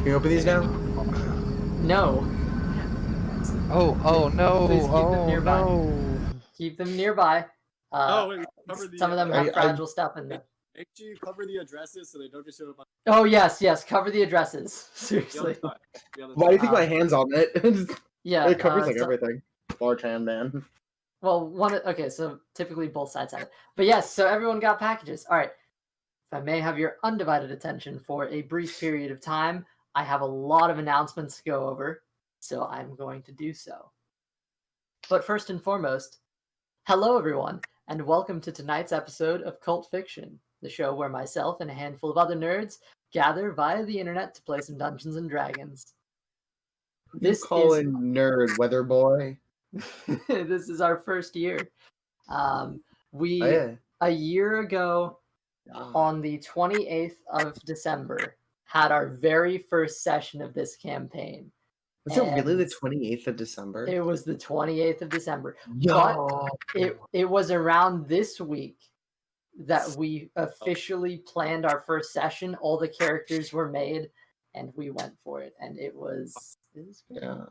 Can you open these now? No. Oh no! Please keep them Oh nearby. no! Keep them nearby. Wait, cover the, Some of them have fragile stuff in them. Make sure you cover the addresses so they don't just show up on Oh yes, cover the addresses. the Seriously. other side. Why do you think my hand's on it? Yeah. It covers like everything. Large hand, man. Well, okay, so typically both sides have it. But yes, so everyone got packages. All right. If I may have your undivided attention for a brief period of time, I have a lot of announcements to go over, so I'm going to do so. But first and foremost, hello everyone, and welcome to tonight's episode of Cult Fiction, the show where myself and a handful of other nerds gather via the internet to play some Dungeons and Dragons. This you call in nerd, weather boy. This is our first year. A year ago, on the 28th of December, had our very first session of this campaign. Was it really the 28th of December? It was the 28th of December. Yo. But it was around this week that we officially planned our first session. All the characters were made, and we went for it. And it was yeah.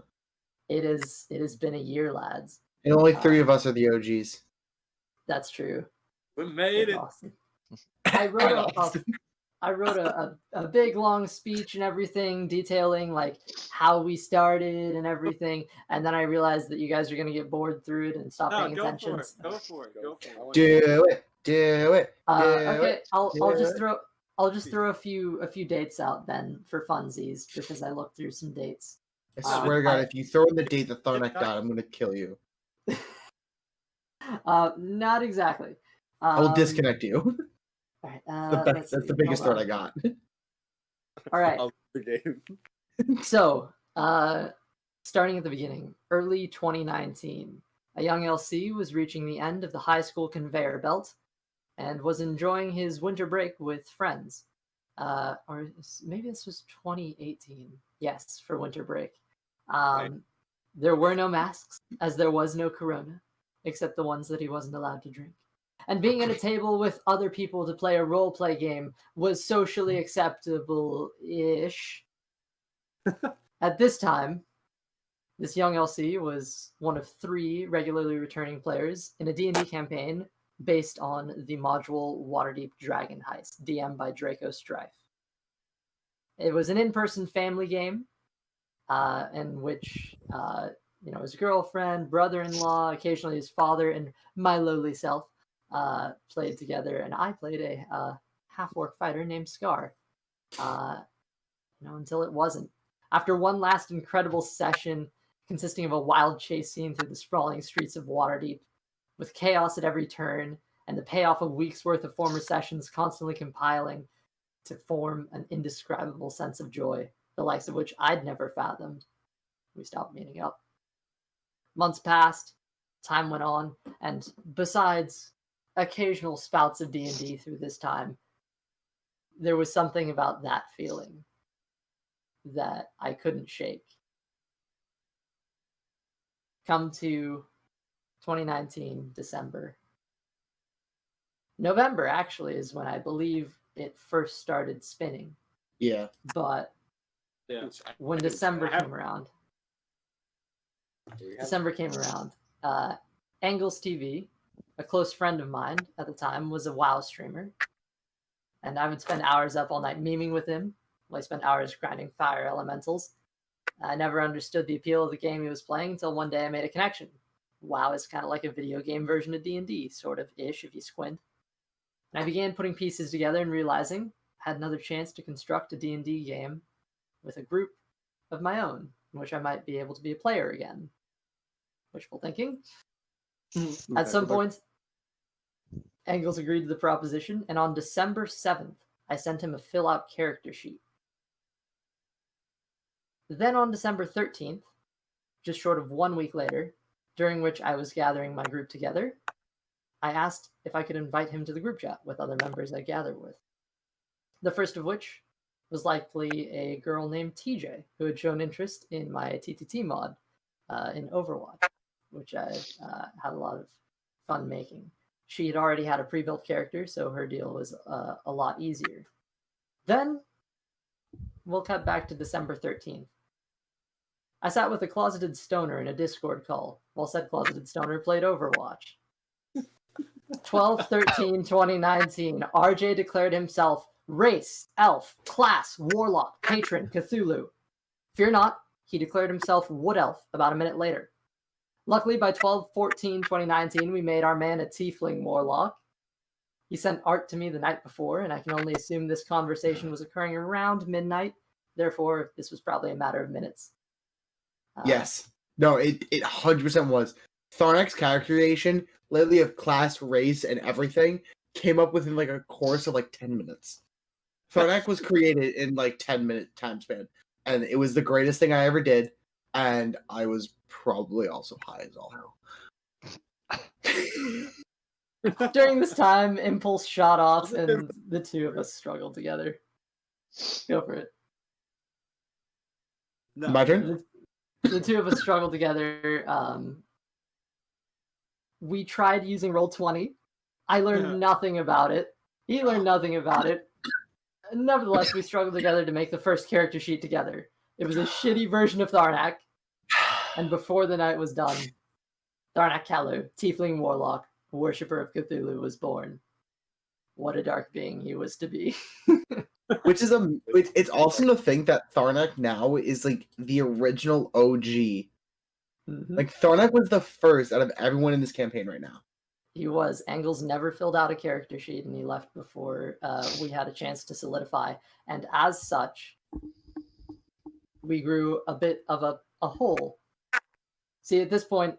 It has been a year, lads. And only 3 of us are the OGs. That's true. We made it. Awesome. I wrote a big long speech and everything detailing like how we started and everything, and then I realized that you guys are gonna get bored through it and stop paying attention. Go for it. Do it. Okay, I'll just throw a few dates out then for funsies because I looked through some dates. I swear to God, if you throw in the date that Tharnak died, I'm gonna kill you. Not exactly. I will disconnect you. All right, that's the biggest threat I got. All right. So, starting at the beginning, early 2019, a young LC was reaching the end of the high school conveyor belt and was enjoying his winter break with friends. Or maybe this was 2018. Yes, for winter break. There were no masks, as there was no corona, except the ones that he wasn't allowed to drink. And being at a table with other people to play a role-play game was socially acceptable-ish. At this time, this young LC was one of 3 regularly returning players in a D&D campaign based on the module Waterdeep Dragon Heist, DM by Draco Strife. It was an in-person family game in which his girlfriend, brother-in-law, occasionally his father, and my lowly self played together, and I played a half-orc fighter named Scar. Until it wasn't. After one last incredible session consisting of a wild chase scene through the sprawling streets of Waterdeep, with chaos at every turn, and the payoff of weeks' worth of former sessions constantly compiling to form an indescribable sense of joy, the likes of which I'd never fathomed, we stopped meeting up. Months passed, time went on, and besides occasional spouts of D&D through this time, there was something about that feeling that I couldn't shake. Come to 2019, December. November, actually, is when I believe it first started spinning. Yeah. But when December came around, Angles TV, a close friend of mine at the time, was a WoW streamer. And I would spend hours up all night memeing with him while I spent hours grinding fire elementals. I never understood the appeal of the game he was playing until one day I made a connection. WoW is kind of like a video game version of D&D, sort of-ish if you squint. And I began putting pieces together and realizing I had another chance to construct a D&D game with a group of my own, in which I might be able to be a player again. Wishful thinking. At some point, Angles agreed to the proposition, and on December 7th, I sent him a fill-out character sheet. Then on December 13th, just short of 1 week later, during which I was gathering my group together, I asked if I could invite him to the group chat with other members I gathered with. The first of which was likely a girl named TJ, who had shown interest in my TTT mod in Overwatch, which I had a lot of fun making. She had already had a pre-built character, so her deal was a lot easier. Then we'll cut back to December 13th. I sat with a closeted stoner in a Discord call while said closeted stoner played Overwatch. 12/13/2019, RJ declared himself race, elf, class, warlock, patron, Cthulhu. Fear not, he declared himself wood elf about a minute later. Luckily, by 12/14/2019, we made our man a tiefling warlock. He sent art to me the night before, and I can only assume this conversation was occurring around midnight. Therefore, this was probably a matter of minutes. Yes. No, it 100% was. Tharnak's character creation, lately of class, race, and everything, came up within like a course of like 10 minutes. Tharnak was created in like 10-minute time span, and it was the greatest thing I ever did, and I was probably also high as all hell. During this time, Impulse shot off, and the two of us struggled together. Go for it. No. My turn? The two of us struggled together. We tried using Roll20. I learned nothing about it. He learned nothing about it. Nevertheless, we struggled together to make the first character sheet together. It was a shitty version of Tharnak. And before the night was done, Tharnak Kalu, Tiefling Warlock, worshipper of Cthulhu, was born. What a dark being he was to be. Which is it's awesome to think that Tharnak now is like the original OG. Mhm. Like Tharnak was the first out of everyone in this campaign right now. He was. Angles never filled out a character sheet, and he left before we had a chance to solidify. And as such, we grew a bit of a hole. See, at this point,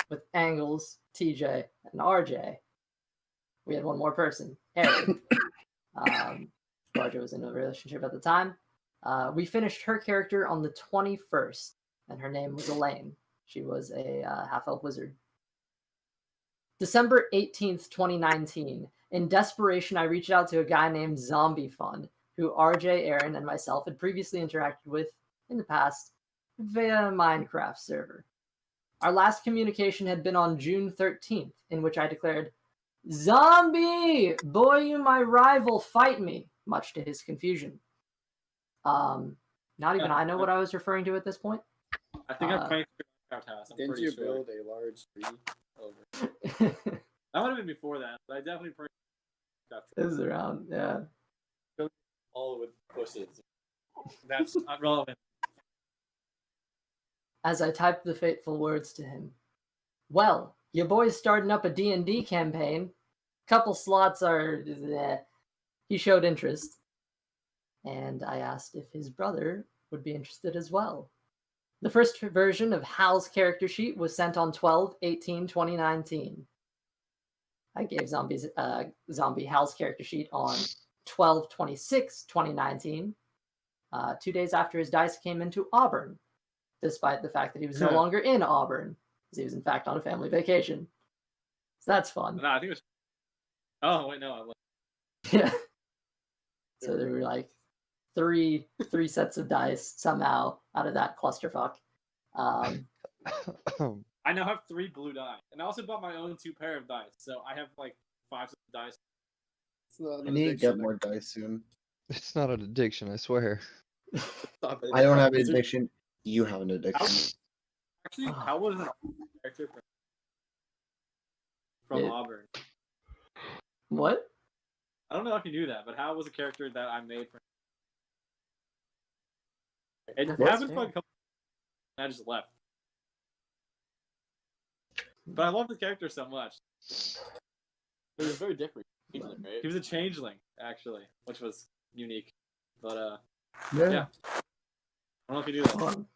with Angles, TJ, and RJ, we had one more person, Eric. RJ was in a relationship at the time. We finished her character on the 21st, and her name was Elaine. She was a half-elf wizard. December 18th, 2019. In desperation, I reached out to a guy named Zombie Fund, who RJ, Aaron, and myself had previously interacted with in the past via a Minecraft server. Our last communication had been on June 13th, in which I declared, "Zombie! Boy, you my rival, fight me!" Much to his confusion. Not even I know what I was referring to at this point. I think I pranked your Minecraft house. I'm Didn't pretty you sure. build a large tree over? That would have been before that, but I definitely pranked It was around, yeah. All with bushes. That's not relevant. As I typed the fateful words to him. Well, your boy's starting up a D&D campaign. Couple slots are... He showed interest. And I asked if his brother would be interested as well. The first version of Hal's character sheet was sent on 12/18/2019. I gave Zombie Hal's character sheet on 12/26/2019, 2 days after his dice came into Auburn, despite the fact that he was no longer in Auburn, because he was in fact on a family vacation. So that's fun. No, I think it was. Oh wait, no. Yeah. So there were like three sets of dice somehow out of that clusterfuck. I now have 3 blue dice, and I also bought my own 2 pair of dice, so I have like 5 sets of dice. It's not an I need to get addiction. more dice soon. It's not an addiction, I swear. Stop it. I don't have an addiction. You have an addiction. Actually, how was an character from It- Auburn? What? I don't know if you knew that, but how was a character that I made for? It That's happened fair. for a couple. And I just left. But I love the character so much. It was very different, right? He was a changeling, actually, which was unique. But Yeah. I don't know if you do that. Hold on.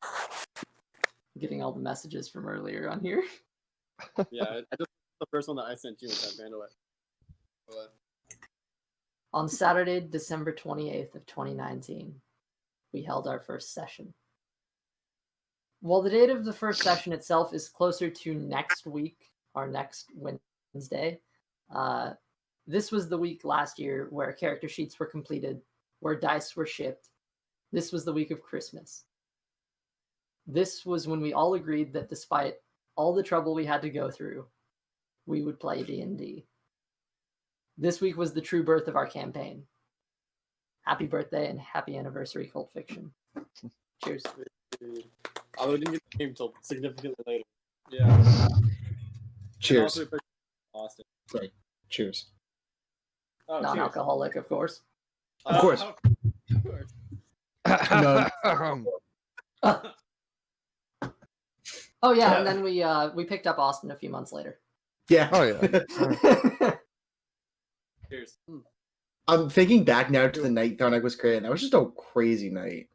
I'm getting all the messages from earlier on here. Yeah, I just the first one that I sent you was that Vandal. But On Saturday, December 28th of 2019, we held our first session. While the date of the first session itself is closer to next week, or next Wednesday, this was the week last year where character sheets were completed, where dice were shipped. This was the week of Christmas. This was when we all agreed that despite all the trouble we had to go through, we would play D&D. This week was the true birth of our campaign. happy birthday and happy anniversary, Cult Fiction. Cheers. Although I didn't get the game until significantly later. Yeah. And Cheers. also, we lost it. Cheers. Oh, cheers. Non-alcoholic, of course. Of course. Of course. No. Oh yeah, and then we picked up Austin a few months later. Yeah. Oh, yeah. Cheers. I'm thinking back now to the night Thornak was created. That was just a crazy night.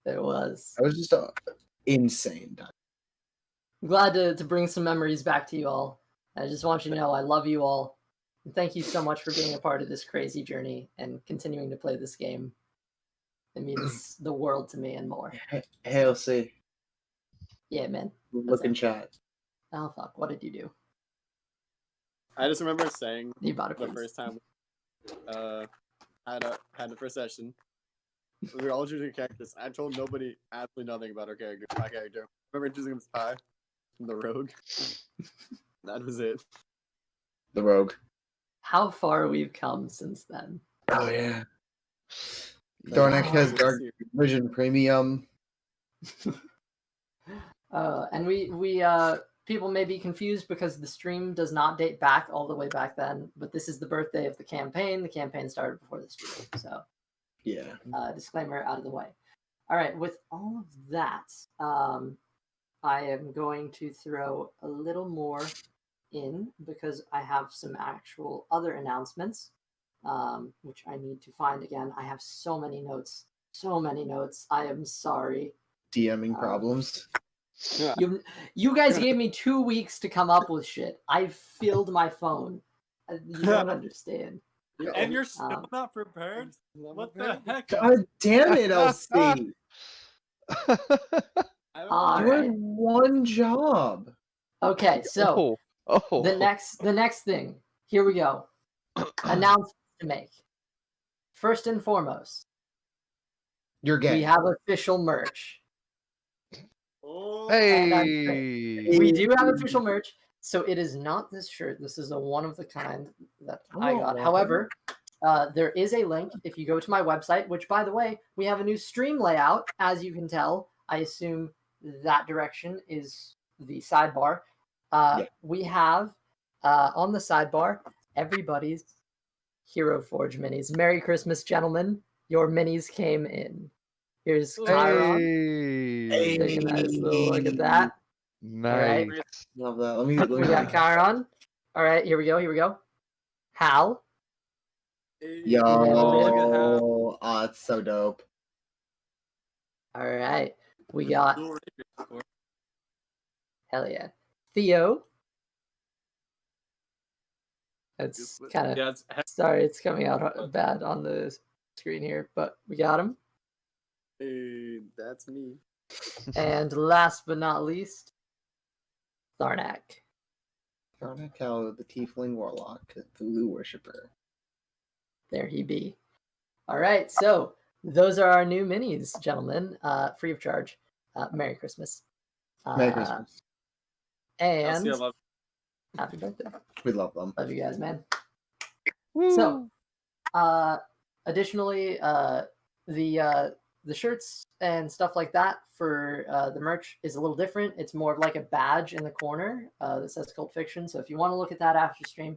It was. That was just a insane time. I'm glad to bring some memories back to you all. I just want you to know I love you all. And thank you so much for being a part of this crazy journey and continuing to play this game. It means the world to me and more. Hey, LC. Yeah, man. Look in chat. Oh, fuck. What did you do? I just remember saying You bought it, the please. first time had the first session. We were all choosing characters. I told nobody absolutely nothing about my character. I remember choosing Spy from the Rogue. That was it. The Rogue. How far we've come since then. Oh, yeah. Thornak has Oh, Dark Vision Premium. And we people may be confused because the stream does not date back all the way back then, but this is the birthday of the campaign. The campaign started before the stream, so Yeah. disclaimer out of the way. All right, with all of that, I am going to throw a little more in because I have some actual other announcements, which I need to find again. I have so many notes. I am sorry. DMing problems. You guys gave me 2 weeks to come up with shit. I filled my phone. You don't understand. And you're still not prepared? What the heck? God damn it, LC. All You right. had one job. Okay, so the next thing. Here we go. Announcements to make. First and foremost, You're gay. we have official merch. Oh, Hey. We do have official merch. So it is not this shirt. This is a one of the kind that I got. However, there is a link if you go to my website, which, by the way, we have a new stream layout. As you can tell, I assume that direction is the sidebar. We have on the sidebar everybody's Hero Forge minis. Merry Christmas, gentlemen. Your minis came in. Here's Chiron. Hey. Take a nice little look at that. Nice. Love that. Let me We got Chiron. All right, here we go. Hal. Yo, look at Hal. oh, it's so dope. All right, we got hell yeah, Theo. It's kind of sorry, it's coming out bad on the screen here, but we got him. Hey, that's me. And last but not least, Tharnak. Thornak, the Tiefling Warlock, Cthulhu Worshipper. There he be. All right, so those are our new minis, gentlemen, free of charge. Merry Christmas. Merry Christmas. And I love happy birthday. We love them. Love you guys, man. Woo. So, additionally, the shirts and stuff like that for the merch is a little different. It's more of like a badge in the corner that says Cult Fiction. So if you want to look at that after stream,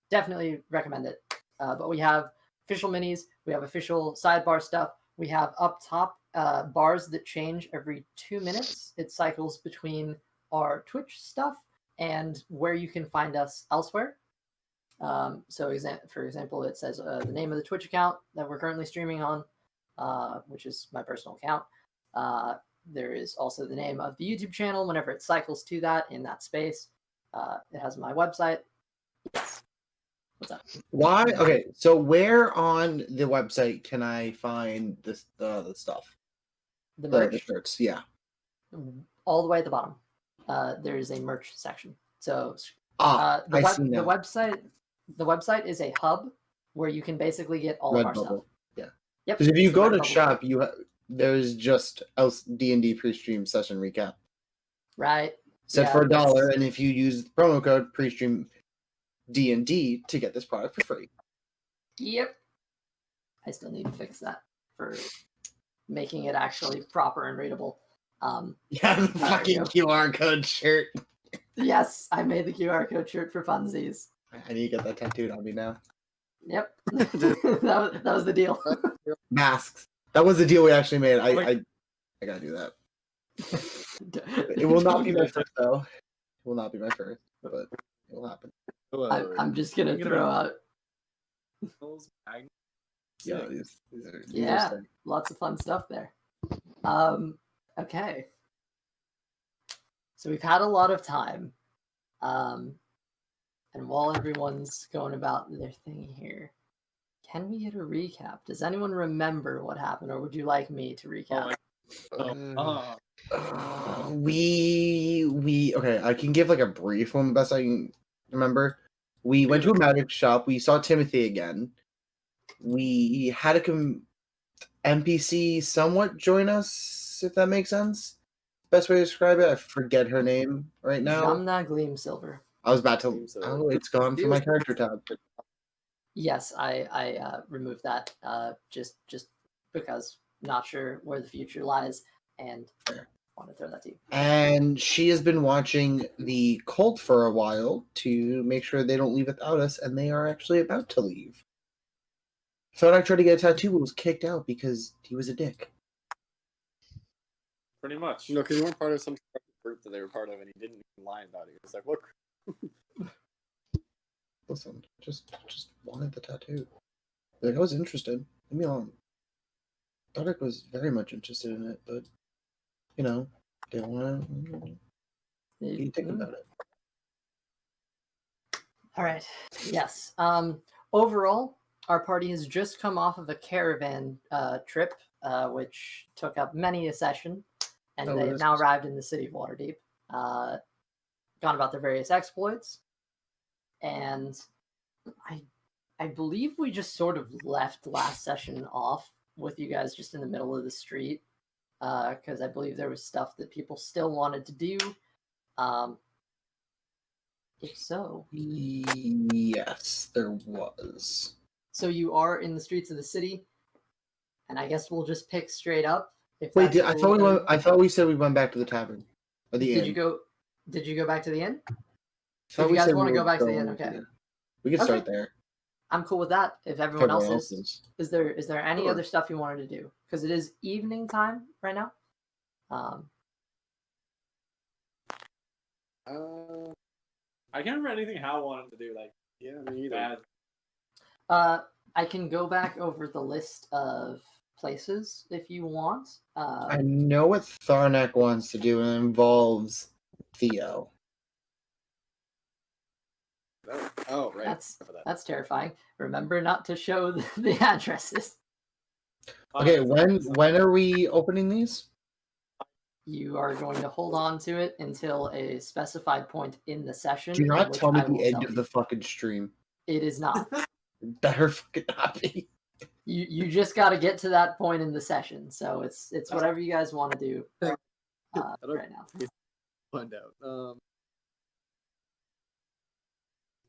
definitely recommend it. But we have official minis. We have official sidebar stuff. We have up top bars that change every 2 minutes. It cycles between our Twitch stuff and where you can find us elsewhere. So for example, it says the name of the Twitch account that we're currently streaming on, which is my personal account. There is also the name of the YouTube channel whenever it cycles to that in that space. It has my website. Yes. What's up? Why? Okay, so where on the website can I find this the stuff? The The merch, shirts, yeah. all the way at the bottom. There is a merch section. So I see the now. website is a hub where you can basically get all of our stuff. Yeah. Yep. Because if you it's the go to Redbubble. shop, there's just D&D pre-stream session recap. Right. Set Yeah, for it's- $1, and if you use the promo code pre-stream D&D to get this product for free. Yep. I still need to fix that for making it actually proper and readable. Yeah, the There we fucking go. QR code shirt. Yes, I made the QR code shirt for funsies. I need to get that tattooed on me now. Yep, that was the deal. Masks. That was the deal we actually made. I gotta do that. It will not be my first though. It will not be my first, but it will happen. I'm just gonna throw out. Those magnets. Yeah, Sick. these are Yeah, sick. lots of fun stuff there. Okay. So we've had a lot of time. And while everyone's going about their thing here, can we get a recap? Does anyone remember what happened, or would you like me to recap? We okay. I can give like a brief one, the best I can remember. We went to a magic shop. We saw Timothy again. We had a NPC somewhat join us, if that makes sense. Best way to describe it. I forget her name right now. Jamna Gleamsilver. I was about to. Gleamsilver. Oh, it's gone from my character tab. Yes, I removed that just because not sure where the future lies, and want to throw that to you. And she has been watching the cult for a while to make sure they don't leave without us, and they are actually about to leave. Thought I tried to get a tattoo, but was kicked out because he was a dick. Pretty much. No, because you weren't part of some group that they were part of, and he didn't even lie about it. He was like, "Look." Listen, just wanted the tattoo. Like I was interested. Leave me alone. Thought was very much interested in it, but you know, didn't want to be thinking about it. All right. Yes. Overall, our party has just come off of a caravan trip, which took up many a session, and Oh, they've this now is- arrived in the city of Waterdeep. Gone about their various exploits, and I believe we just sort of left last session off with you guys just in the middle of the street, because I believe there was stuff that people still wanted to do. If so, Yes, there was. so you are in the streets of the city, and I guess we'll just pick straight up. If Wait, that's I cool thought with we went. everyone. I thought we said we went back to the tavern or the inn. Did you go back to the inn? I thought If you we guys said we want to were go back to the inn, going okay. We could Okay. start there. I'm cool with that. If If everyone else everyone is, is there any Sure. other stuff you wanted to do? Because it is evening time right now. I can't remember anything Hal wanted to do. Like, Yeah, me either. bad. I can go back over the list of places if you want. I know what Tharnak wants to do, and it involves Theo. Oh, right. That's terrifying. Remember not to show the addresses. Okay, when are we opening these? You are going to hold on to it until a specified point in the session. Do in not which tell me I will the end tell of you. the fucking stream. It is not. It better fucking not be. You just got to get to that point in the session. So it's whatever you guys want to do right now. Find out.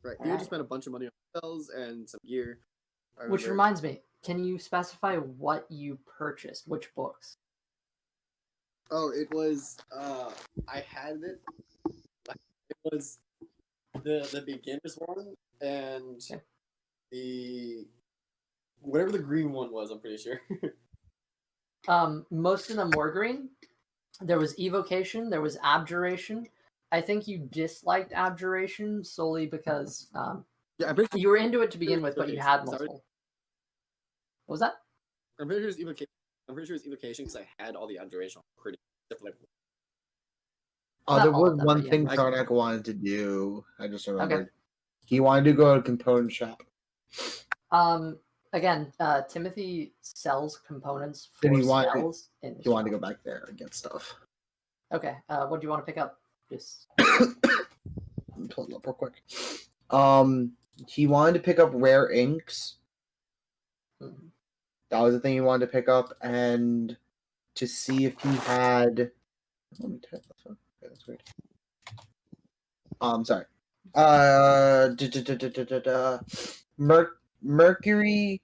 Right, you just spent a bunch of money on spells and some gear. Which reminds me, can you specify what you purchased? Which books? Oh, it was. I had it. It was the beginner's one and the whatever the green one was. I'm pretty sure. Most of them were green. There was evocation. There was abjuration. I think you disliked abjuration solely because Yeah, I'm pretty sure you were into it to begin with, but you had Sorry. multiple. What was that? I'm pretty sure it's evocation. I'm pretty sure it's evocation because I had all the abjuration pretty. Like, Not there all was of them, one but yeah. thing Tharnak wanted to do. I just remembered. Okay. He wanted to go to a component shop. Again, Timothy sells components Did for he want- spells. He wanted to go back there and get stuff. Okay. What do you want to pick up? Just I'm pulling it up real quick. He wanted to pick up rare inks. That was the thing he wanted to pick up, and to see if he had. Let me type this one. Okay, that's weird. Sorry. Mercury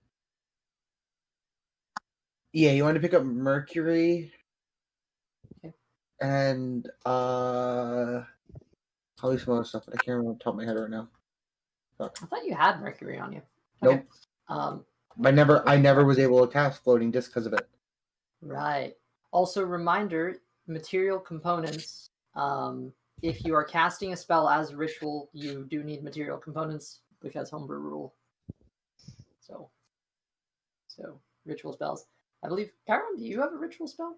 Yeah, you want to pick up Mercury. Okay. And probably some other stuff, but I can't remember off the top of my head right now. I thought you had Mercury on you. Nope. Okay. I never was able to cast floating disc because of it. Right. Also, reminder: material components. If you are casting a spell as a ritual, you do need material components because homebrew rule. So ritual spells. I believe, Kyron, do you have a ritual spell?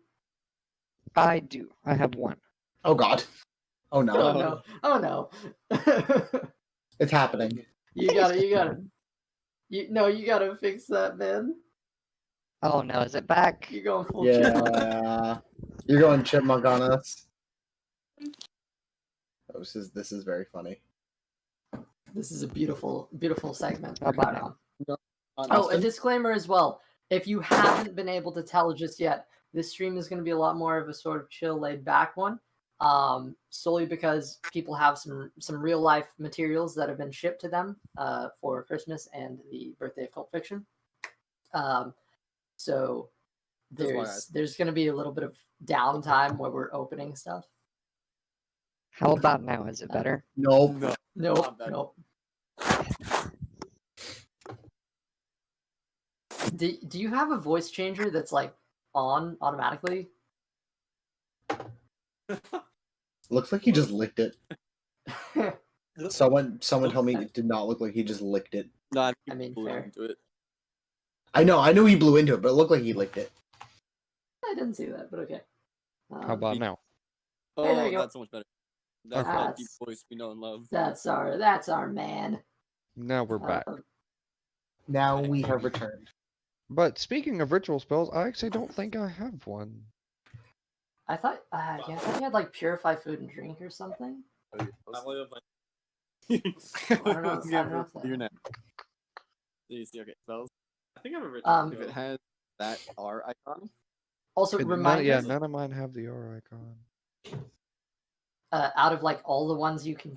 I do. I have one. Oh God. Oh no. Oh no! Oh no! It's happening. you gotta fix that, man. Oh no, is it back? You're going full chipmunk. Yeah. You're going chipmunk on us. Oh, this is very funny. This is a beautiful, beautiful segment. How about now? Oh, a disclaimer as well. If you haven't been able to tell just yet, this stream is going to be a lot more of a sort of chill, laid back one. Solely because people have some real life materials that have been shipped to them for Christmas and the birthday of Cult Fiction. So there's going to be a little bit of downtime where we're opening stuff. How about now? Is it better? Nope. Nope. Do you have a voice changer that's like on automatically? Looks like he just licked it. Someone told me it did not look like he just licked it. No, I mean, blew fair. into it. I know he blew into it, but it looked like he licked it. I didn't see that, but okay. How about now? Hey, there Oh, you go. that's so much better. That's Okay. that deep voice we know and love. That's our man. Now we're back. Now we have returned. But speaking of ritual spells, I actually don't think I have one. I thought you had like purify food and drink or something. I live like I don't know if that- Do you see? Okay, spells. I think I have a ritual. If it has that R icon, Also, reminder, None of mine have the R icon. out of like all the ones you can,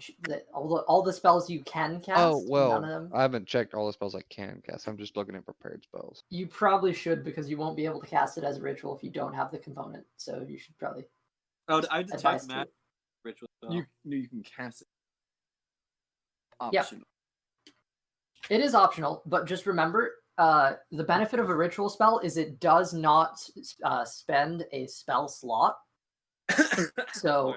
all the spells you can cast. Oh well, none of them. I haven't checked all the spells I can cast. I'm just looking at prepared spells. You probably should because you won't be able to cast it as a ritual if you don't have the component. So you should probably. Oh, I detect advise magic to- ritual spell. you can cast it. Yep. Optional. It is optional, but just remember, the benefit of a ritual spell is it does not spend a spell slot. So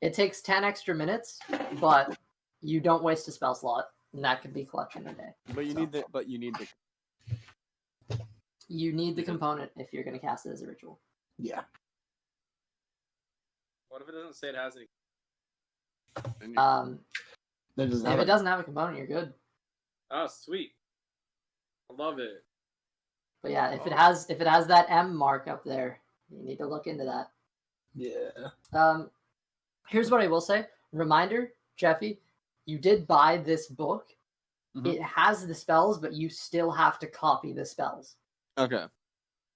it takes 10 extra minutes, but you don't waste a spell slot, and that could be clutch in a day. But you need the. You need the component if you're going to cast it as a ritual. Yeah. What if it doesn't say it has any? That doesn't If have it it. doesn't have a component, you're good. Oh, sweet. I love it. But yeah, if it has that M mark up there, you need to look into that. Yeah. Here's what I will say. Reminder, Jeffy, you did buy this book. Mhm. It has the spells, but you still have to copy the spells. Okay.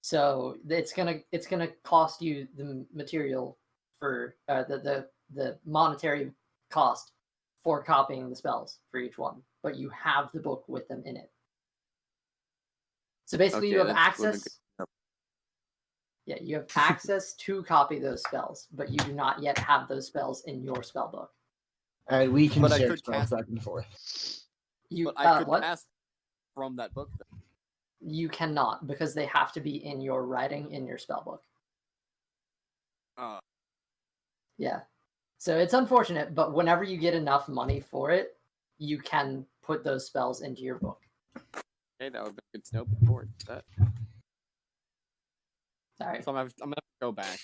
So it's gonna cost you the material for the monetary cost for copying the spells for each one, but you have the book with them in it. So basically, you have access. Yeah, you have access to copy those spells, but you do not yet have those spells in your spell book. And we can But I share could spells cast- back and forth. You But I could what? cast from that book. Then. You cannot because they have to be in your writing in your spell book. Yeah. So it's unfortunate, but whenever you get enough money for it, you can put those spells into your book. Okay, that would be good to know before that. Sorry. So I'm gonna have to go back.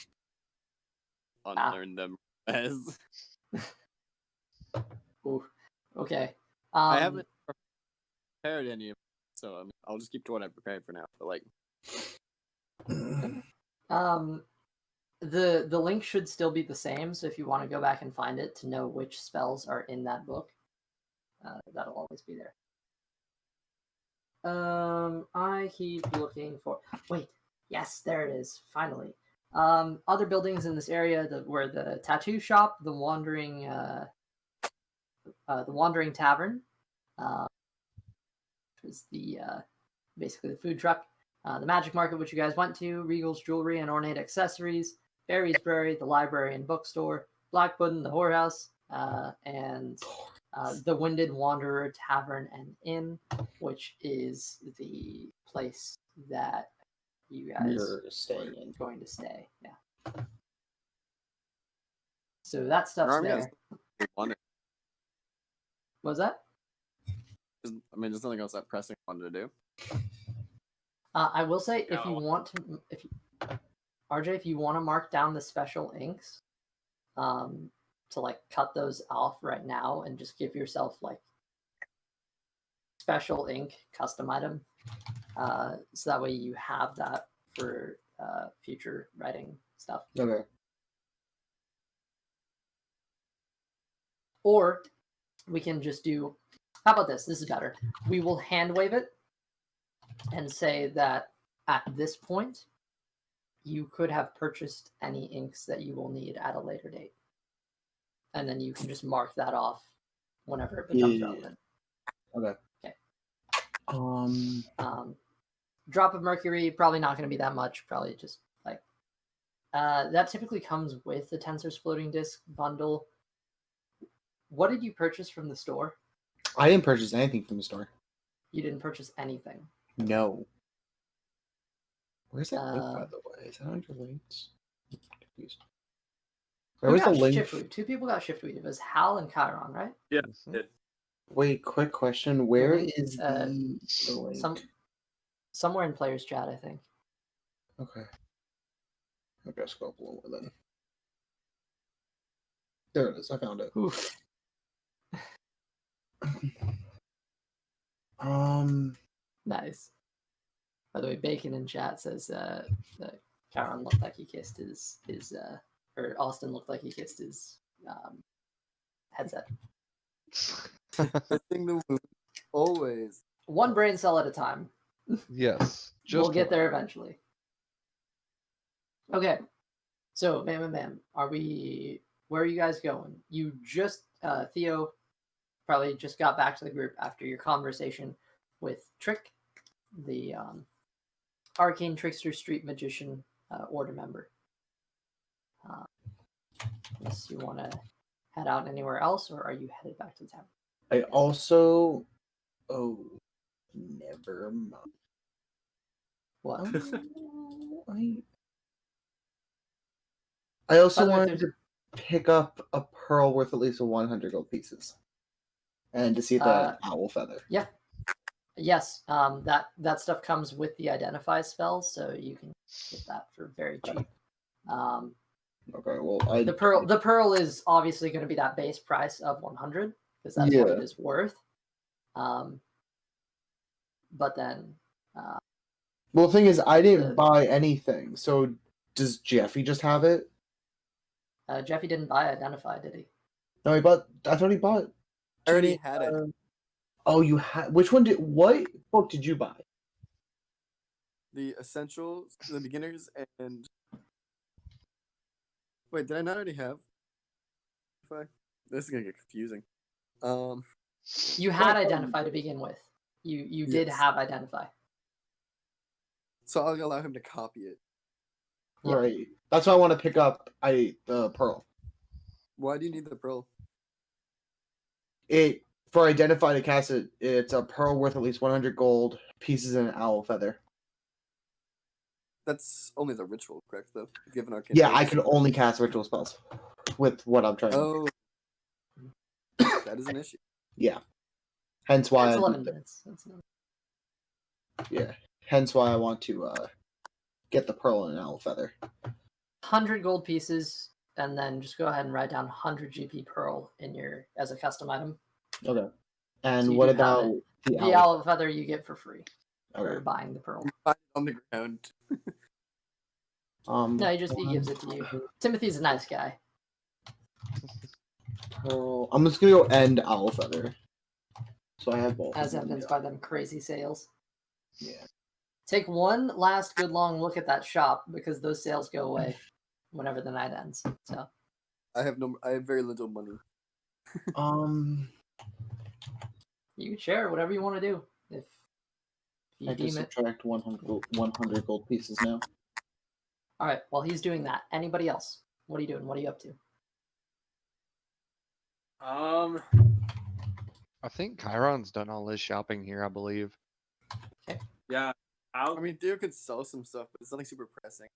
Unlearn them as. Ooh. Okay. I haven't prepared any of them, so I'll just keep to what I prepared for now. But like, the link should still be the same, so if you want to go back and find it to know which spells are in that book, that'll always be there. I keep looking for. Wait, yes, there it is. Finally. Other buildings in this area were the tattoo shop, the wandering tavern, which is the basically the food truck, The Magic Market, which you guys went to, Regal's Jewelry and Ornate Accessories, Barry's Brewery, the Library and Bookstore, Black Puddin', the Whorehouse, and the Winded Wanderer Tavern and Inn, which is the place that you guys You're staying in. going to stay. Yeah. So that stuff's Army has there. one. What was that? I mean, there's nothing else that pressing I wanted to do. I will say, if you No. want to, RJ, if you want to mark down the special inks, to like cut those off right now and just give yourself like special ink custom item, so that way you have that for future writing stuff. Okay. Or we can just do. How about this? This is better. We will hand wave it and say that at this point, you could have purchased any inks that you will need at a later date. And then you can just mark that off whenever it becomes relevant. Okay. Okay. Drop of Mercury, probably not going to be that much. Probably just like that typically comes with the Tensor's floating disk bundle. What did you purchase from the store? I didn't purchase anything from the store. You didn't purchase anything. No. Where's that link, by the way? Is that on your links? I'm confused. Where Who was the got link? shift weave? Two people got shift weave. It was Hal and Chiron, right? Yeah. Mhm. It, Wait, quick question. Where link, is the link? Somewhere in players chat, I think. Okay. I guess go up a little more then. There it is. I found it. Oof. Nice. By the way, Bacon in chat says that Chiron looked like he kissed his or Austin looked like he kissed his headset. Pressing the wound always. One brain cell at a time. Yes. We'll Just get there one. eventually. Okay. So, bam. Where are you guys going? You just, Theo probably just got back to the group after your conversation with Trick, the Arcane Trickster Street Magician Order member. Unless you want to head out anywhere else, or are you headed back to the town? I also. Oh, never mind. What? I also By the way, wanted to pick up a pearl worth at least 100 gold pieces, and to see the owl feather. Yeah. Yes. That stuff comes with the identify spells, so you can get that for very cheap. Okay. Well, The pearl is obviously going to be that base price of 100 because that's what it is worth. But then. Well, the thing is, I didn't buy anything. So does Jeffy just have it? Jeffy didn't buy identify, did he? No, he bought. I thought he bought. I already had it. Oh, you had. Which one did? What book did you buy? The essentials, the beginners, and wait, did I not already have? This is gonna get confusing. You had identify to begin with. You did Yes. have identify. So I'll allow him to copy it. Yeah. Right. That's why I want to pick up the pearl. Why do you need the pearl? It for identify to cast it. It's a pearl worth at least 100 gold pieces and an owl feather. That's only the ritual, correct? Though, if you have an arcane. Yeah, I focus. can only cast ritual spells with what I'm trying. Oh, that is an issue. Yeah. Hence why. It's 11 minutes. Yeah. Hence why I want to get the pearl and an owl feather. 100 gold pieces, and then just go ahead and write down 100 GP pearl as a custom item. Okay. And So you what do have about it. the The owl? owl feather you get for free for Okay. buying the pearl. Find it on the ground. No, he gives it to you. Timothy's a nice guy. Pearl. I'm just gonna go end owl feather. So I have both. As evidenced by them crazy sales. Yeah. Take one last good long look at that shop because those sales go away whenever the night ends. So I have very little money. you can share whatever you want to do. If You I can deem it. subtract 100 gold pieces now. All right. While he's doing that, anybody else? What are you doing? What are you up to? I think Chiron's done all his shopping here, I believe. Yeah. I mean, Theo could sell some stuff, but it's nothing super pressing.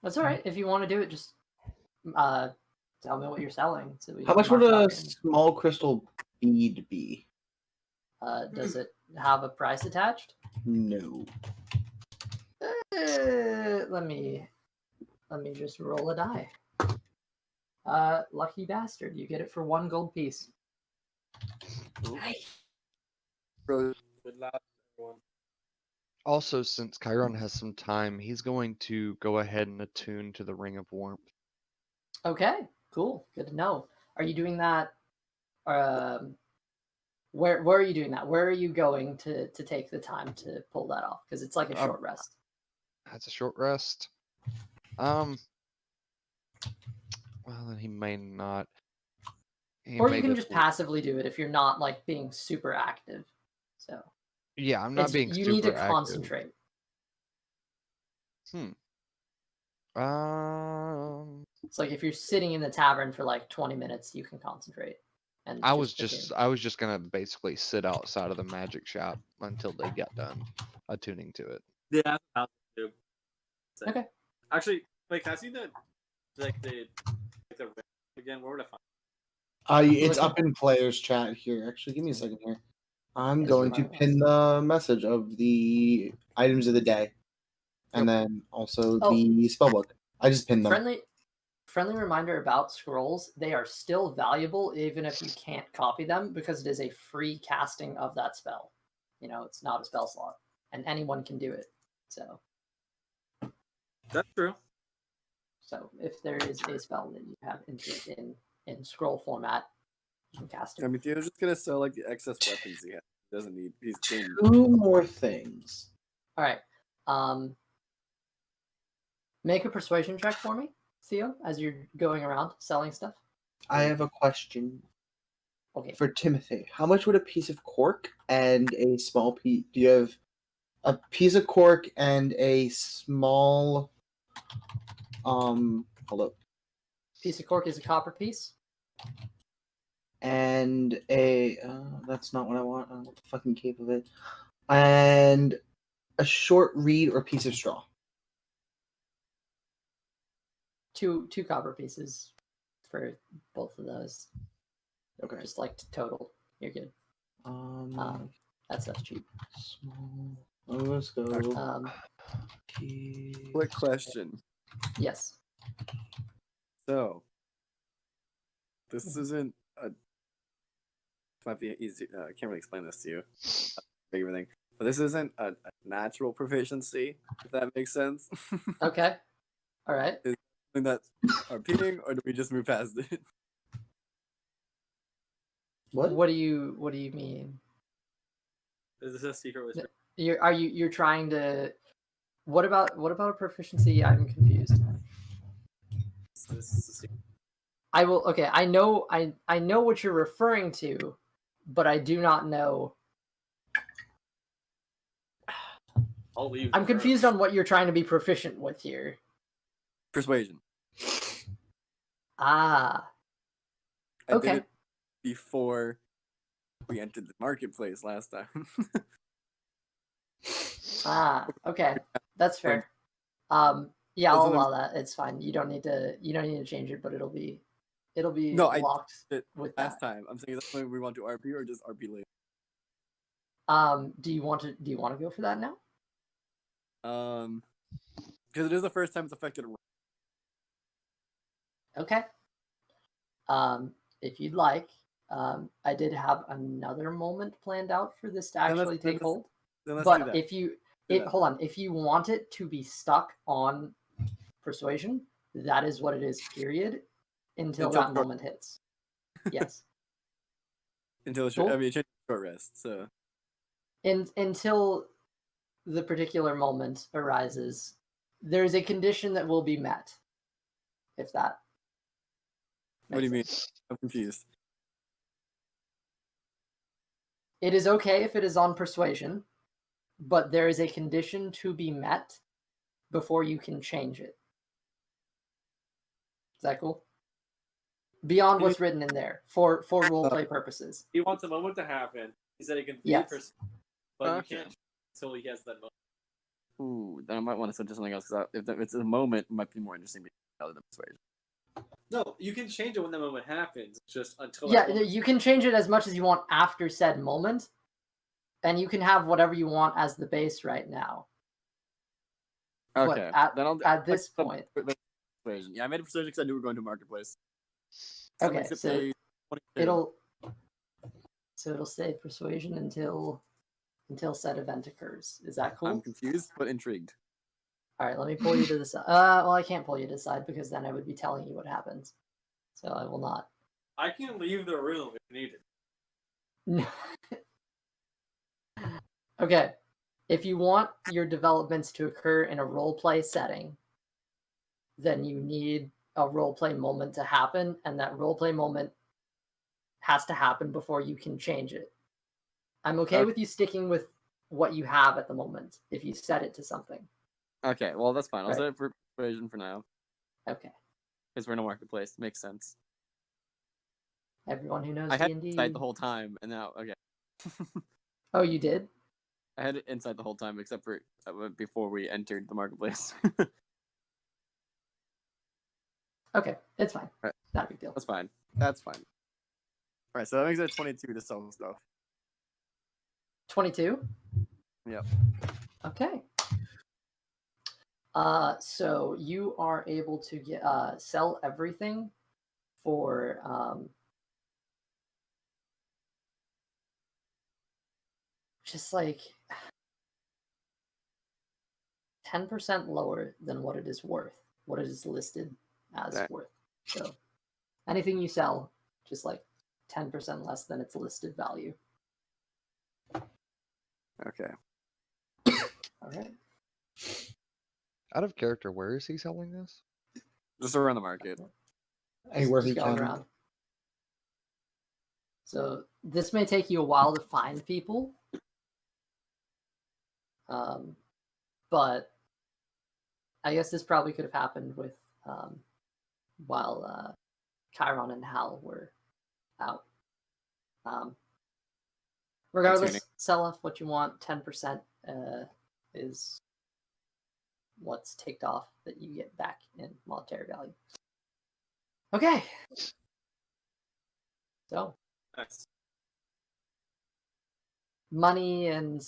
That's all right. If you want to do it, just tell me what you're selling. So we How can much would mark it a up here. small crystal bead be? Does it have a price attached? No. Let me just roll a die. Lucky bastard, you get it for 1 gold piece. Bro, Good luck, everyone. Also, since Chiron has some time, he's going to go ahead and attune to the Ring of Warmth. Okay, cool. Good to know. Are you doing that? Where are you doing that? Where are you going to take the time to pull that off? Because it's like a short rest. That's a short rest. Well, then he may not. Or you can just passively do it if you're not like being super active. So Yeah, I'm not being you super need to active. concentrate. It's like if you're sitting in the tavern for like 20 minutes, you can concentrate. And I was just gonna basically sit outside of the magic shop until they got done attuning to it. Yeah, that's how to do. Okay. Actually, wait, can I see the ring again? Where would I find It's up in players chat here. Actually, give me a second here. I'm Yes, going you to might pin the message of the items of the day, and then also the spellbook. I just pinned them. Friendly reminder about scrolls: they are still valuable even if you can't copy them because it is a free casting of that spell. You know, it's not a spell slot, and anyone can do it. So That's true. So if there is a spell that you have interest in scroll format, you can cast it. I mean, Theo's just gonna sell like the excess weapons he has. He doesn't need. He's gained. 2 more things. All right. Make a persuasion check for me, Theo, as you're going around selling stuff. I have a question Okay. for Timothy. How much would a piece of cork and a small piece? Do you have a piece of cork and a small? Hold up. Piece of cork is a copper piece. And a that's not what I want. I want the fucking cape of it. And a short reed or piece of straw. Two copper pieces for both of those. Okay. Just like total. You're good. That stuff's cheap. Small. Oh, let's go. Quick question. Yes. So, this isn't a. Might be easy. I can't really explain this to you. Everything, but this isn't a natural proficiency. If that makes sense. Okay. All right. Is something that's RPing, or do we just move past it? What do you mean? Is this a secret whisper? You're trying to? What about a proficiency? I'm confused. I will. Okay, I know what you're referring to, but I do not know. I'll leave. I'm confused on what you're trying to be proficient with here. Persuasion. Ah. I Okay. did it before we entered the marketplace last time. Ah. Okay. That's fair. Yeah, I'll allow that. It's fine. You don't need to change it, but it'll be No, locked I did with last that. time. I'm saying that's when we want to RP or just RP later. Do you want to go for that now? Because it is the first time it's affected. Okay. If you'd like, I did have another moment planned out for this to actually take hold. Then let's do But that. if you Do that hold on, if you want it to be stuck on persuasion, that is what it is. Period. Until that moment hits. Yes. Until Cool. I mean, it changed to short rest. So. Until the particular moment arises, there's a condition that will be met. If that. What do you mean? Sense. I'm confused. It is okay if it is on persuasion, but there is a condition to be met before you can change it. Is that cool? Beyond what's written in there for roleplay purposes. He wants a moment to happen. He said he can Yes. but you can't until he has that moment. Ooh, then I might want to switch to something else because if it's a moment, it might be more interesting other than persuasion. No, you can change it when the moment happens. Just until Yeah, that moment. you can change it as much as you want after said moment, and you can have whatever you want as the base right now. Okay, But then at this point, persuasion. Yeah, I made a persuasion because I knew we were going to a marketplace. okay, so it'll stay persuasion until said event occurs. Is that cool? I'm confused but intrigued. All right, let me pull you to the side. Well, I can't pull you to the side because then I would be telling you what happens. So I will not. I can leave the room if needed. Okay. If you want your developments to occur in a roleplay setting, then you need a roleplay moment to happen, and that roleplay moment has to happen before you can change it. I'm okay with you sticking with what you have at the moment if you set it to something. Okay, well that's fine. I'll Right. set it for persuasion for now Okay. because we're in a marketplace. Makes sense. Everyone who knows I had D&D. insight the whole time, and now okay. Oh, you did? I had insight the whole time except for before we entered the marketplace. Okay, it's fine. Right. Not a big deal. That's fine. That's fine. All right, so that makes it 22 to sell stuff. 22? Yep. Okay. So you are able to get sell everything for just like 10% lower than what it is worth, what it is listed as Right. worth. So anything you sell, just like 10% less than its listed value. Okay. All right. Out of character, where is he selling this? Just around the market. Anywhere Just he going can. around. So this may take you a while to find people. But I guess this probably could have happened with while Chiron and Hal were out. Regardless, sell off what you want. 10% is what's ticked off that you get back in monetary value. Okay. So Nice. money and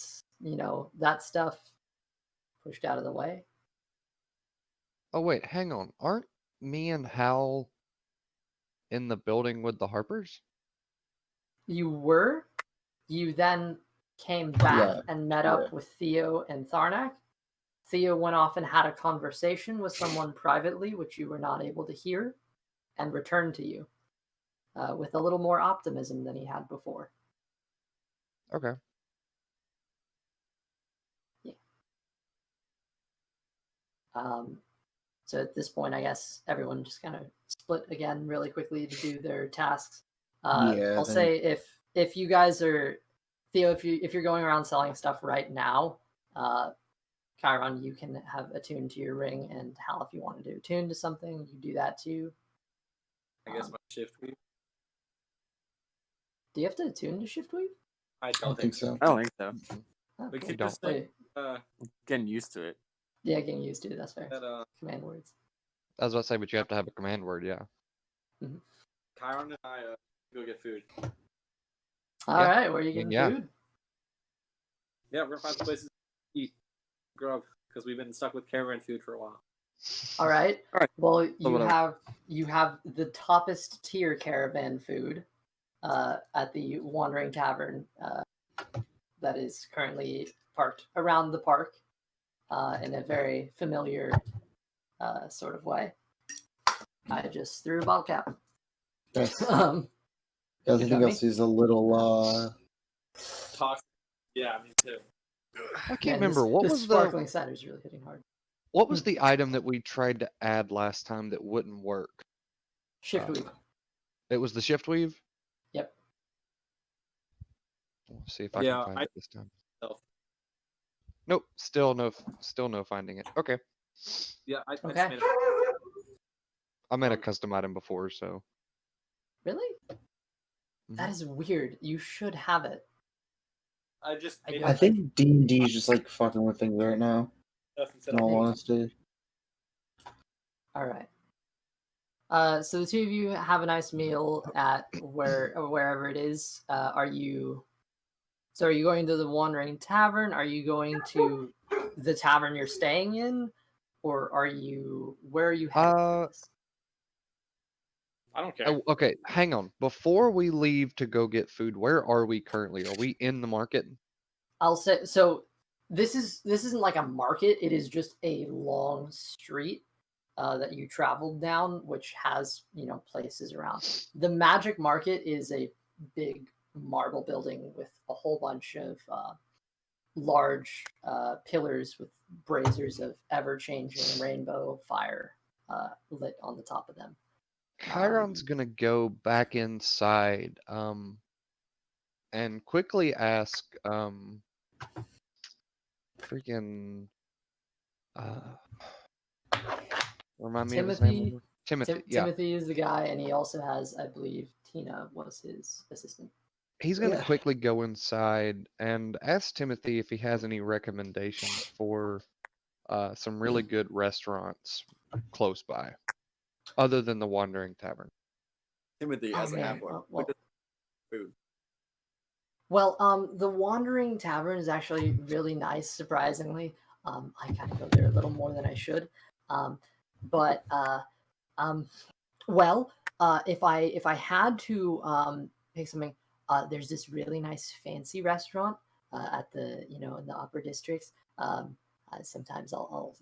that stuff pushed out of the way. Oh wait, hang on. Aren't me and Hal in the building with the Harpers? You were. You then came back and met up with Theo and Tharnak. Theo went off and had a conversation with someone privately, which you were not able to hear, and returned to you with a little more optimism than he had before. Okay. Yeah. So at this point, I guess everyone just kind of split again really quickly to do their tasks. I'll say if you guys are Theo, if you're going around selling stuff right now, Chiron, you can have attuned to your ring, and Hal, if you want to do attune to something, you do that too. I guess my shift weave. Do you have to attune to shift weave? I don't think so. I don't think so. Oh, We cool. could just say, Getting used to it. Yeah, getting used to it. That's fair. that Command words. I was about to say, but you have to have a command word, yeah. Chiron and I go get food. All right, where are you getting food? Yeah, we're gonna find some places to eat, grub, because we've been stuck with caravan food for a while. All right. Well, you whatever. have the toppest tier caravan food at the Wandering Tavern that is currently parked around the park in a very familiar sort of way. I just threw a bottle cap. Yes. Everything else is a little Toxic. Yeah, me too. I can't remember what this was sparkling cider is really hitting hard. what was the item that we tried to add last time that wouldn't work? Shift weave. It was the shift weave? Yep. Let's see if I can find it this time. Nope. Still no finding it. Okay. Yeah, I just Okay. made it. I made a custom item before, so. Really? That is weird. You should have it. I just I made don't- I think D&D is just like fucking with things right now. stuff instead In of all Maybe. honesty. All right. So the two of you have a nice meal at wherever it is. Are you going to the Wandering Tavern? Are you going to the tavern you're staying in, or where are you headed for this? I don't care. Oh, okay, hang on. Before we leave to go get food, where are we currently? Are we in the market? I'll say so. This isn't like a market. It is just a long street that you traveled down, which has places around. The Magic Market is a big marble building with a whole bunch of large pillars with braziers of ever-changing rainbow fire lit on the top of them. Chiron's gonna go back inside, and quickly ask, freaking, remind me of his name. Timothy. one more- Timothy, yeah. Timothy is the guy, and he also has, I believe, Tina was his assistant. He's gonna Yeah. quickly go inside and ask Timothy if he has any recommendations for some really good restaurants close by, other than the Wandering Tavern. Timothy Oh, doesn't man. have one. Well, Food. the Wandering Tavern is actually really nice, surprisingly. I kind of go there a little more than I should. But if I had to pick something, there's this really nice fancy restaurant at the in the upper districts. Sometimes I'll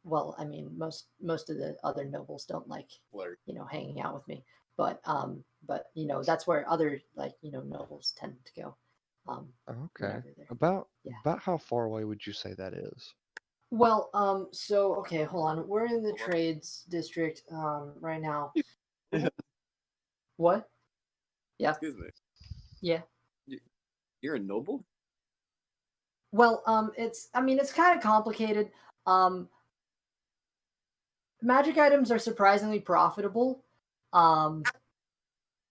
well, I mean, most of the other nobles don't like Flirt. hanging out with me, but that's where other nobles tend to go. Okay. Whenever they're About Yeah. about how far away would you say that is? Well, so okay, hold on. We're in the trades district right now. What? Yeah, Excuse me. yeah. You're a noble? Well, it's kind of complicated. Um, magic items are surprisingly profitable.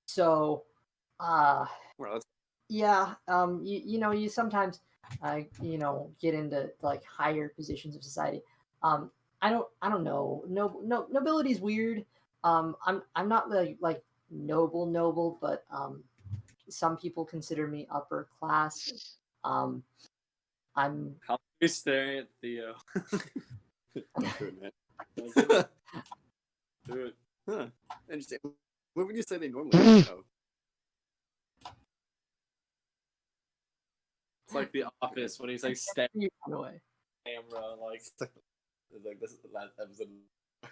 So, Well, that's yeah, you sometimes get into like higher positions of society. I don't know. No, nobility's weird. I'm not like noble, but some people consider me upper class. I'm How are you staring at Theo? don't do it, man. Don't do it. Do it. Huh. Interesting. What would you say they normally have? It's like The Office when he's like staring you run away. at the camera, like It's like this is the last episode.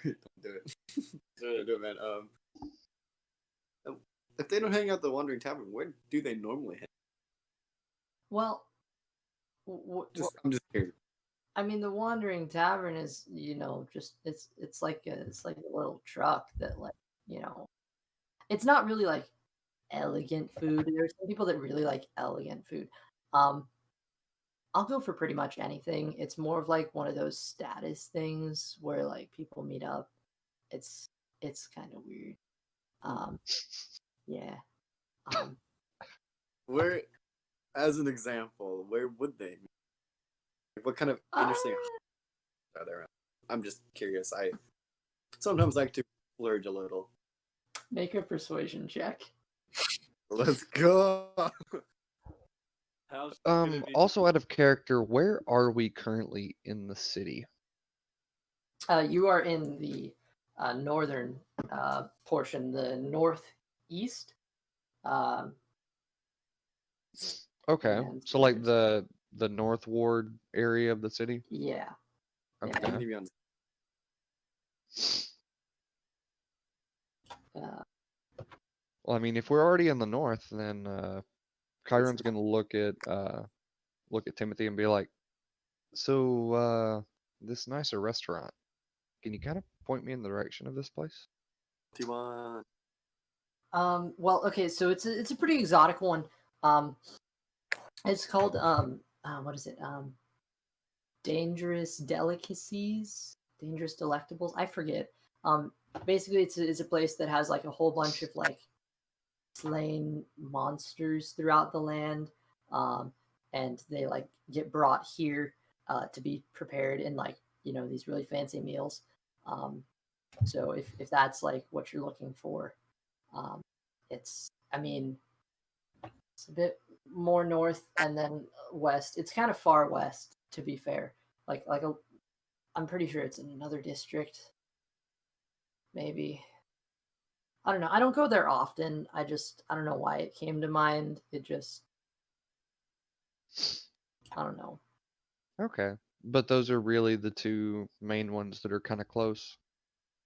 Don't do it. do Don't it. do it, man. If they don't hang out at the Wandering Tavern, where do they normally hang? Well, I'm just curious. I mean, the Wandering Tavern is, just it's like a little truck that it's not really like elegant food. There's some people that really like elegant food. I'll go for pretty much anything. It's more of like one of those status things where like people meet up. It's kind of weird. Yeah. Where, as an example, where would they meet? What kind of interesting are there? I'm just curious. I sometimes like to splurge a little. Make a persuasion check. Let's go. How's gonna be? Also out of character, where are we currently in the city? You are in the northern portion, the northeast. Okay, And so like the North Ward area of the city. Yeah. Okay. I'm gonna be honest. Well, I mean, if we're already in the north, then Chiron's gonna look at Timothy and be like, "So, this nicer restaurant, can you kind of point me in the direction of this place?" Do you want? Well, okay, so it's a pretty exotic one. It's called what is it? Dangerous delicacies, dangerous delectables. I forget. Basically, it's a place that has like a whole bunch of like slain monsters throughout the land, and they like get brought here to be prepared in like these really fancy meals. So if that's like what you're looking for, it's I mean it's a bit more north and then west. It's kind of far west, to be fair. I'm pretty sure it's in another district. Maybe. I don't know. I don't go there often. I don't know why it came to mind. It just I don't know. Okay. But those are really the two main ones that are kind of close.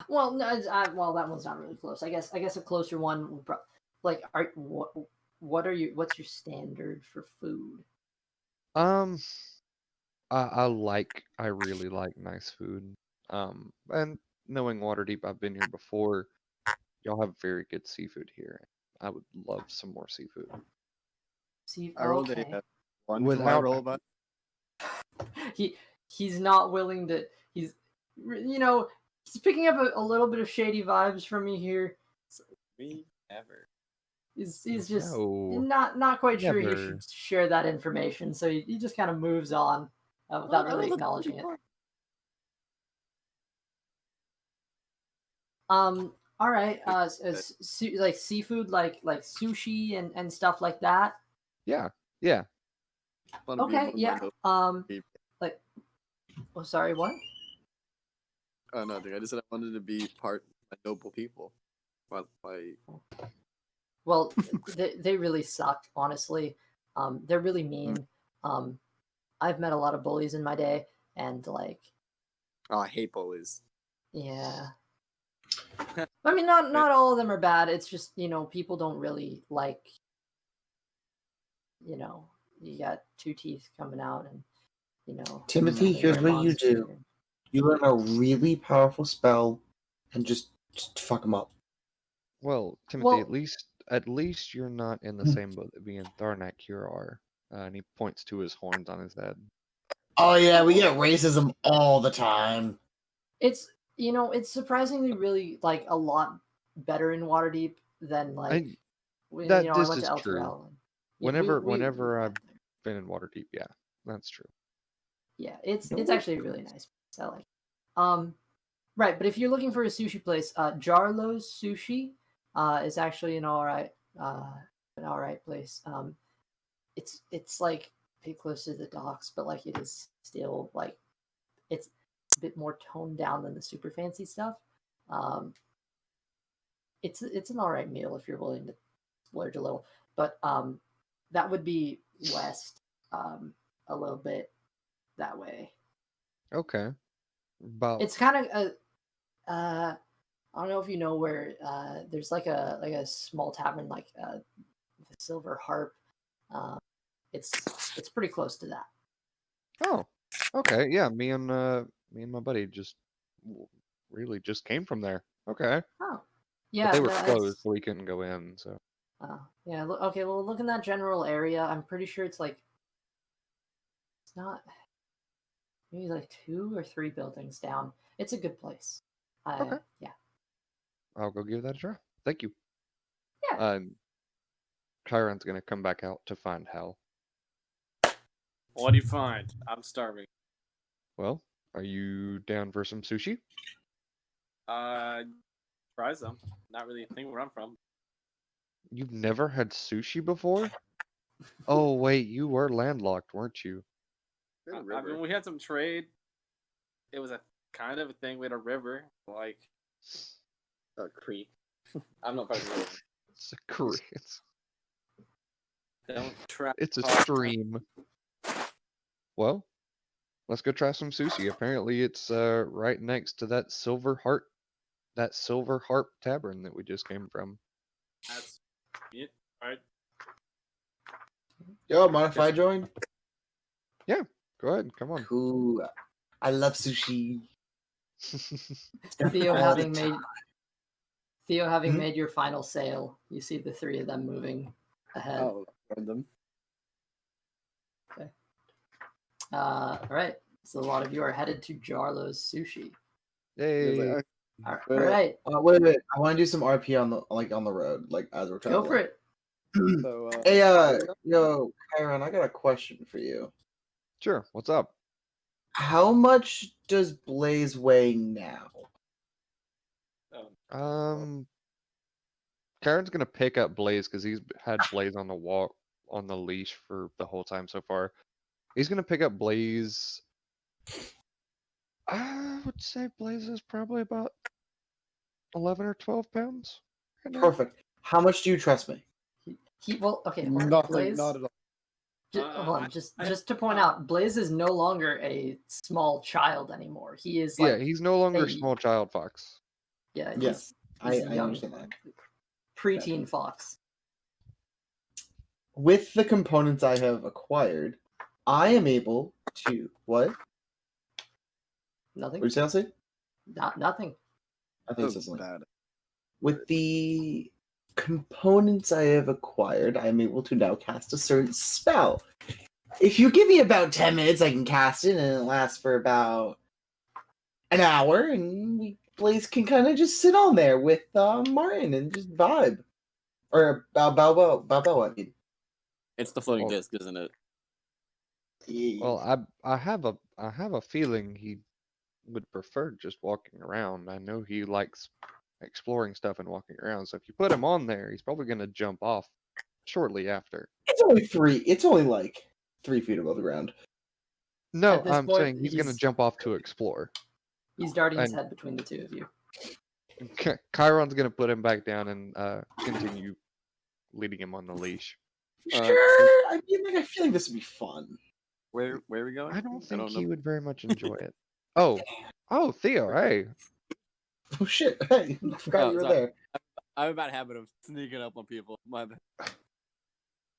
Well, no, well, that one's not really close. I guess a closer one would what's your standard for food? Um, I really like nice food. And knowing Waterdeep, I've been here before. Y'all have very good seafood here. I would love some more seafood. See, I rolled okay. a 1 for my Without roll, but He's not willing to. He's he's picking up a little bit of shady vibes from me here. me ever. He's just No, not quite sure he never. should share that information, so he just kind of moves on without really acknowledging it. All right. Like seafood, like sushi and stuff like that. Yeah, yeah. Okay. Yeah. Like, oh, sorry. What? Oh, nothing. I just said I wanted to be part of my noble people. Well, they really suck, honestly. They're really mean. I've met a lot of bullies in my day, and like, Oh, I hate bullies. yeah. I mean, not all of them are bad. It's just people don't really like. You got two teeth coming out, and Timothy, here's what you do. You learn a really powerful spell and just fuck them up. Well, Timothy, at least you're not in the same boat that me and Tharnak here are. And he points to his horns on his head. Oh yeah, we get racism all the time. It's it's surprisingly really like a lot better in Waterdeep than like when I This went is to true. Elturel. Whenever I've been in Waterdeep, yeah, that's true. Yeah, it's actually really nice. I like it. Right, but if you're looking for a sushi place, Jarlo's Sushi is actually an all right place. It's like pretty close to the docks, but like it is still like it's a bit more toned down than the super fancy stuff. It's an all right meal if you're willing to splurge a little, but that would be west, a little bit that way. Okay. It's kind of I don't know if you know where there's like a small tavern like the Silver Harp. It's pretty close to that. Oh, okay. Yeah, me and my buddy really just came from there. Okay. Oh, But yeah, they were that's closed, so we couldn't go in. So yeah. Okay, well, look in that general area. I'm pretty sure it's like it's not maybe like 2 or 3 buildings down. It's a good place. okay, Yeah. I'll go give that a try. Thank you. Yeah. Chiron's gonna come back out to find Hal. What do you find? I'm starving. Well, are you down for some sushi? Try some. Not really a thing where I'm from. You've never had sushi before? Oh wait, you were landlocked, weren't you? I mean, we had some trade. It was a kind of a thing. We had a river, like a creek. I don't know if I was. It's a creek. Don't try. It's a stream. Well, let's go try some sushi. Apparently, it's right next to that Silver Harp tavern that we just came from. That's it. All right. Yo, mind if I join? Yeah, go ahead. Come on. Cool. I love sushi. Theo All the having made your final sale, you see the 3 of them moving ahead. Oh, random. Okay. All right. So a lot of you are headed to Jarlo's Sushi. Yay! All Wait, right. Wait. I want to do some RP on the road, like as we're traveling. Go for it. So, Hey, yo, Kyron, I got a question for you. Sure. What's up? How much does Blaze weigh now? Karen's gonna pick up Blaze because he's had Blaze on the walk on the leash for the whole time so far. He's gonna pick up Blaze. I would say Blaze is probably about 11 or 12 pounds right now. Perfect. How much do you trust me? Okay. Hold on. nothing, Blaze, not at all. hold on. Just to point out, Blaze is no longer a small child anymore. He is Yeah, like he's no longer a- small child fox. yeah. Yes, He's I young, understand that. preteen fox. With the components I have acquired, I am able to what? Nothing. What did you say, Elsie? Nothing. I think So it's something. bad. With the components I have acquired, I'm able to now cast a certain spell. If you give me about 10 minutes, I can cast it, and it lasts for about an hour, and Blaze can kind of just sit on there with Martin and just vibe. Or Balboa, I mean. It's the floating Well- disc, isn't it? Well, I have a feeling he would prefer just walking around. I know he likes exploring stuff and walking around. So if you put him on there, he's probably gonna jump off shortly after. It's only like 3 feet above the ground. No, At this I'm point, saying he's gonna jump off to explore. He's darting his And- head between the two of you. Chiron's gonna put him back down and continue leading him on the leash. Sure. I mean, like, I feel like this would be fun. Where are we going? I don't think know. he would very much enjoy it. Oh, Theo, hey. Oh shit! Hey, I forgot Oh, you were sorry. there. I have a bad habit of sneaking up on people. My bad.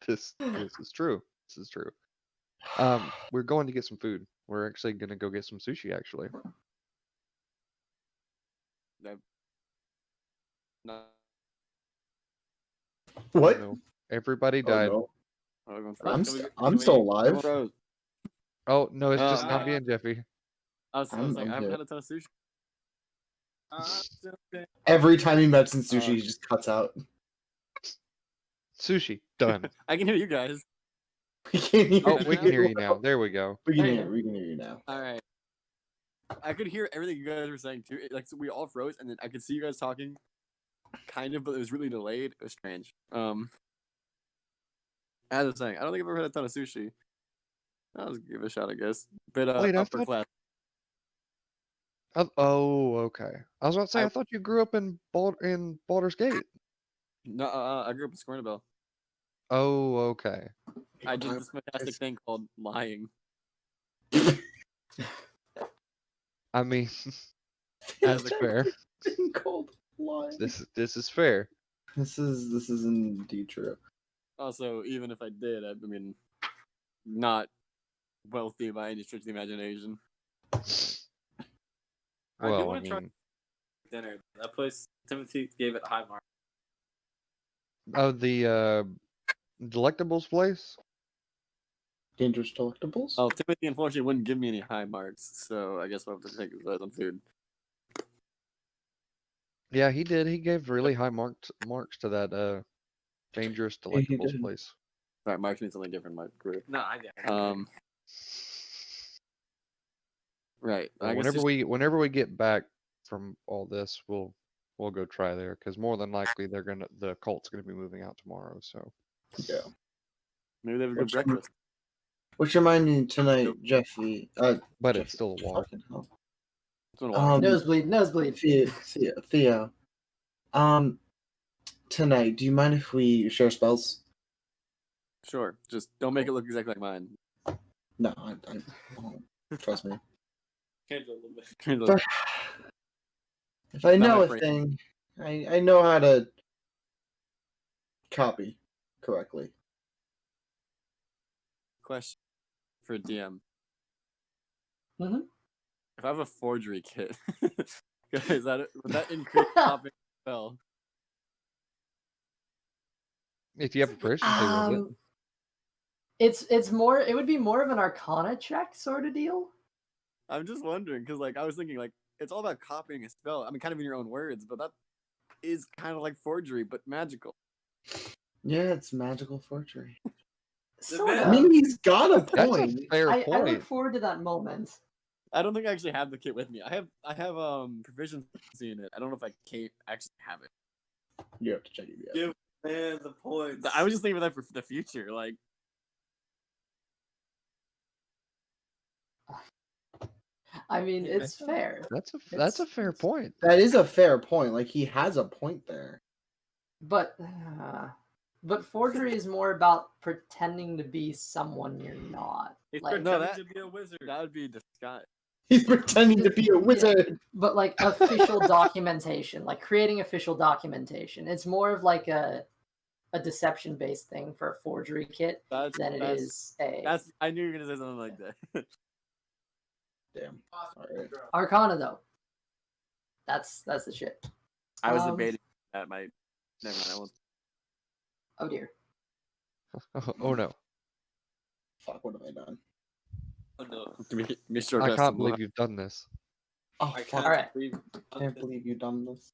This is true. This is true. We're going to get some food. We're actually gonna go get some sushi. Actually, No. What? no, everybody Oh, died. no. We're going I'm froze. I'm still alive. Froze. Oh no, it's just Oh, not man. me and Jeffy. I was I'm like, I haven't good. had a ton of sushi. Every time he mentions sushi, Uh, he just cuts out. Sushi done. I can hear you guys. We can hear, Oh, we can hear you now. There we go. We can There you hear. go. We can hear you now. All right. I could hear everything you guys were saying too. Like so we all froze, and then I could see you guys talking, kind of, but it was really delayed. It was strange. As I was saying, I don't think I've ever had a ton of sushi. I'll just give it a shot, I guess. But Wait, I upper thought- class. Oh, okay. I was about to say, I I- thought you grew up in Baldur's Gate. No, I grew up in Scornabel. Oh, okay. I did this fantastic thing called lying. I mean, that's As a- fair. Thing called lying. This is fair. This is indeed true. Also, even if I did, I mean, not wealthy by any stretch of the imagination. I do Well, I wanna try- mean, Dinner. That place, Timothy gave it a high mark. oh, the Delectables place. Dangerous delectables. Oh, Timothy unfortunately wouldn't give me any high marks, so I guess we'll have to take it on food. Yeah, he did. He gave really high marks to that dangerous Yeah, he Delectables did. place. Sorry, marks means something different in my career. No, I did. Right. Well, I guess whenever we get back from all this, we'll go try there because more than likely the cult's gonna be moving out tomorrow. So Yeah. maybe they have a good Which- breakfast. Which reminded me tonight, Jeffy. but Jeffy, it's still a walk. fucking hell. It's been a while. Nosebleed. Theo. Tonight, do you mind if we share spells? Sure. Just don't make it look exactly like mine. No, I won't. Trust me. Change a little bit. If I Not know my a brain. thing, I know how to copy correctly. Question for DM. Mhm. If I have a forgery kit, would that increase topic spell? If you have a proficiency with it, It's more. It would be more of an Arcana check sort of deal. I'm just wondering because like I was thinking like it's all about copying a spell. I mean, kind of in your own words, but that is kind of like forgery, but magical. Yeah, it's magical forgery. Sort I of. mean, he's got a That's a point. fair I point. look forward to that moment. I don't think I actually have the kit with me. I have proficiency in it. I don't know if I can't actually have it. You have to check it. Give man the points. I was just thinking about that for the future. Like, I mean, it's fair. That's a fair point. That is a fair point. Like he has a point there. But forgery is more about pretending to be someone you're not. He's Like, pretending to be a wizard. that would be disguise. He's pretending to be a wizard. but like official documentation, like creating official documentation. It's more of like a deception-based thing for a forgery kit than it is a I knew you were gonna say something like that. Damn. All right. Arcana though. That's the shit. I was Um, debating that might. Never mind. I won't. Oh dear. Oh no. Fuck, what have I done? Oh, no. Be sure I to can't believe you've done this. Oh, I fuck. can't Alright. believe I can't believe you've done this.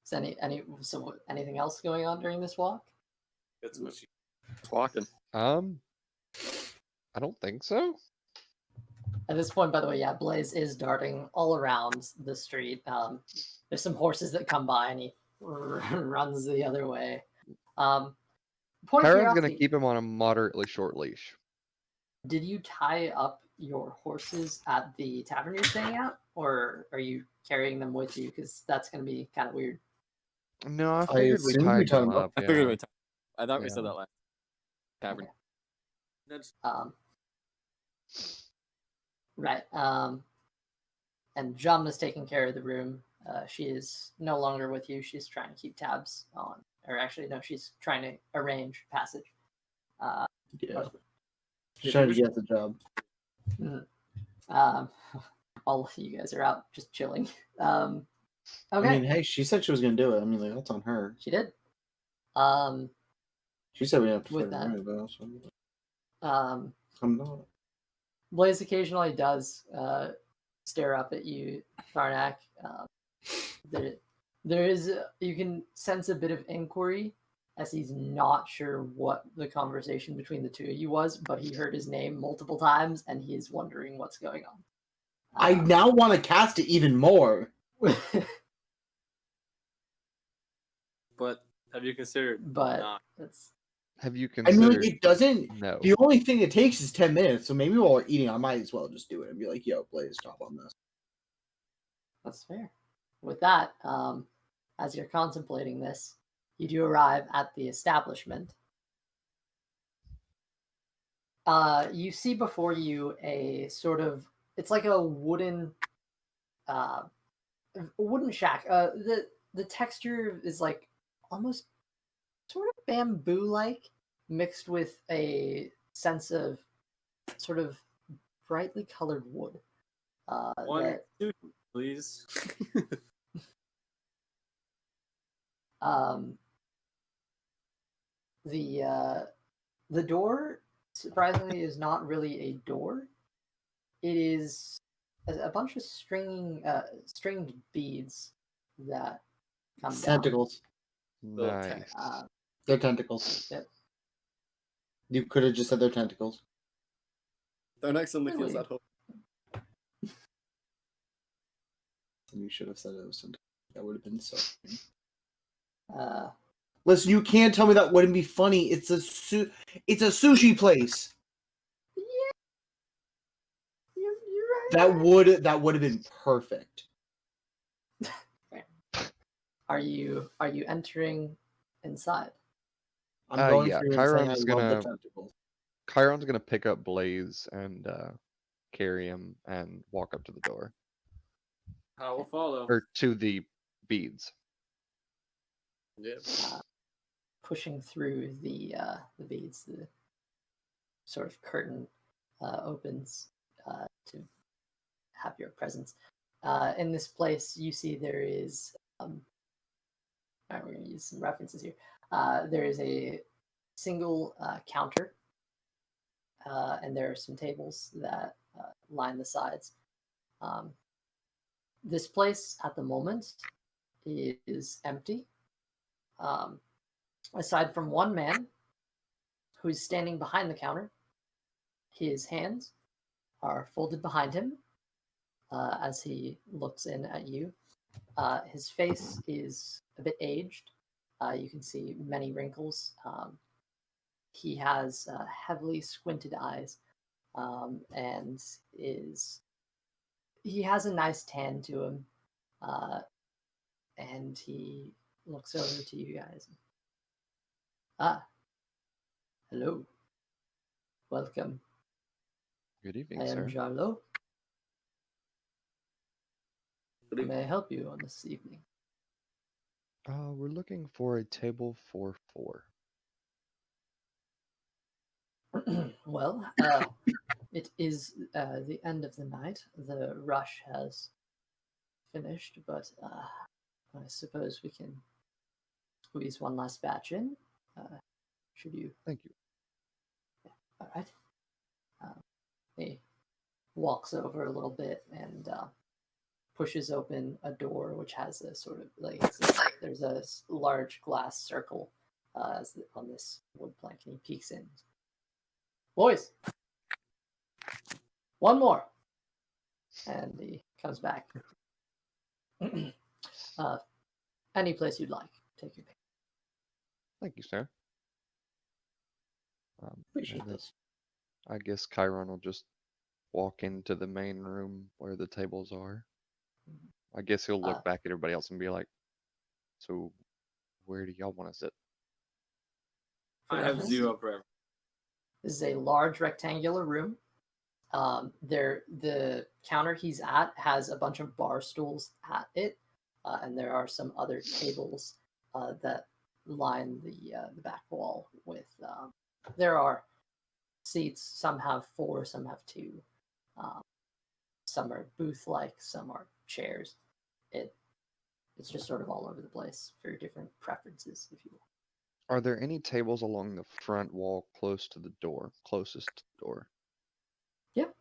Is anything else going on during this walk? it's what she. walking. I don't think so. At this point, by the way, yeah, Blaze is darting all around the street. There's some horses that come by, and he runs the other way. Point of Kyron's gonna curiosity, keep him on a moderately short leash. did you tie up your horses at the tavern you're staying at, or are you carrying them with you? Because that's going to be kind of weird. No, I I figured we assumed we tied tied them them up. up. I Yeah. figured we. I thought we said Yeah. that last tavern. Okay. That's Right. And Jamna's taking care of the room. She is no longer with you. She's trying to keep tabs on, or actually, no, she's trying to arrange passage. Yeah. She's trying to get the job. All of you guys are out just chilling. Okay, I mean, hey, she said she was gonna do it. I mean, like that's on her. she did. She said we have to With figure that. it out. So Um, I'm not. Blaze occasionally does stare up at you, Tharnak. There is you can sense a bit of inquiry as he's not sure what the conversation between the two of you was, but he heard his name multiple times and he is wondering what's going on. I now want to cast it even more. but have you considered but not? it's Have you I mean, considered? it doesn't. No. The only thing it takes is 10 minutes. So maybe while we're eating, I might as well just do it and be like, "Yo, Blaze, stop on this." that's fair. With that, as you're contemplating this, you do arrive at the establishment. You see before you a sort of it's like a wooden shack. The texture is like almost sort of bamboo like, mixed with a sense of sort of brightly colored wood. One, that, two, please. the door surprisingly is not really a door. It is a bunch of stringed beads that come down. Tentacles. Nice. They're tentacles. Yep. You could have just said they're tentacles. Tharnak suddenly feels Really? that hope. You should have said it was tentacles. That would have been so funny. Listen, you can't tell me that wouldn't be funny. It's a sushi place. You're right. That would have been perfect. Are you entering inside? I'm going Yeah, through and saying I Chiron's love gonna- the tentacles. Chiron's gonna pick up Blaze and carry him and walk up to the door I will follow. or to the beads. Yeah. Pushing through the beads, the sort of curtain opens to have your presence. In this place, you see there is. All right, we're going to use some references here. There is a single counter, and there are some tables that line the sides. This place at the moment is empty, aside from one man who's standing behind the counter. His hands are folded behind him as he looks in at you. His face is a bit aged. You can see many wrinkles. He has heavily squinted eyes, and he has a nice tan to him. And he looks over to you guys. Ah, hello. Welcome. Good evening, I am sir. Jarlo. May I help you on this evening? We're looking for a table for 4. Well, it is the end of the night. The rush has finished, but I suppose we can squeeze one last batch in. Should you? Thank you. All right. He walks over a little bit and pushes open a door, which has a sort of there's a large glass circle on this wood plank, and he peeks in. Boys, one more, and he comes back. Any place you'd like, take your pick. Thank you, sir. Appreciate and then this. I guess Chiron will just walk into the main room where the tables are. I guess he'll look back at everybody else and be like, so where do y'all want to sit? I have 0 preference. This is a large rectangular room. The counter he's at has a bunch of bar stools at it, and there are some other tables that line the back wall with. There are seats. Some have 4, some have 2. Some are booth-like, some are chairs. It's just sort of all over the place for different preferences, if you will. Are there any tables along the front wall closest to the door? Yep.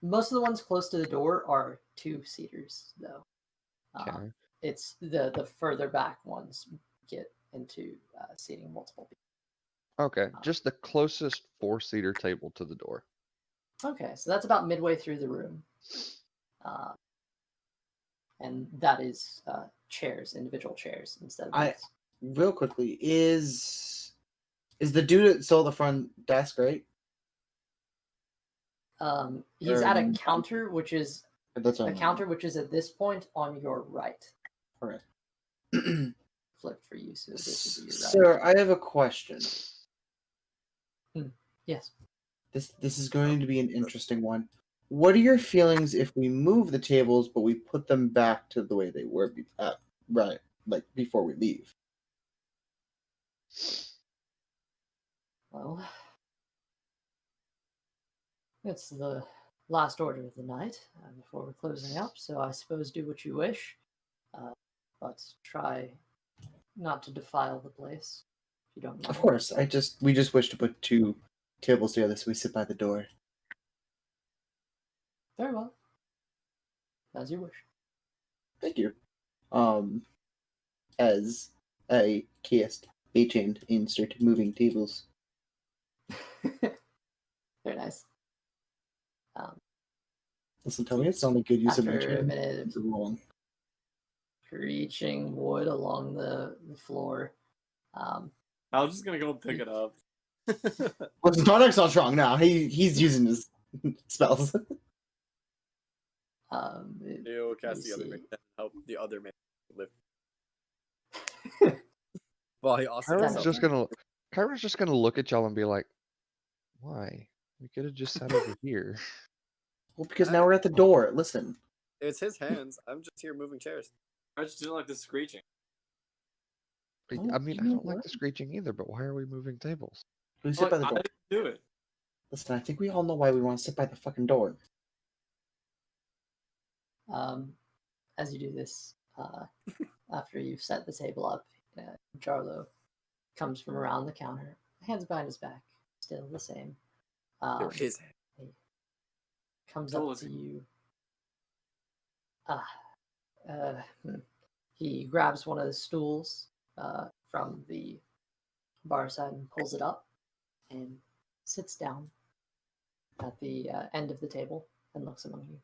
Most of the ones close to the door are 2-seaters, though. Okay. It's the further back ones get into seating multiple people. Okay, just the closest 4-seater table to the door. Okay, so that's about midway through the room. And that is chairs, individual chairs instead of booths. Real quickly, is the dude at still at the front desk, right? He's Or at a in- counter, which is That's a counter which is at this point on your right. Correct. Flipped for you, so this would be your right. Sir, I have a question. Yes. This is going to be an interesting one. What are your feelings if we move the tables, but we put them back to the way they were, right? Like before we leave. Well, it's the last order of the night before we're closing up, so I suppose do what you wish, but try not to defile the place. If you don't mind. Of course, we just wish to put 2 tables together so we sit by the door. Very well. As you wish. Thank you. As I cast a chain and start moving tables. Very nice. Listen, tell me it's not a good use of my After a chain. minute It's wrong. reaching wood along the floor. I was just gonna go pick it up. Listen, Tarnak's not strong now. He's using his spells. He'll cast the you other see- man to help the other man lift. Well, he also Chiron's does Chiron's just gonna look at y'all and be like, why? We could have just sat over here. Well, because now we're at the door. Listen. It's his hands. I'm just here moving chairs. I just didn't like the screeching. I mean, I don't like the screeching either, but why are we moving tables? We sit by the I door. didn't do it. Listen, I think we all know why we want to sit by the fucking door. As you do this, after you've set the table up, Jarlo comes from around the counter hands behind his back, still the same. They're his. He comes Told up us. to you. He grabs one of the stools from the bar side and pulls it up and sits down at the end of the table and looks among you.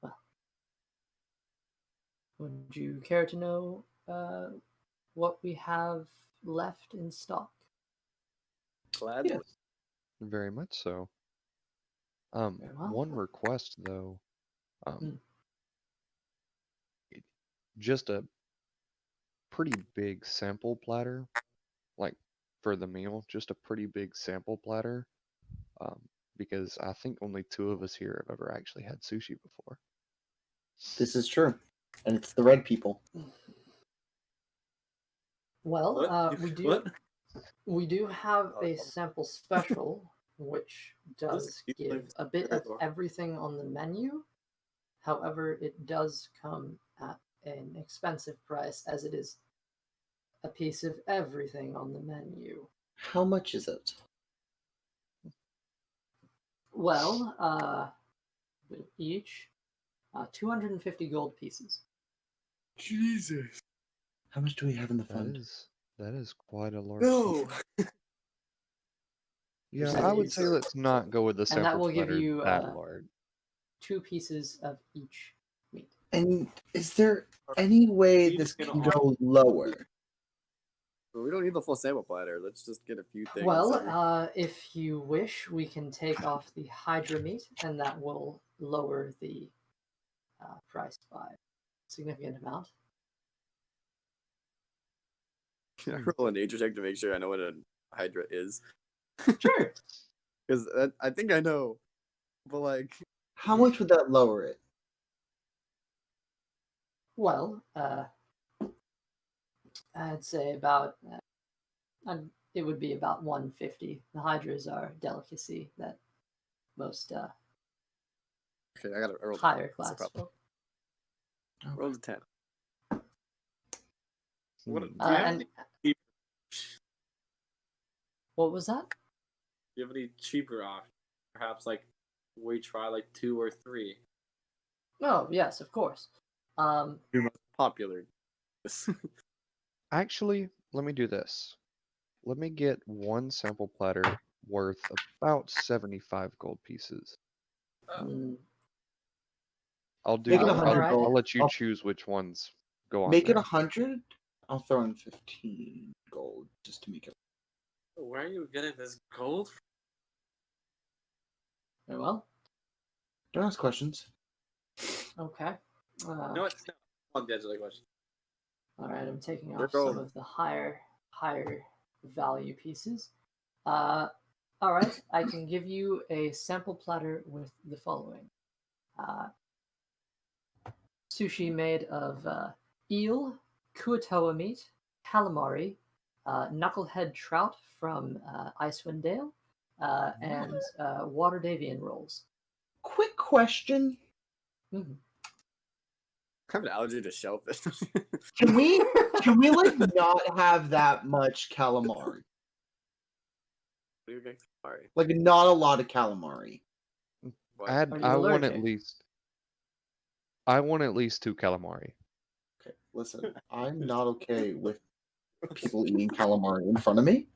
Well, would you care to know what we have left in stock? Gladly. Yeah. Very much so. Very well. One request though. Hmm. Just a pretty big sample platter, like for the meal, just a pretty big sample platter. Because I think only 2 of us here have ever actually had sushi before. This is true, and it's the red people. Well, What? What? we do have a sample special, which does This give like a bit of terrible. everything on the menu. However, it does come at an expensive price, as it is a piece of everything on the menu. How much is it? Well, each 250 gold pieces. Jesus. How much do we have in the fund? That is quite a large No. sum. Yeah, That I would say is- let's not go with the and that sample will give platter you that large. 2 pieces of each meat. And is there any way We this just can get go lower? But we don't need the full sample platter. Let's just get a few things. Well, if you wish, we can take off the Hydra meat, and that will lower the price by a significant amount. Can I roll a nature check to make sure I know what a Hydra is? Sure. Because I think I know, but like, How much would that lower it? Well, I'd say about it would be about 150. The Hydras are a delicacy that most okay, I gotta roll. higher That's the class problem. folk. Roll a 10. What? Hmm. Do you have And any, what was that? do you have any cheaper options? Perhaps like we try like 2 or 3. Oh, yes, of course. Your most popular. Actually, let me do this. Let me get 1 sample platter worth about 75 gold pieces. mm, I'll do. Make it Well, 100 alright. I'll gold. let you I'll choose which ones go on make it there. 100. I'll throw in 15 gold just to make it. Where are you getting this gold from? very well. Don't ask questions. Okay. No, it's not. On the edge of the question. All right, I'm taking They're off some gold. of the higher value pieces. All right, I can give you a sample platter with the following: sushi made of eel, kuatoa meat, calamari, knucklehead trout from Icewind Dale, and Waterdevian rolls. Quick question: Mhm. I have an allergy to shellfish. Can we like not have that much calamari? Sorry. Like not a lot of calamari. What? Add. Are you I want at allergic? least. I want at least 2 calamari. Okay, listen, I'm not okay with people eating calamari in front of me.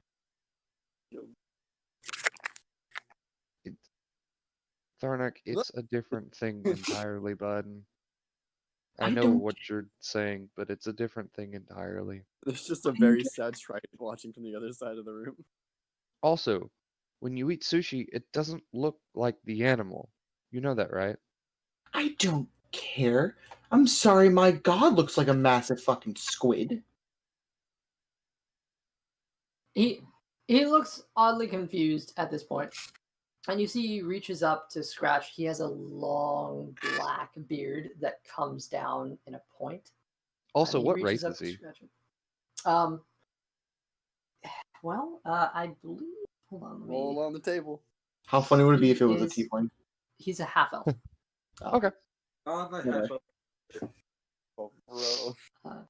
Tharnak, it's a different thing entirely, bud. I I know don't what you're saying, but it's a different thing entirely. There's just a very sad trident watching from the other side of the room. Also, when you eat sushi, it doesn't look like the animal. You know that, right? I don't care. I'm sorry, my god looks like a massive fucking squid. He looks oddly confused at this point, and you see he reaches up to scratch. He has a long black beard that comes down in a point. Also, and he what reaches race up is to he? scratch it. Well, I believe. Hold on. Roll on the table. How funny would it be if it was a He is- tiefling? He's a half elf. Oh, Okay. Oh, my Yeah. headphones. Oh, bro. Uh,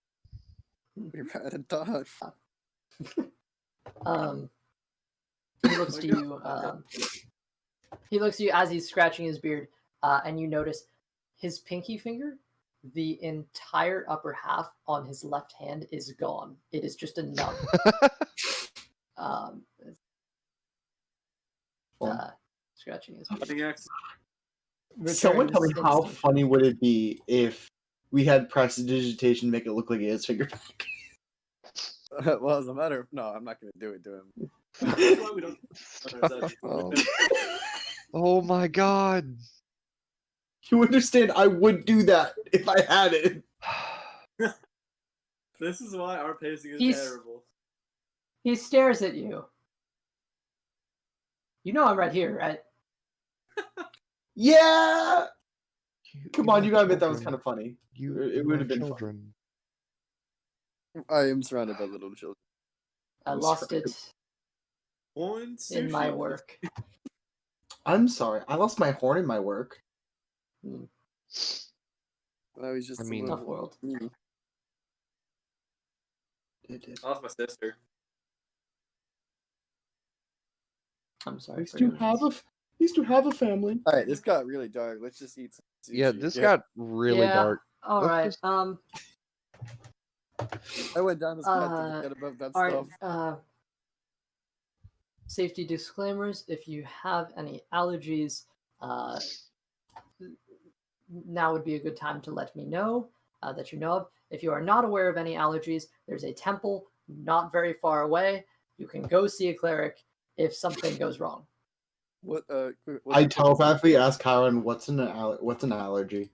We've had a dog. um, he looks to you. He looks at you as he's scratching his beard, and you notice his pinky finger, the entire upper half on his left hand is gone. It is just a nub. Scratching his beard. Someone tell me Returns how instantly. funny would it be if we had prestidigitation make it look like he has finger back. Well, as a matter of no, I'm not gonna do it to him. That's why we don't. Oh. Oh my god. You understand? I would do that if I had it. This is why our pacing is He's- terrible. He stares at you. You know I'm right here, right? Yeah. Come on, are you gotta admit that was children. kind of funny. You, It you would are have been fun. children. I am surrounded by little children. I I'm lost sorry. it One in my sushi. work. I'm sorry. I lost my horn in my work. I was just I a mean- little Tough world. me. I lost my sister. I'm sorry. These for two your have loss. these two have a family. All right, this got really dark. Let's just eat some sushi. Yeah, this got really dark. All Let's right. just- I went down this path to forget about that All right. stuff. Safety disclaimers. If you have any allergies, now would be a good time to let me know that you know of. If you are not aware of any allergies, there's a temple not very far away. You can go see a cleric if something goes wrong. What? I telepathically asked Kyron, "What's an allergy?"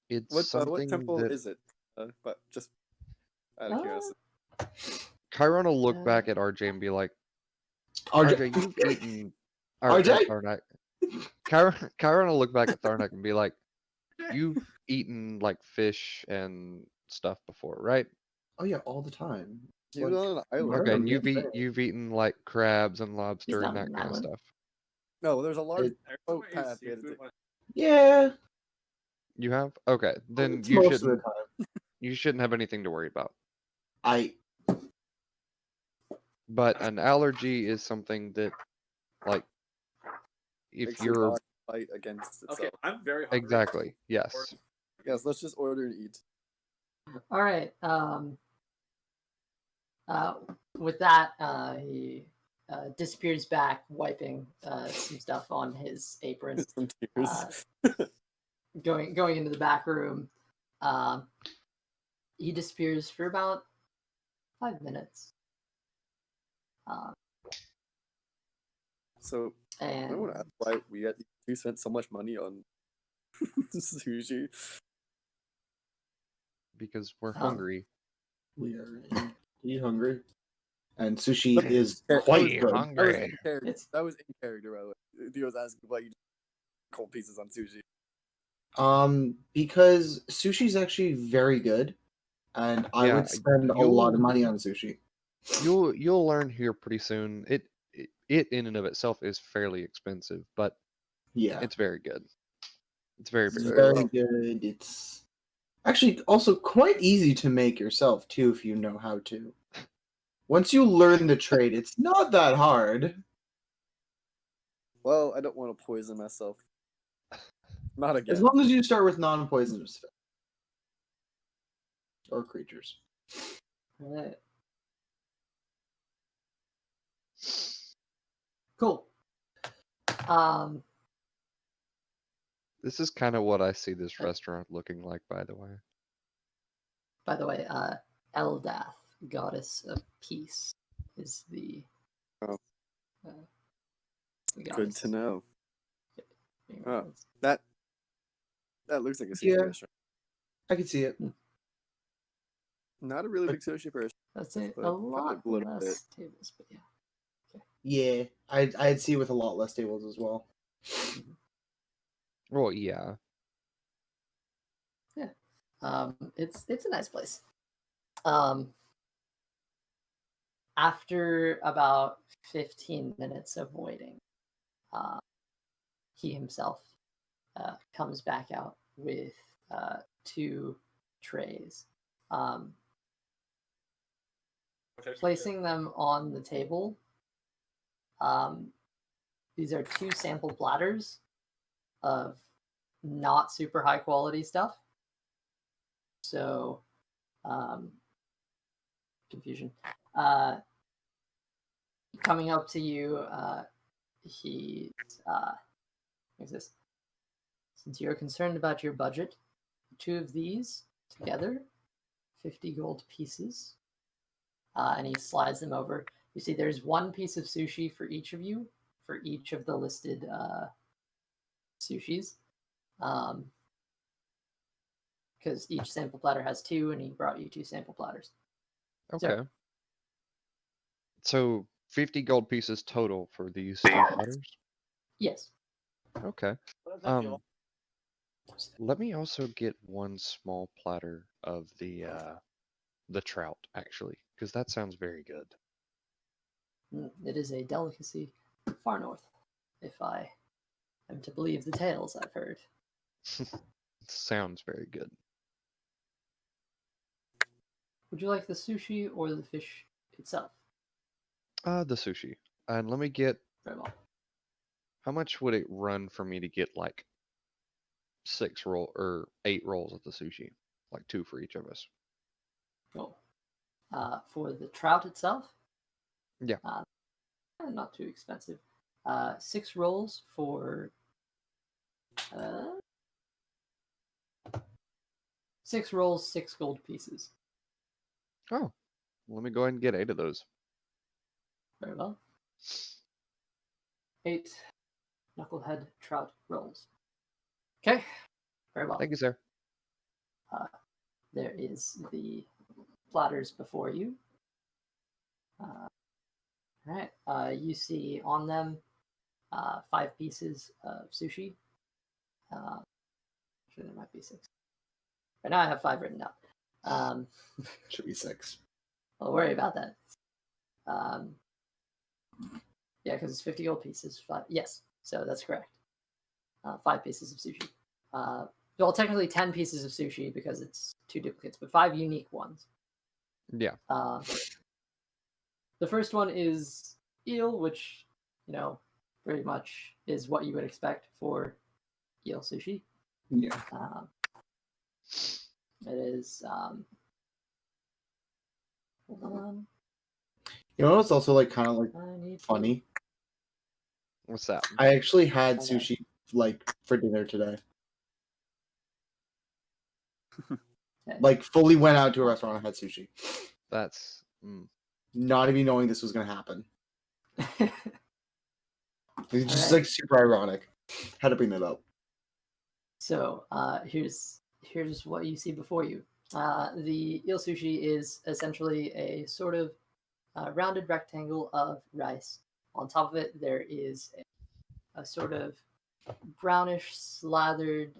It's What something temple that is it? But just out of Uh, curiosity. Chiron will look back at RJ and be like, RJ, RJ, you've eaten. RJ? Tharnak. Chiron will look back at Tharnak and be like, you've eaten like fish and stuff before, right? Oh yeah, all the time. He was on an island. Where- Okay, and amazing. you've eaten like crabs and lobster not and that on an kind of island. stuff. No, there's a large It- boat path. we had to take. Yeah, You have? Okay, then it's you most of the shouldn't time. you shouldn't have anything to worry about. But an allergy is something that, like, if Makes you're it fight against itself. Okay, I'm very hungry. exactly, yes. Yes, let's just order and eat. All right. With that, he disappears back, wiping some stuff on his apron. Some tears. Going into the back room. He disappears for about 5 minutes. So I want to And ask why we spent so much money on sushi. Because we're Oh. hungry. We are indeed hungry, and sushi is Yeah, quite we good. hungry. That was in character. It's- That was in character, by the way. Theo was asking why you cold pieces on sushi. Because sushi's actually very good, and I Yeah, would spend a lot of you'll- money on sushi. You'll learn here pretty soon. It in and of itself is fairly expensive, but Yeah, it's very good. It's very it's very very very good. It's actually also quite easy to make yourself too if you know how to. Once you learn the trade, it's not that hard. Well, I don't want to poison myself. Not again. As long as you start with non-poisonous fish or creatures. all right. Cool. This is kind of what I see this restaurant looking like, by the way. By the way, Eldath, goddess of peace, is the. Oh. The Good goddess to know. being Oh. referenced. That looks like a sushi Yeah. restaurant. I can see it. Not a really big sushi person. That's it. but A kind of lot a little less tables, but yeah. Yeah, I'd see it with a lot less tables as well. Well, yeah. It's a nice place. After about 15 minutes of waiting, he himself comes back out with 2 trays. Placing them on the table, These are 2 sample platters of not super high quality stuff. So, confusion. Coming up to you, he what's this? Since you're concerned about your budget, 2 of these together, 50 gold pieces, and he slides them over. You see, there's 1 piece of sushi for each of you, for each of the listed sushis, because each sample platter has 2, and he brought you 2 sample platters. Okay. So 50 gold pieces total for these 2 platters? Yes. Okay. What does that feel Let me also get 1 small platter of the trout, actually, because that sounds very good. It is a delicacy far north, if I am to believe the tales I've heard. Sounds very good. Would you like the sushi or the fish itself? The sushi. And let me get, Very well. how much would it run for me to get like 8 rolls of the sushi? Like 2 for each of us. Cool. For the trout itself? Yeah. Not too expensive. 6 rolls for 6 rolls, 6 gold pieces. Oh, let me go ahead and get 8 of those. Very well. 8 knucklehead trout rolls. Okay. Very well. Thank you, sir. There is the platters before you. All right. You see on them 5 pieces of sushi. Actually, there might be 6. Right now I have 5 written down. Should be 6. I'll worry about that. Yeah, because it's 50 gold pieces. 5. Yes, so that's correct. 5 pieces of sushi. Well, technically 10 pieces of sushi because it's 2 duplicates, but 5 unique ones. Yeah. The first one is eel, which, pretty much is what you would expect for eel sushi. Yeah. It is. Hold on. You know what's also like kind of like I need funny? What's that? I actually had sushi like for dinner today. Okay. Like fully went out to a restaurant and had sushi. That's Not even knowing this was gonna happen. It's just Alright. like super ironic. Had to bring that up. So here's what you see before you. The eel sushi is essentially a sort of rounded rectangle of rice. On top of it, there is a sort of brownish slathered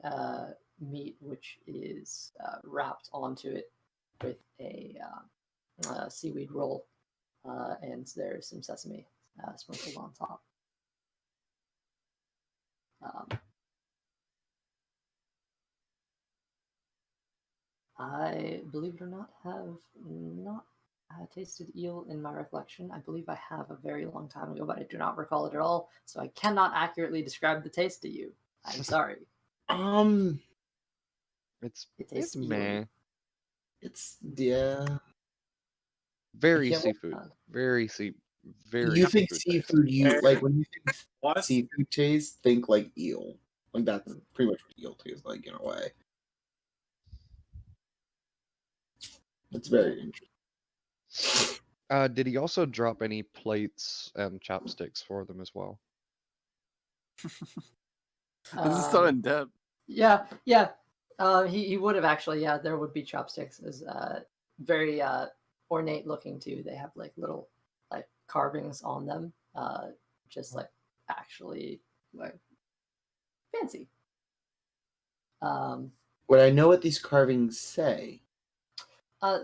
meat, which is wrapped onto it with a seaweed roll, and there's some sesame sprinkled on top. I, believe it or not, have not tasted eel in my recollection. I believe I have a very long time ago, but I do not recall it at all, so I cannot accurately describe the taste to you. I'm sorry. it's It tastes meh. It's Very can't- seafood. Very very you think seafood taste. seafood? You like when you think What? seafood taste? Think like eel. Like that's pretty much what eel tastes like in a way. It's very interesting. Did he also drop any plates and chopsticks for them as well? This is so in depth. Yeah. He would have actually. Yeah, there would be chopsticks. Is very ornate looking too. They have like little like carvings on them. Just like actually like fancy. Would I know what these carvings say?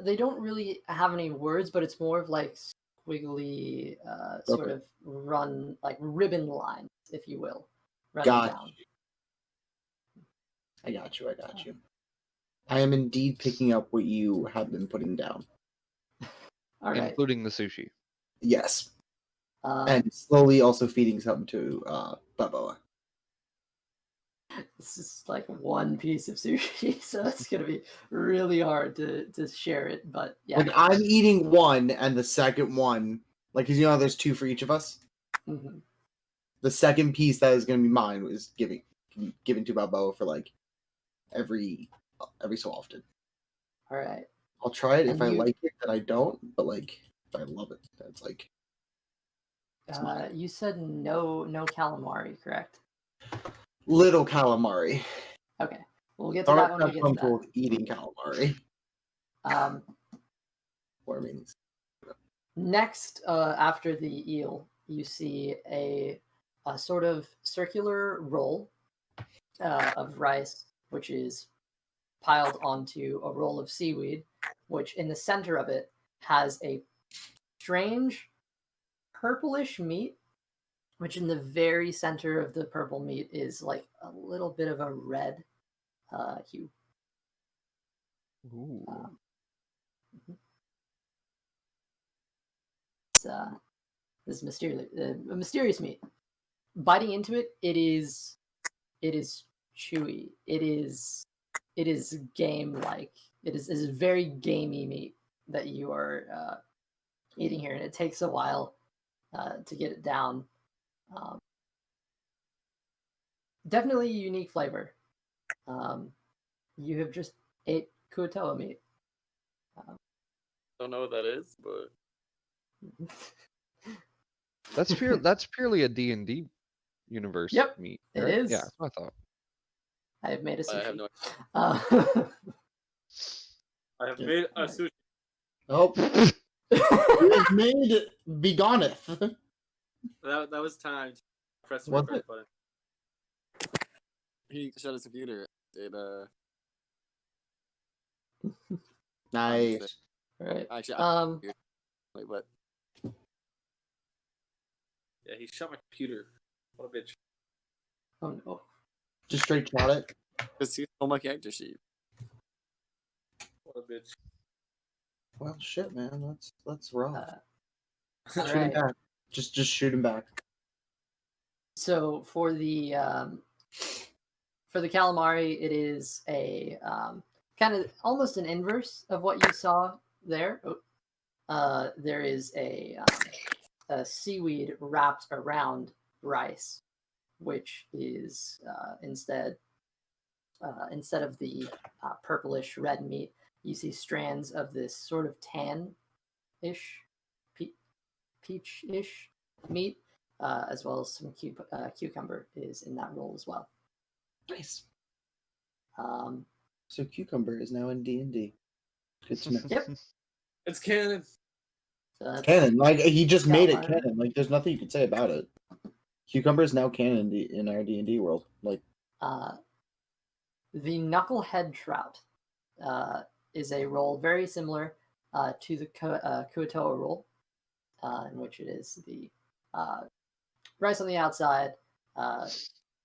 They don't really have any words, but it's more of like squiggly, sort of run like ribbon lines, if you will, running down. I got you. I am indeed picking up what you have been putting down. All right. Including the sushi. Yes. and slowly also feeding something to Balboa. This is like one piece of sushi, so it's gonna be really hard to share it. But yeah, Like I'm eating one, and the second one, like, 'cause you know there's two for each of us. mhm. The second piece that is going to be mine was given to Balboa for like every so often. All right. I'll try it. If And I you- like it, then I don't. But like if I love it, then it's like it's mine. You said no calamari, correct? Little calamari. Okay, we'll get to that Aren't when we that get to comfortable with eating calamari. that. Or I mean, Next, after the eel, you see a sort of circular roll of rice, which is piled onto a roll of seaweed, which in the center of it has a strange purplish meat, which in the very center of the purple meat is like a little bit of a red hue. Ooh. It's this mysterious meat. Biting into it, it is chewy. It is game like. It is very gamey meat that you are eating here, and it takes a while to get it down. Definitely a unique flavor. You have just ate kuatoa meat. Don't know what that is, but That's purely a D&D universe Yep, meat. it Right? is. Yeah, that's what I thought. I have made a sushi. I have no. I have Yeah. made a sushi. oh, it made it begoneth. That was time. Press the Was refresh it? button. He shut his computer. It Nice. Right. actually wait, what? Yeah, he shut my computer. What a bitch. Oh no. Just straight shot it. Because he stole my character sheet. What a bitch. Well, shit, man. That's rough. All Shoot him right. back. Just shoot him back. So for the calamari, it is a kind of almost an inverse of what you saw there. There is a seaweed wrapped around rice, which is instead of the purplish red meat, you see strands of this sort of tan-ish, peach-ish meat, as well as some cucumber is in that roll as well. Nice. Um, So cucumber is now in D&D. Good to know. Yep. It's canon. so that's Canon. Like he just made it Calamari. canon. Like there's nothing you can say about it. Cucumber is now canon in our D&D world. Like the knucklehead trout is a roll very similar to the Kuatoa roll, in which it is the rice on the outside,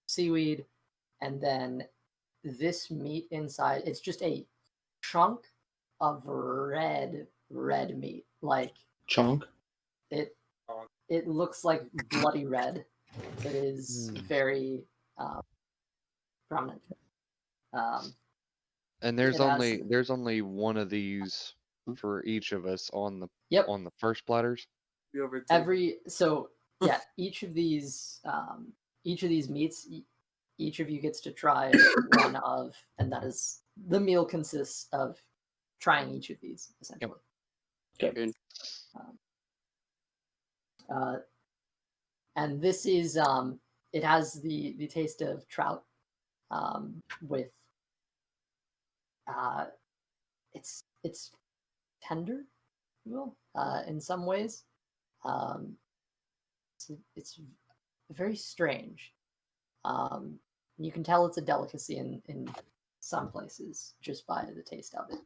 seaweed, and then this meat inside. It's just a chunk of red meat. Like chunk. it looks like bloody red. It is very prominent. And there's It has- only one of these for each of us on the Yep. on the first platters. Be over Each of these meats, each of you gets to try one of, and that is the meal consists of trying each of these essentially. Okay. And this is it has the taste of trout, with it's tender, if you will, in some ways. It's very strange. You can tell it's a delicacy in some places just by the taste of it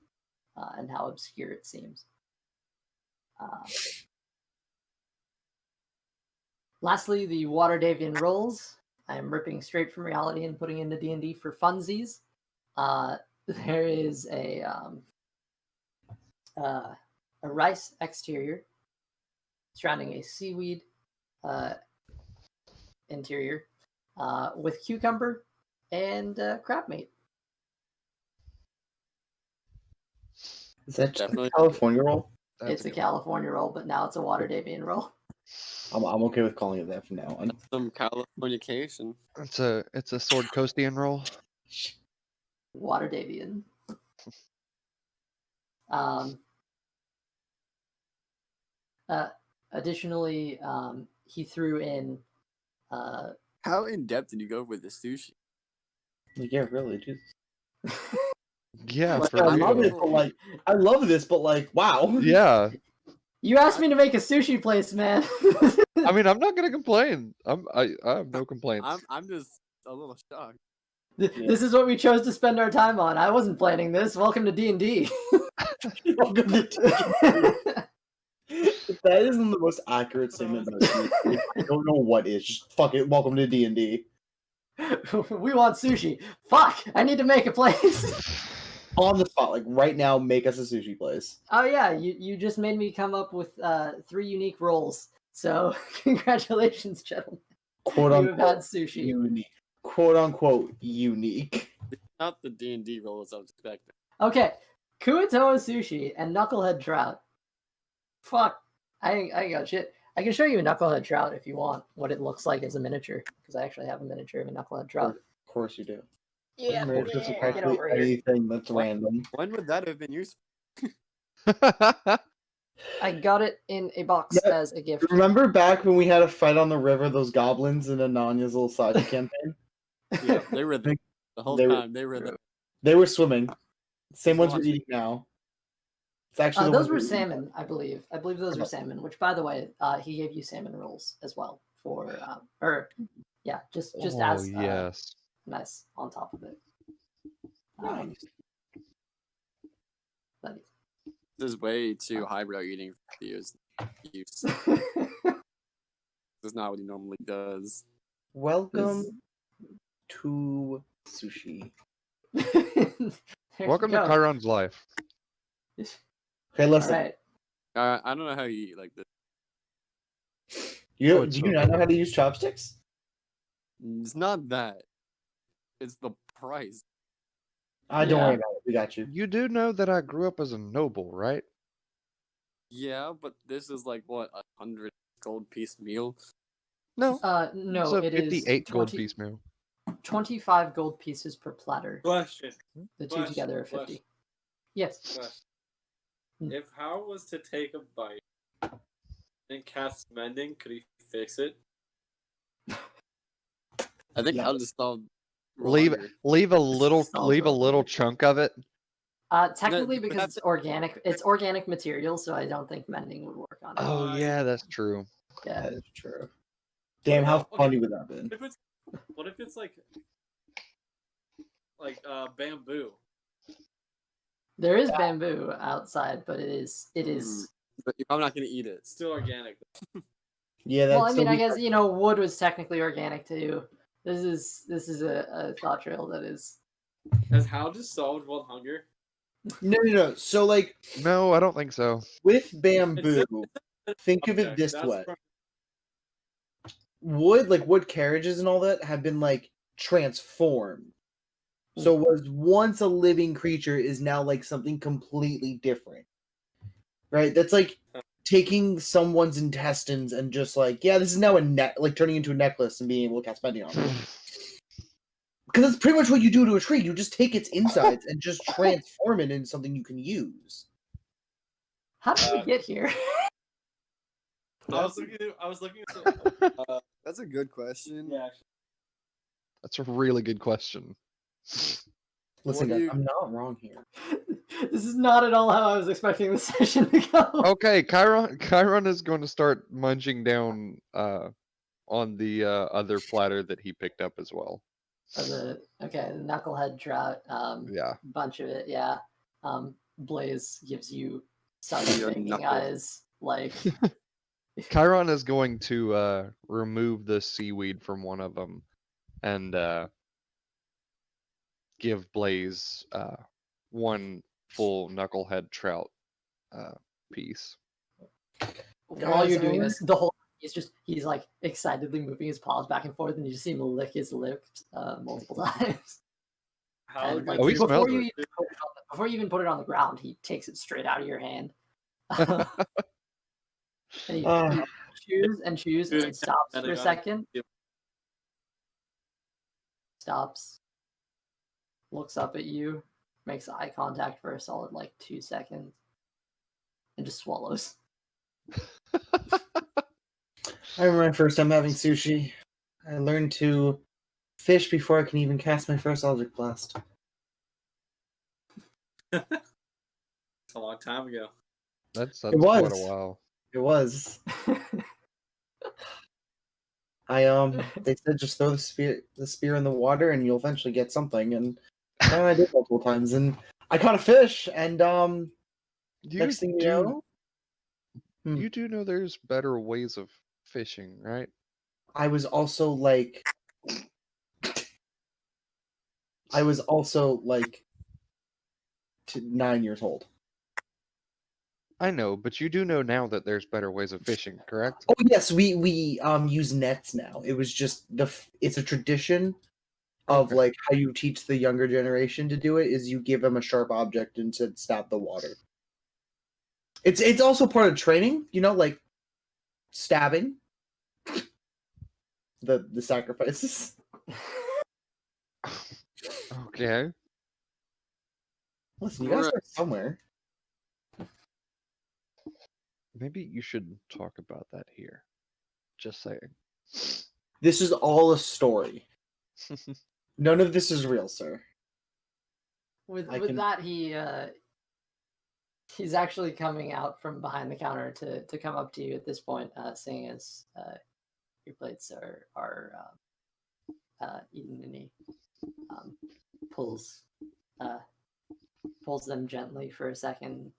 and how obscure it seems. Lastly, the Waterdeep rolls. I'm ripping straight from reality and putting into D&D for funsies. There is a rice exterior surrounding a seaweed interior with cucumber and crab meat. Is that just Definitely. a California roll? That's It's a good. California roll, but now it's a Waterdeepian roll. I'm okay with calling it that from now on. Some Californication. It's a sword coastian roll. Waterdeepian. Additionally, he threw in How in depth did you go with the sushi? Yeah, really, dude. Yeah, Like, for I love real. it, but like, I love this, but like, wow. Yeah. You asked me to make a sushi place, man. I mean, I'm not gonna complain. I have no complaints. I'm just a little shocked. This is what we chose to spend our time on. I wasn't planning this. Welcome to D&D. Welcome to D&D. If that isn't the most accurate statement about D&D, I don't know what is. Just fuck it. Welcome to D&D. We want sushi. Fuck! I need to make a place. On the spot, like right now, make us a sushi place. Oh yeah, you just made me come up with 3 unique rolls. So congratulations, gentlemen. Quote You have had unquote sushi. unique. Quote unquote unique. Not the D&D roles I was expecting. Okay, Kuatoa sushi and knucklehead trout. Fuck, I got shit. I can show you a knucklehead trout if you want. What it looks like as a miniature, because I actually have a miniature of a knucklehead trout. Of course you do. Yeah, Marriage is get practically over here. anything that's random. When would that have been useful? I got it in a box Yeah. as a gift. Remember back when we had a fight on the river, those goblins in Ananya's little side campaign? Yeah, they were there the whole They were- time. They were there. They were swimming. Same ones we're Watching. eating now. It's actually the Those ones were we're eating. salmon, I believe. I believe those were salmon. Which, by the way, he gave you salmon rolls as well for, just Oh as yes. nice on top of it. Nice. Nice. This is way too highbrow eating for the use. This is not what he normally does. Welcome to sushi. There Welcome you to go. Chiron's life. Okay, listen. All right. I don't know how you eat like this. You Oh, it's do so you not know how to use chopsticks? It's not that. It's the price. Don't Yeah. worry about it. We got you. You do know that I grew up as a noble, right? Yeah, but this is like what 100 gold piece meal. No. No, It's a it is 58 gold 20 piece meal. 25 gold pieces per platter. Question. The two Question, together are 50. question. Yes. Question. If Hal was to take a bite and cast mending, could he fix it? I think No. I'll just solve. Leave a little Solve chunk of it. Technically, but because that's- it's organic material, so I don't think mending would work on it. Oh yeah, that's true. Yeah. That is true. Damn, how Okay. funny would that have been? What if it's like bamboo? There is bamboo outside, but it is. But I'm not gonna eat it. Still organic. Yeah, that's Well, I mean, I guess wood was technically organic too. This is a thought trail that is. Has Hal just solved world hunger? No. So like No, I don't think so. with bamboo, think of it Okay, this that's way. from- Wood carriages and all that have been like transformed. So was once a living creature is now like something completely different. Right? That's like taking someone's intestines and just like, yeah, this is now turning into a necklace and being able to cast mending on it. Because that's pretty much what you do to a tree. You just take its insides and just transform it into something you can use. How did we get here? I was looking at That's a good question. yeah. That's a really good question. Listen, What guys, do you- I'm not wrong here. This is not at all how I was expecting the session to go. Okay, Chiron is going to start munching down on the other platter that he picked up as well. The knucklehead trout. Yeah. Bunch of it. Yeah. Blaze gives you some Your thinking knuckle. eyes. Like Chiron is going to remove the seaweed from one of them and give Blaze one full knucklehead trout piece. while you're doing this, the whole he's like excitedly moving his paws back and forth, and you just see him lick his lips multiple times. How And, good Oh, he is smells before you it. even before you even put it on the ground, he takes it straight out of your hand. And he chews and chews and then stops for a second. Stops, looks up at you, makes eye contact for a solid like 2 seconds, and just swallows. I remember my first time having sushi. I learned to fish before I can even cast my first Eldritch Blast. It's a long time ago. That's It quite a was. while. It was. They said just throw the spear in the water and you'll eventually get something, and I did multiple times, and I caught a fish, and next thing you know, you do know there's better ways of fishing, right? I was also like 9 years old. I know, but you do know now that there's better ways of fishing, correct? Oh yes, we use nets now. It was just it's a tradition of Okay. like how you teach the younger generation to do it is you give them a sharp object and to stop the water. It's also part of training, like stabbing. The sacrifices. Okay. Listen, you guys are somewhere. Maybe you should talk about that here. Just saying. This is all a story. None of this is real, sir. With that, he's actually coming out from behind the counter to come up to you at this point, seeing as your plates are eaten, and he pulls them gently for a second.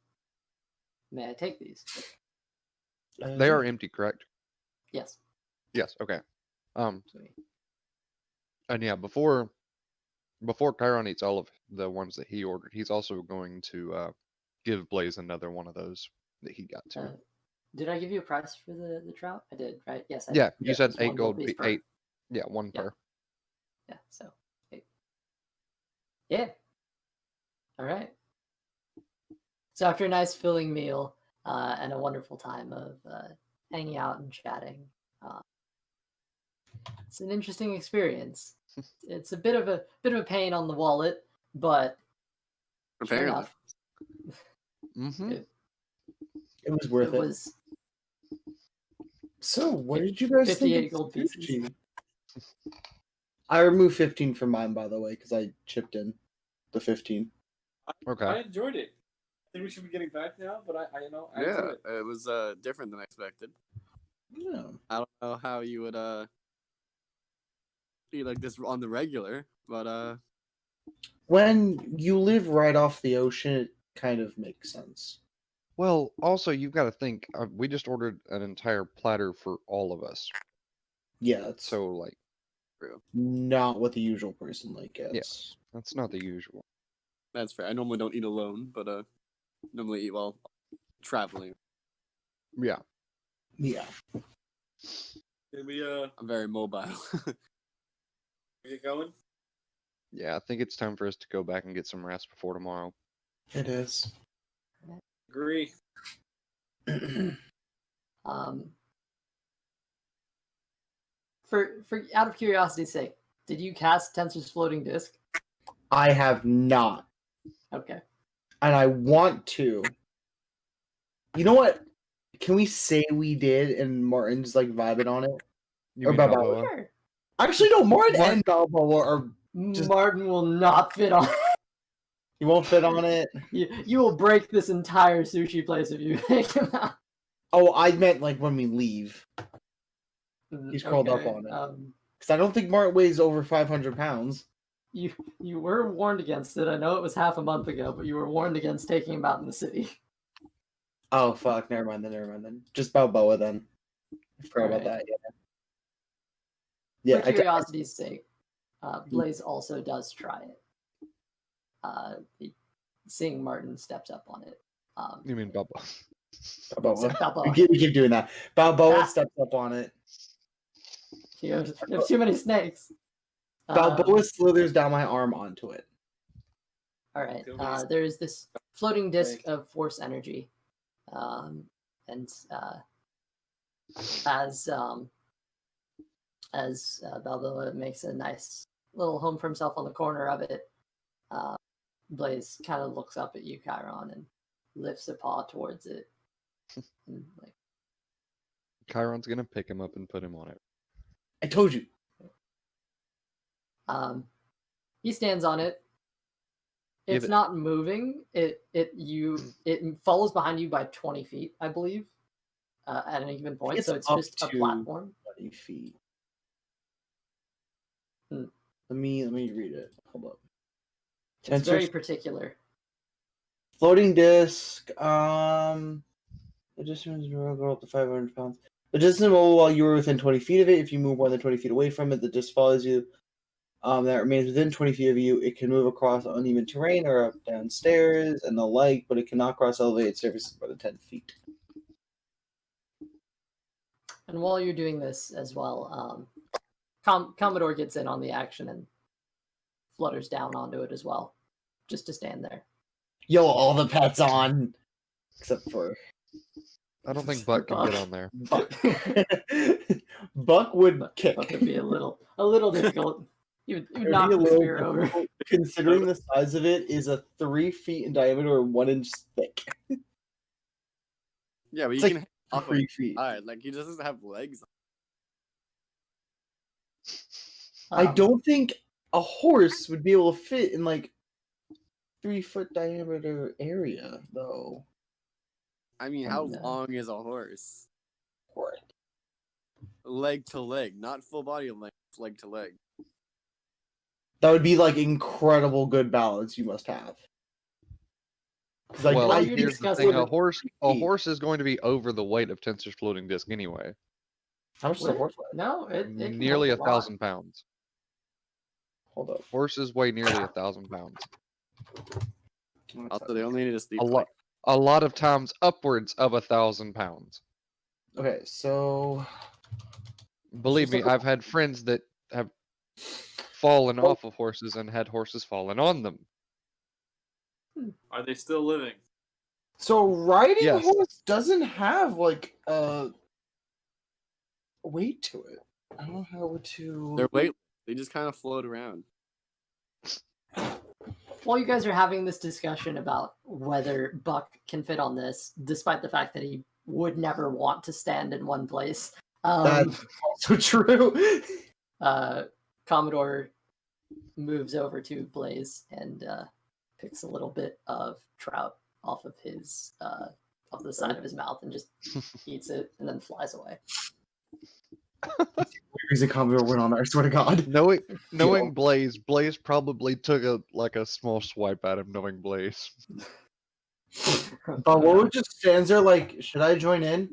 May I take these? They are empty, correct? Yes. Yes, okay. Sweet. And yeah, before Chiron eats all of the ones that he ordered, he's also going to give Blaze another one of those that he got to. Did I give you a price for the trout? I did, right? Yes, I Yeah, did. you said It's 8 one gold, piece per. 8. Yeah, 1 Yeah. per. Yeah, so 8. Yeah. All right. So after a nice filling meal and a wonderful time of hanging out and chatting, it's an interesting experience. It's a bit of a pain on the wallet, but sure enough, Mm-hmm. It was worth it. Was so what did you guys 58 think of gold pieces. sushi? I removed 15 from mine, by the way, because I chipped in the 15. Okay. I enjoyed it. I think we should be getting back now, but I enjoyed it. It was different than I expected. Yeah. I don't know how you would eat like this on the regular, but When you live right off the ocean, it kind of makes sense. Well, also you've got to think. We just ordered an entire platter for all of us. Yeah, it's So like, not what the usual person like gets. yes, that's not the usual. that's fair. I normally don't eat alone, but normally eat while traveling. Yeah. Yeah. Can we I'm very mobile. get going? Yeah, I think it's time for us to go back and get some rest before tomorrow. It is. Agree. For out of curiosity's sake, did you cast Tensor's floating disc? I have not. Okay. And I want to. You know what? Can we say we did and Martin's like vibing on it? You Or mean Balboa? Balboa? Sure. Actually, no, Martin Mar- and Balboa are. Just- Martin will not fit on. He won't fit on it. You will break this entire sushi place if you take him out. Oh, I meant like when we leave. He's curled up on it. Because I don't think Martin weighs over 500 pounds. You were warned against it. I know it was half a month ago, but you were warned against taking him out in the city. Oh, fuck. Never mind then. Just Balboa then. I forgot about that, yeah. For curiosity's sake, Blaze also does try it. Seeing Martin steps up on it. You mean Balboa? Balboa. Balboa. We keep doing that. Balboa Ah. steps up on it. You have too many snakes. Balboa slithers down my arm onto it. All right. Too many There's this floating disc Thanks. of force energy, and as Balboa makes a nice little home for himself on the corner of it, Blaze kind of looks up at you, Chiron, and lifts a paw towards it. And, like, Chiron's gonna pick him up and put him on it. I told you. he stands on it. Give It's it. not moving. It follows behind you by 20 feet, I believe, at any given point. It's So it's up just a to- platform. 20 feet. Hmm. Let me read it. Hold up. It's very particular. Floating disc. The distance will go up to 500 pounds. The distance will while you are within 20 feet of it. If you move more than 20 feet away from it, the disc follows you. That remains within 20 feet of you. It can move across uneven terrain or up downstairs and the like, but it cannot cross elevated surfaces more than 10 feet. And while you're doing this as well, Commodore gets in on the action and flutters down onto it as well, just to stand there. Yo, all the pets on, except for I don't think Buck can get on there. Buck. Buck would kick. That could be a little difficult. You It would would knock be a the little spear over. difficult, considering the size of it is a 3 feet in diameter or 1 inch thick. Yeah, but you It's can like hang off of 3 feet. it. Like he doesn't have legs. I don't think a horse would be able to fit in like 3 foot diameter area, though. I mean, how long is a horse? Or Leg to leg, not full body length, leg to leg. that would be like incredible good balance you must have. 'Cause, like, Well, While I you're here's the discussing thing: a feet. horse is going to be over the weight of Tensor's floating disc anyway. How much does a horse weigh? No, it can Nearly hold a lot. 1,000 pounds. Hold up. Horses weigh nearly 1,000 pounds. Also, they only need to sleep. A lot of times upwards of 1,000 pounds. Okay, so Believe Just me, look at- I've had friends that have fallen off of horses and had horses fallen on them. Are they still living? riding a Yes. horse doesn't have like a weight to it. I don't know how to. They're weightless. They just kind of float around. While you guys are having this discussion about whether Buck can fit on this, despite the fact that he would never want to stand in one place, That's also true. Commodore moves over to Blaze and picks a little bit of trout off of his off the side of his mouth and just eats it and then flies away. The reason Commodore went on there, I swear to God. Knowing Blaze probably took a small swipe at him. Knowing Blaze, But Woe just stands there like, should I join in?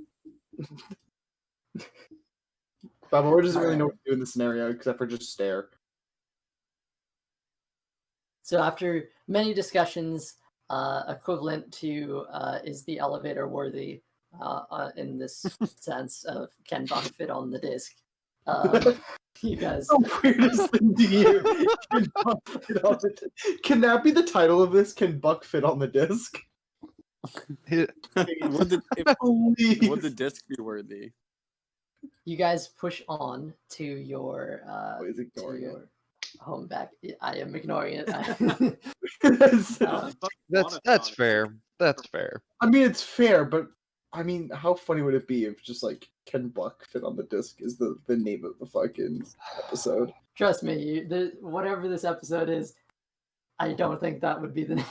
But Woe doesn't really know what to do in this scenario except for just stare. So after many discussions, equivalent to is the elevator worthy in this sense of can Buck fit on the disc? You guys. The weirdest thing to hear. Can Buck fit on the Can that be the title of this? Can Buck fit on the disc? Would the disc be worthy? You guys push on to your Is ignoring it. home back. I am ignoring it. that's fair. That's fair. I mean, it's fair, but I mean, how funny would it be if just like Can Buck fit on the disc is the name of the fucking episode? Trust me, whatever this episode is, I don't think that would be the name.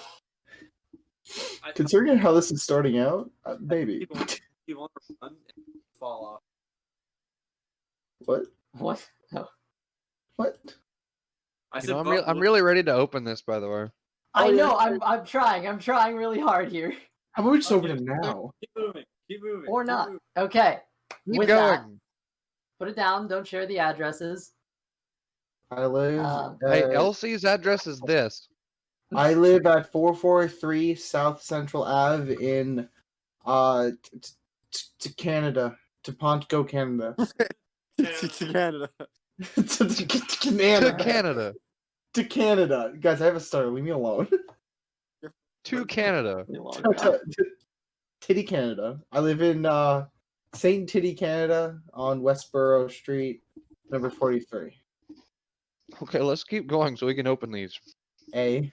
Considering how this is starting out, maybe. He won't run and fall off. What? What? No. What? I You said, know, I'm really ready to open this. By the way, I Oh, know. yeah. I'm trying. I'm trying really hard here. How about we just open it now? Keep moving. Keep moving. Or keep not. moving. Okay. keep With going. that, put it down. Don't share the addresses. I live. Hey, at- Elsie's address is this. I live at 443 South Central Ave in To Canada, to Pontico, Canada. to Canada. to To Canada. Canada. To Canada. Guys, I have a stutter. Leave me alone. To Canada. Titty, Canada. I live in St. Titty, Canada on Westboro Street, number 43. Okay, let's keep going so we can open these. A.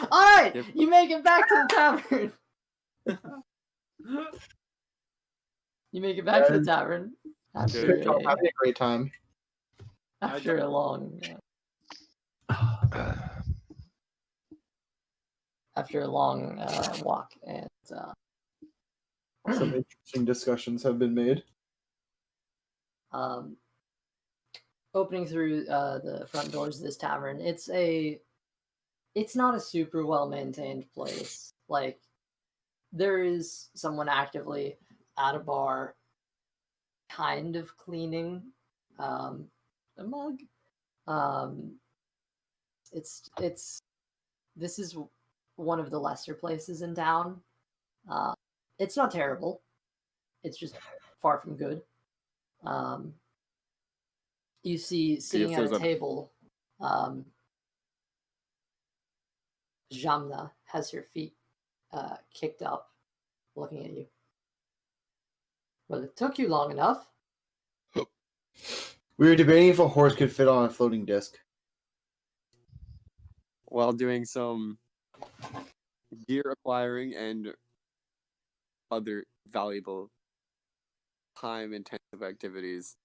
Alright! Yep. You make it back to the tavern! You make it back to the tavern after Good job. Having a great time. a long walk, and Some interesting discussions have been made. opening through the front doors of this tavern, it's not a super well maintained place. Like, there is someone actively at a bar, kind of cleaning a mug. This is one of the lesser places in town. It's not terrible. It's just far from good. You see sitting at a table, Jamna has her feet kicked up, looking at you. Well, it took you long enough. We were debating if a horse could fit on a floating disc. While doing some gear acquiring and other valuable time-intensive activities.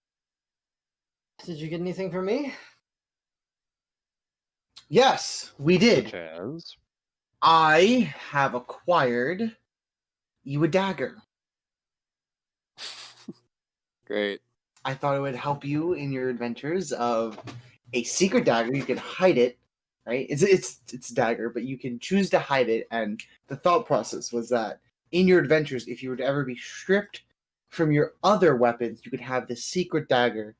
Did you get anything from me? Yes, we did. Such as? I have acquired you a dagger. Great. I thought it would help you in your adventures of a secret dagger. You can hide it, right? It's a dagger, but you can choose to hide it. And the thought process was that in your adventures, if you were to ever be stripped from your other weapons, you could have this secret dagger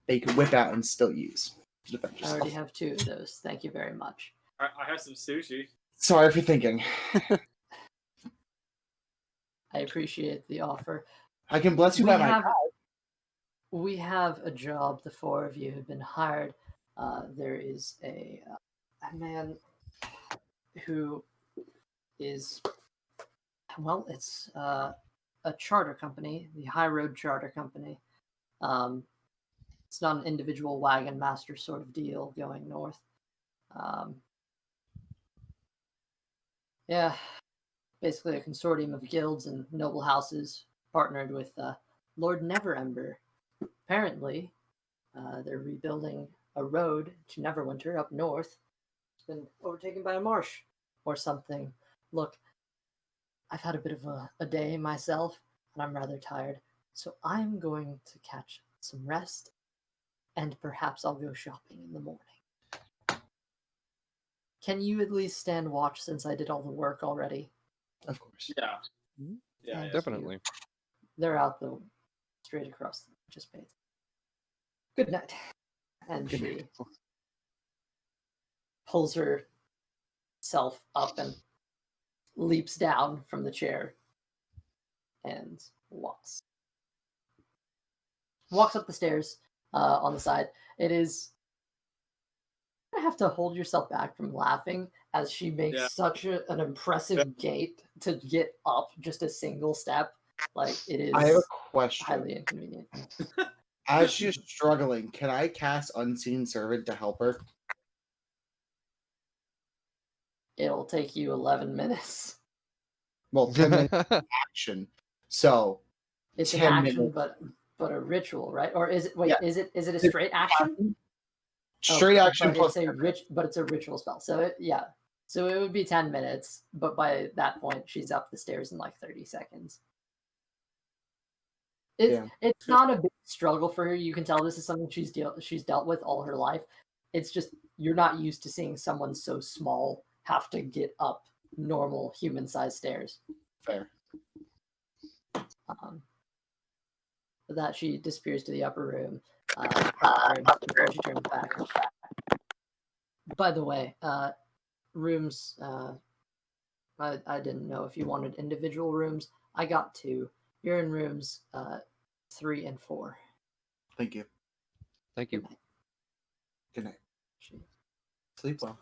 that you could whip out and still use to defend I yourself. already have 2 of those. Thank you very much. I have some sushi. Sorry for thinking. I appreciate the offer. I can bless you by my We have a job. The 4 of you have been hired. There is a man who is, well, it's a charter company, the High Road Charter Company. It's not an individual wagon master sort of deal going north. Yeah, basically a consortium of guilds and noble houses partnered with Lord Neverember. Apparently, they're rebuilding a road to Neverwinter up north. It's been overtaken by a marsh or something. Look, I've had a bit of a day myself, and I'm rather tired. So I'm going to catch some rest, and perhaps I'll go shopping in the morning. Can you at least stand watch since I did all the work already? Of course. Yeah. Mhm. Yeah. Thank Definitely. They're out the straight across the just paid. Good night. And Good she night. pulls herself up and leaps down from the chair and walks up the stairs on the side. It is, I have to hold yourself back from laughing as she makes such an impressive gait to get up just a single step. Like, it is I have a question. highly inconvenient. As she's struggling, can I cast Unseen Servant to help her? It'll take you 11 minutes. Well, 10 minutes action. So It's an 10 action, minutes. but a ritual, right? Or is it? Wait, Yeah. is it a straight action? Straight action but plus it's a ritual spell. So so it would be 10 minutes, but by that point she's up the stairs in like 30 seconds. It's not a big struggle for her. You can tell this is something she's dealt with all her life. It's just you're not used to seeing someone so small have to get up normal human-sized stairs. Fair. But that she disappears to the upper room before she turns back. By the way, rooms I didn't know if you wanted individual rooms. I got 2. You're in rooms 3 and 4. Thank you. Thank you. Good night. Good night. Jeez. Sleep well.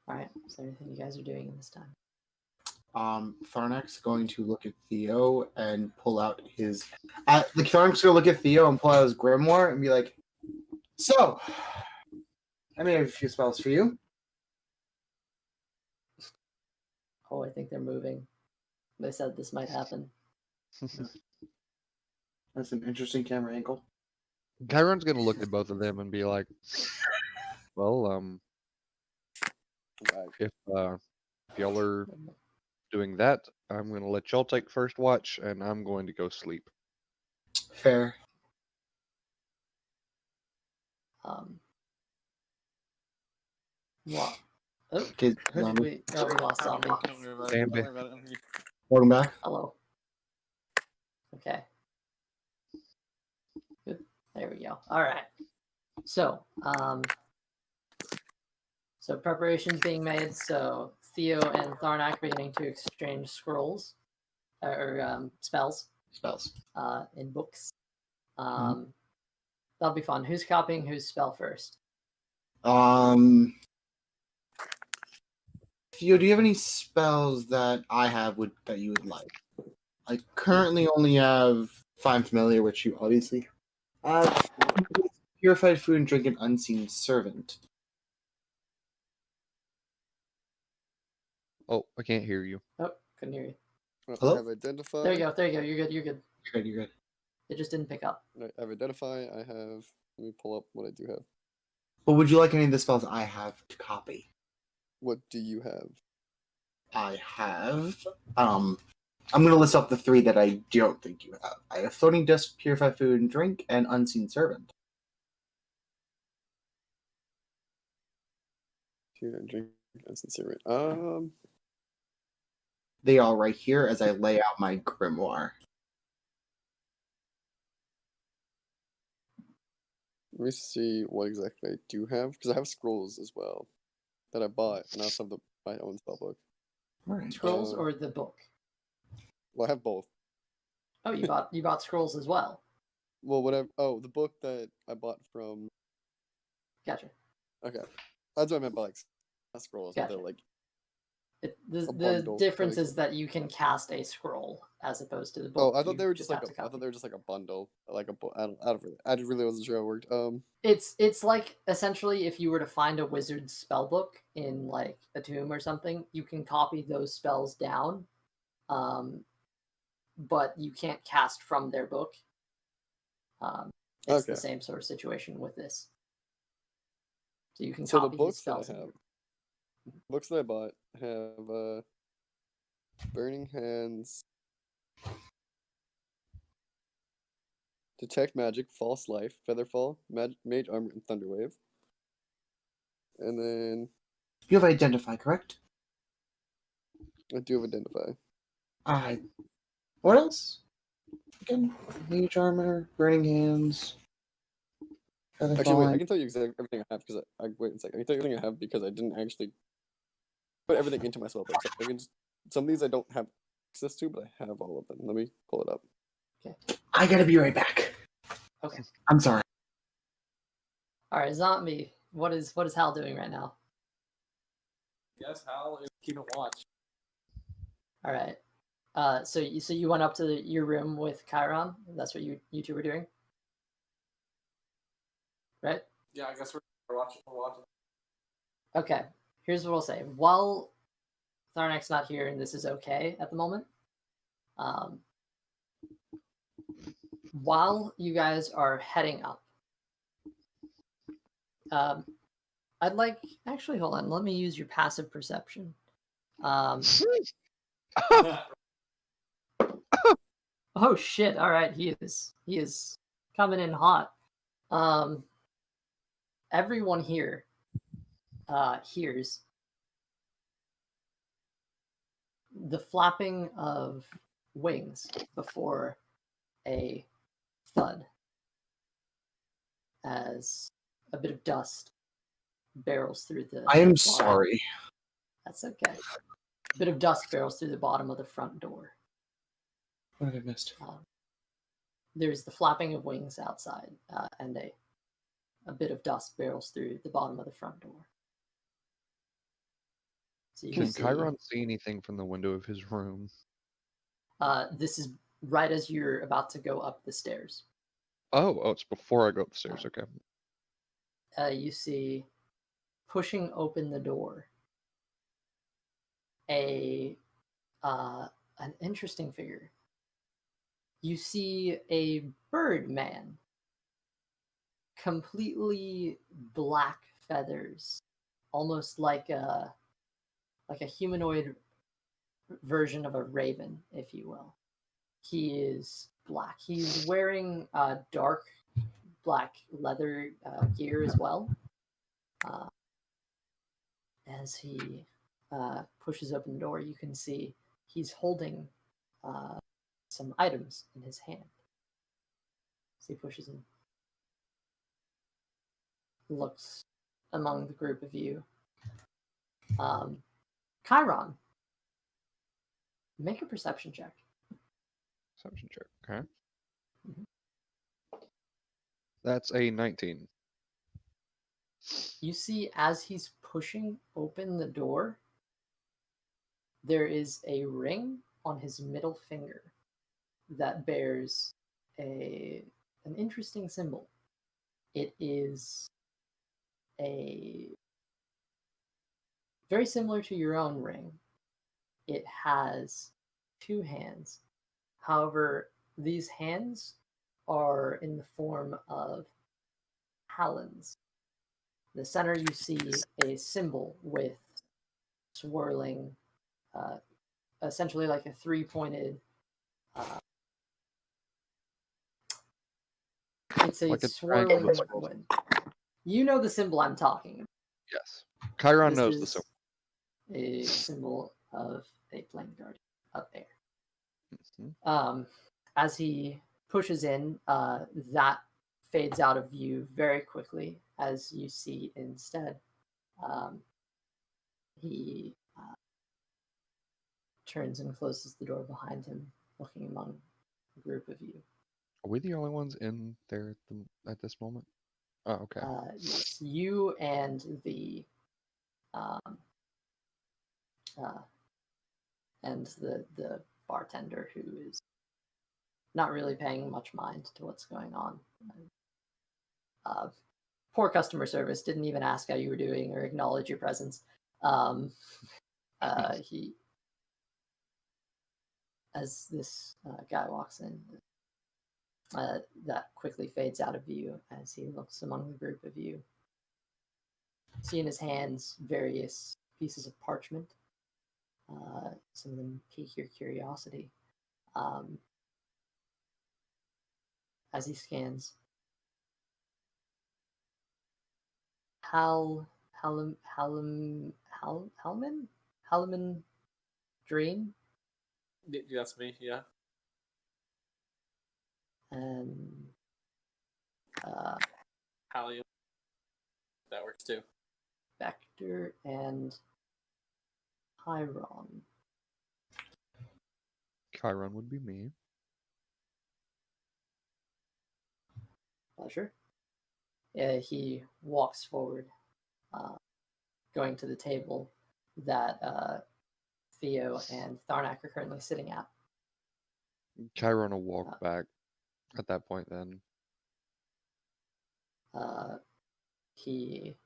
All right. Is there anything you guys are doing in this time? Tharnak's going to look at Theo and pull out his. Tharnak's going to look at Theo and pull out his grimoire and be like, "So, I made a few spells for you." Oh, I think they're moving. They said this might happen. That's an interesting camera angle. Chiron's gonna look at both of them and be like, "Well, if y'all are doing that, I'm gonna let y'all take first watch, and I'm going to go sleep." Fair. What? Oh, Okay, who did we? Oh, we lost zombie. Don't worry about it. Bambi. Don't worry about it. I'm here. Welcome back. Hello. Okay. Good. There we go. All right. So, so preparations being made. So Theo and Tharnak beginning to exchange scrolls or spells Spells. in books. That'll be fun. Who's copying whose spell first? Theo, do you have any spells that I have that you would like? I currently only have Find Familiar, which you obviously have. Purified Food and Drink, and Unseen Servant. Oh, I can't hear you. Oh, couldn't hear you. Hello? I have identify. There you go. There you go. You're good. You're good. You're good, you're good. It just didn't pick up. I have identify. I have. Let me pull up what I do have. But would you like any of the spells I have to copy? What do you have? I have. I'm gonna list off the 3 that I don't think you have. I have Floating Disc, Purified Food and Drink, and Unseen Servant. Drink insincere. They are right here as I lay out my grimoire. Let me see what exactly I do have because I have scrolls as well that I bought, and I also have my own spellbook. All right. Scrolls or the book? Well, I have both. Oh, you bought scrolls as well. Well, whatever. Oh, the book that I bought from. Gotcha. Okay, that's what I meant by like not scrolls. Gotcha. They're like The bundle, difference like- is that you can cast a scroll as opposed to the book. Oh, I thought You they were just like have to I copy. thought they were just like a bundle, like a book. I really wasn't sure how it worked. It's like essentially if you were to find a wizard's spell book in like a tomb or something, you can copy those spells down, but you can't cast from their book. It's the Okay. same sort of situation with this. So you can So the copy books that I spells. have, books that I bought have Burning Hands, Detect Magic, False Life, Featherfall, Mage Armor, and Thunderwave. And then You have Identify, correct? I do have Identify. What else? Again, Mage Armor, Burning Hands. Actually, wait, I can tell you exactly everything I have because wait a second. I can tell you everything I have because I didn't actually put everything into my spellbook. So I can some of these I don't have access to, but I have all of them. Let me pull it up. I gotta be right back. Okay. I'm sorry. All right, zombie. What is Hal doing right now? Yes, Hal is keeping watch. All right. So you went up to your room with Chiron. That's what you two were doing, right? Yeah, I guess we're watching. Okay. Here's what I'll say. While Tharnak's not here and this is okay at the moment, while you guys are heading up, I'd like actually hold on. Let me use your passive perception. Oh shit! All right, he is coming in hot. Everyone here hears the flapping of wings before a thud as a bit of dust barrels through the. I am bottom. sorry. That's okay. A bit of dust barrels through the bottom of the front door. What have I missed? There's the flapping of wings outside, and a bit of dust barrels through the bottom of the front door. So you Can see, Chiron see anything from the window of his room? this is right as you're about to go up the stairs. Oh, it's before I go up the stairs. Okay. You see, pushing open the door, an interesting figure. You see a bird man, completely black feathers, almost like a humanoid version of a raven, if you will. He is black. He's wearing dark black leather gear as well. As he pushes open the door, you can see he's holding some items in his hand. As he pushes in, looks among the group of you. Chiron, make a perception check. Perception check. Okay. Mhm. That's a 19. You see, as he's pushing open the door, there is a ring on his middle finger that bears an interesting symbol. It is very similar to your own ring. It has two hands. However, these hands are in the form of talons. In the center, you see a symbol with swirling, essentially like a three-pointed. It's a Like a swirling. triangle. You know the symbol I'm talking about. Yes. Chiron This knows the is symbol. a symbol of a flame guardian of air. Mm-hmm. As he pushes in, that fades out of view very quickly. As you see instead, he turns and closes the door behind him, looking among a group of you. Are we the only ones in there at this moment? Oh, okay. Yes, you and the the bartender, who is not really paying much mind to what's going on. Poor customer service, didn't even ask how you were doing or acknowledge your presence. He, as this guy walks in, that quickly fades out of view as he looks among the group of you. See in his hands various pieces of parchment. Some of them pique your curiosity. As he scans, Halman Dream, That's me, yeah. and Hallium. That works too. Vector, and Chiron. Chiron would be me. Pleasure. He walks forward, going to the table that Theo and Tharnak are currently sitting at. Chiron will walk back at that point then. He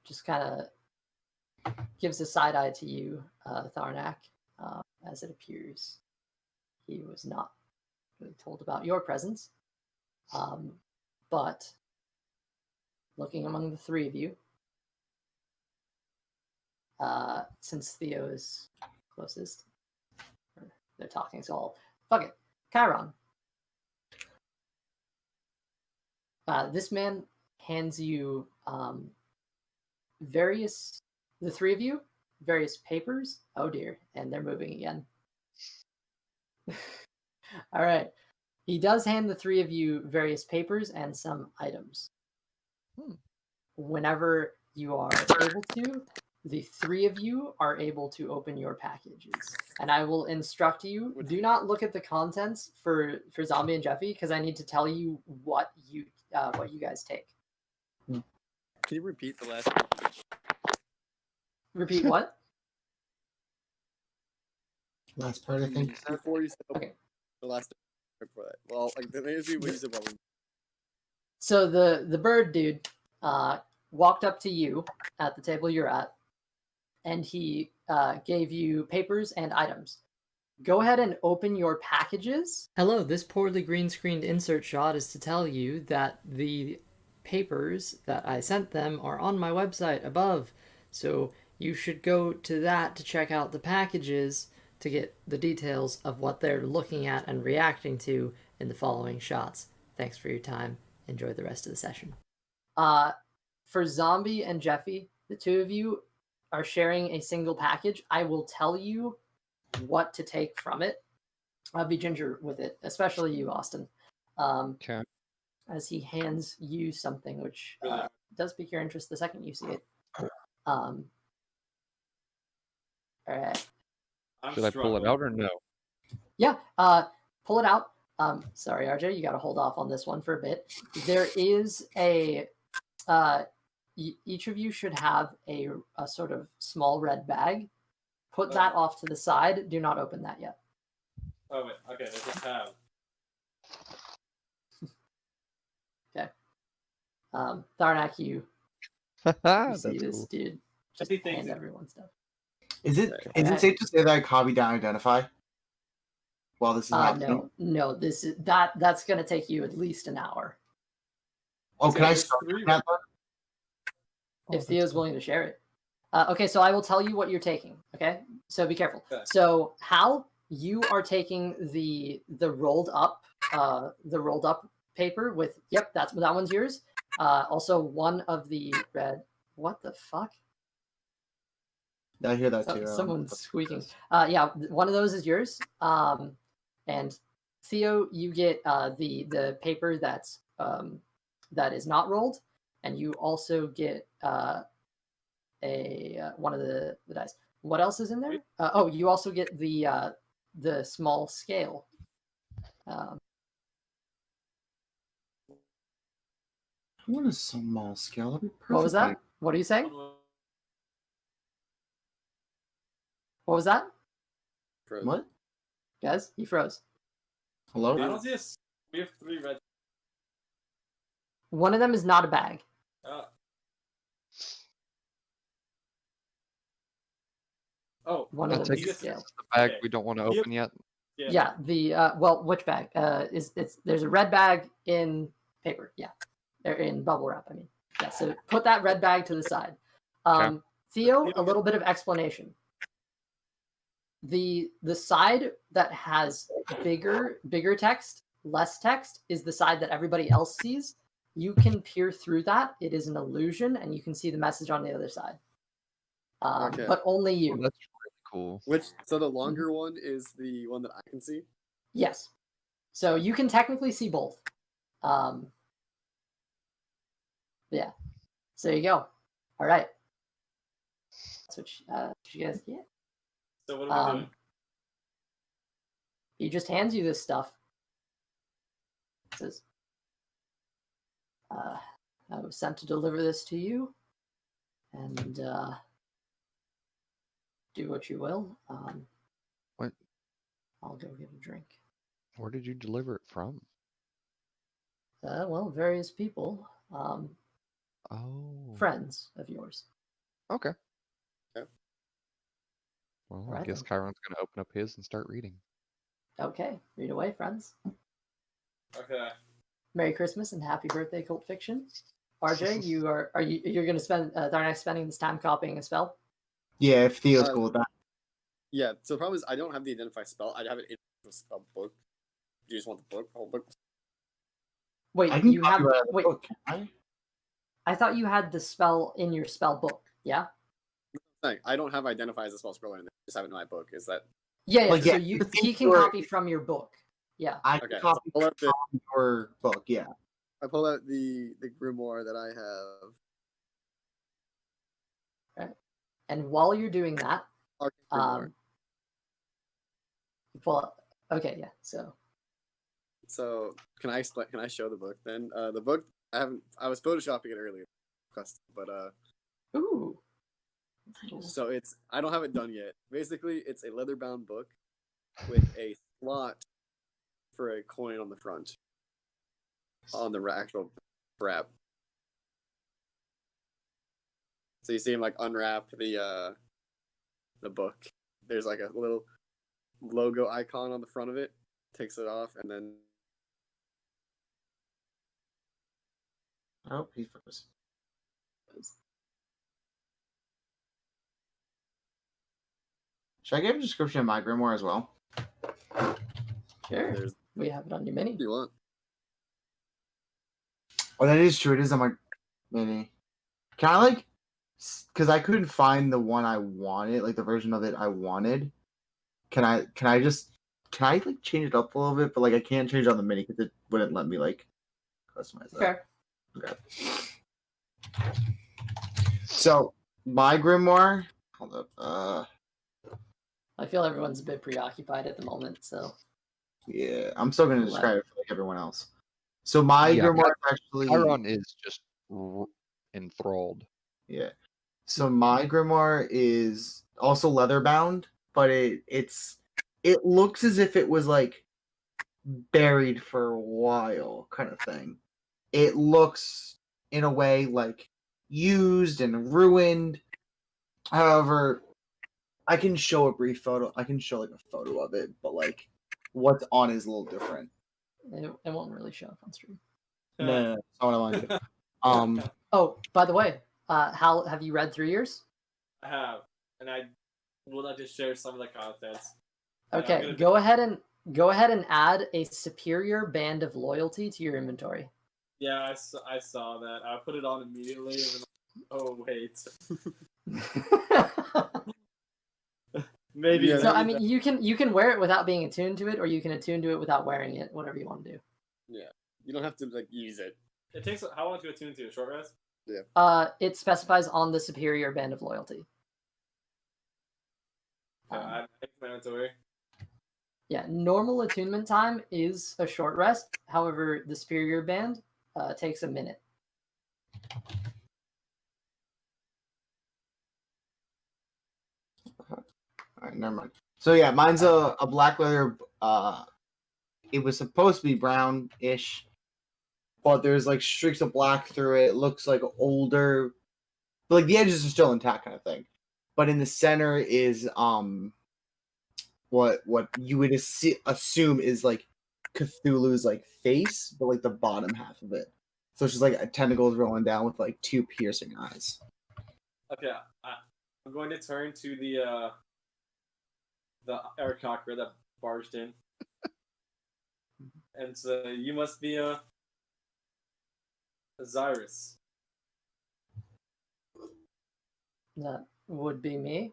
just kind of gives a side eye to you, Tharnak, as it appears he was not really told about your presence. But looking among the three of you, since Theo is closest, they're talking, so I'll fuck it. Chiron. This man hands you the three of you, various papers. Oh dear, and they're moving again. All right. He does hand the three of you various papers and some items. whenever you are able to, the three of you are able to open your packages. And I will instruct you, do not look at the contents for Zombie and Jeffy, because I need to tell you what you guys take. Can you repeat the last? Repeat what? Last part, I think. Before you said Okay. the last before that. Well, like the thing is what you said. So the bird dude walked up to you at the table you're at, and he gave you papers and items. Go ahead and open your packages. Hello, this poorly green screened insert shot is to tell you that the papers that I sent them are on my website above. So you should go to that to check out the packages to get the details of what they're looking at and reacting to in the following shots. Thanks for your time. Enjoy the rest of the session. For Zombie and Jeffy, the two of you are sharing a single package. I will tell you what to take from it. I'll be ginger with it, especially you, Austin. Okay. As he hands you something, which does pique your interest the second you see it. All right. Should I pull it out or no? Yeah, pull it out. Sorry, RJ, you got to hold off on this one for a bit. There is a each of you should have a sort of small red bag. Put that off to the side. Do not open that yet. Oh wait, okay, there's a tab. Okay. Tharnak, you That's see this cool. dude just I think hand so. everyone stuff. Is it safe to say that I copied down identify? While this is happening? No. This is that's gonna take you at least an hour. Oh, can I there's start three that then? If Theo's willing to share it. Okay, so I will tell you what you're taking. Okay, so be careful. Okay. So Hal, you are taking the rolled up paper with that one's yours. Also one of the red. What the fuck? I hear that too. Someone's squeaking. Yeah, one of those is yours. And Theo, you get the paper that is not rolled, and you also get one of the dice. What else is in there? You also get the small scale. I want a small scale. That'd be What was that? What are you saying? What was that? What? Guys, he froze. Hello? I don't see we have 3 red. One of them is not a bag. Oh, One I'll of them take is a it. scale. It's the bag Okay. we don't want to open yet. Yeah, which bag? There's a red bag in paper. Yeah, they're in bubble wrap. I mean, yeah. So put that red bag to the side. Okay. Theo, a little bit of explanation. The side that has bigger text, less text, is the side that everybody else sees. You can peer through that. It is an illusion, and you can see the message on the other side. Okay. But only you. Oh, that's really cool. So the longer one is the one that I can see? Yes. So you can technically see both. Yeah. So there you go. All right. That's what you guys get. So what are we doing? He just hands you this stuff. It says, I was sent to deliver this to you, and do what you will. What? I'll go get a drink. Where did you deliver it from? Well, various people, Oh. friends of yours. Okay. Okay. Well, Right I guess then. Chiron's going to open up his and start reading. Okay, read away, friends. Okay. Merry Christmas and happy birthday, Cult Fiction. RJ, you're going to spend Tharnak spending this time copying a spell? Yeah, if Theo's cool with that. Yeah, so the problem is I don't have the identify spell. I have it in a spell book. Do you just want the book? The whole book? Wait, I can you have copyright the wait. book, can I? I thought you had the spell in your spell book. Yeah. No, I don't have identify as a spell scroller in there. I just have it in my book. Is that Yeah. Like, So yeah, he can copy from your book. Yeah. I can okay? copy So from your book, yeah. I pull out the grimoire that I have. And while you're doing that, Grimoire. well, okay, yeah. So can I explain? Can I show the book then? The book I was photoshopping it earlier, but Ooh. so I don't have it done yet. Basically, it's a leather bound book with a slot for a coin on the front, on the actual wrap. So you see him like unwrap the book. There's like a little logo icon on the front of it. Takes it off, and then Oh, he froze. Should I give a description of my grimoire as well? Sure. there's We have it on your mini. what you want. Oh, that is true. It is on my mini. Can I like? Because I couldn't find the one I wanted, like the version of it I wanted. Can I like change it up a little bit? But like I can't change it on the mini because it wouldn't let me like customize that. Fair. Okay. So my grimoire. Hold up. I feel everyone's a bit preoccupied at the moment, so Yeah, I'm still gonna describe it for like everyone else. So my Yeah, grimoire is actually Chiron is just enthralled. yeah. So my grimoire is also leather bound, but it looks as if it was like buried for a while, kind of thing. It looks in a way like used and ruined. However, I can show a brief photo. I can show like a photo of it, but like what's on is a little different. it won't really show up on stream. No, that's not what I want to do. Oh, by the way, Hal, have you read through yours? I have, and I will not just share some of the contents. Okay, go ahead and add a superior band of loyalty to your inventory. Yeah, I saw that. I put it on immediately, and then, oh wait, maybe. Yeah, So I mean, you can wear it without being attuned to it, or you can attune to it without wearing it. Whatever you want to do. Yeah, you don't have to like use it. It takes how long to attune to? A short rest? It specifies on the superior band of loyalty. I take my inventory. Yeah, normal attunement time is a short rest. However, the superior band takes a minute. All right, never mind. So yeah, mine's a black leather. It was supposed to be brown-ish, but there's like streaks of black through it. It looks like older, but like the edges are still intact, kind of thing. But in the center is what you would assume is like Cthulhu's like face, but like the bottom half of it. So it's just like tentacles rolling down with like two piercing eyes. Okay, I'm going to turn to the aarokacra that barged in, and so you must be a Zyrus. That would be me.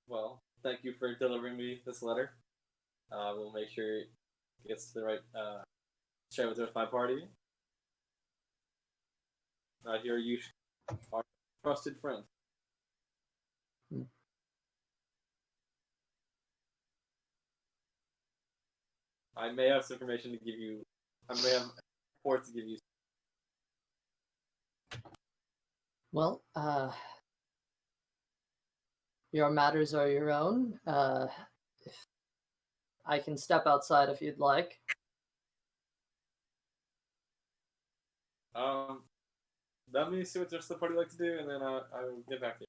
Well, thank you for delivering me this letter. We'll make sure it gets to the right share with my party. I hear you are a trusted friend. I may have some information to give you. I may have reports to give you. Well, your matters are your own. If I can step outside if you'd like. Let me see what the rest of the party like to do, and then I will get back to you.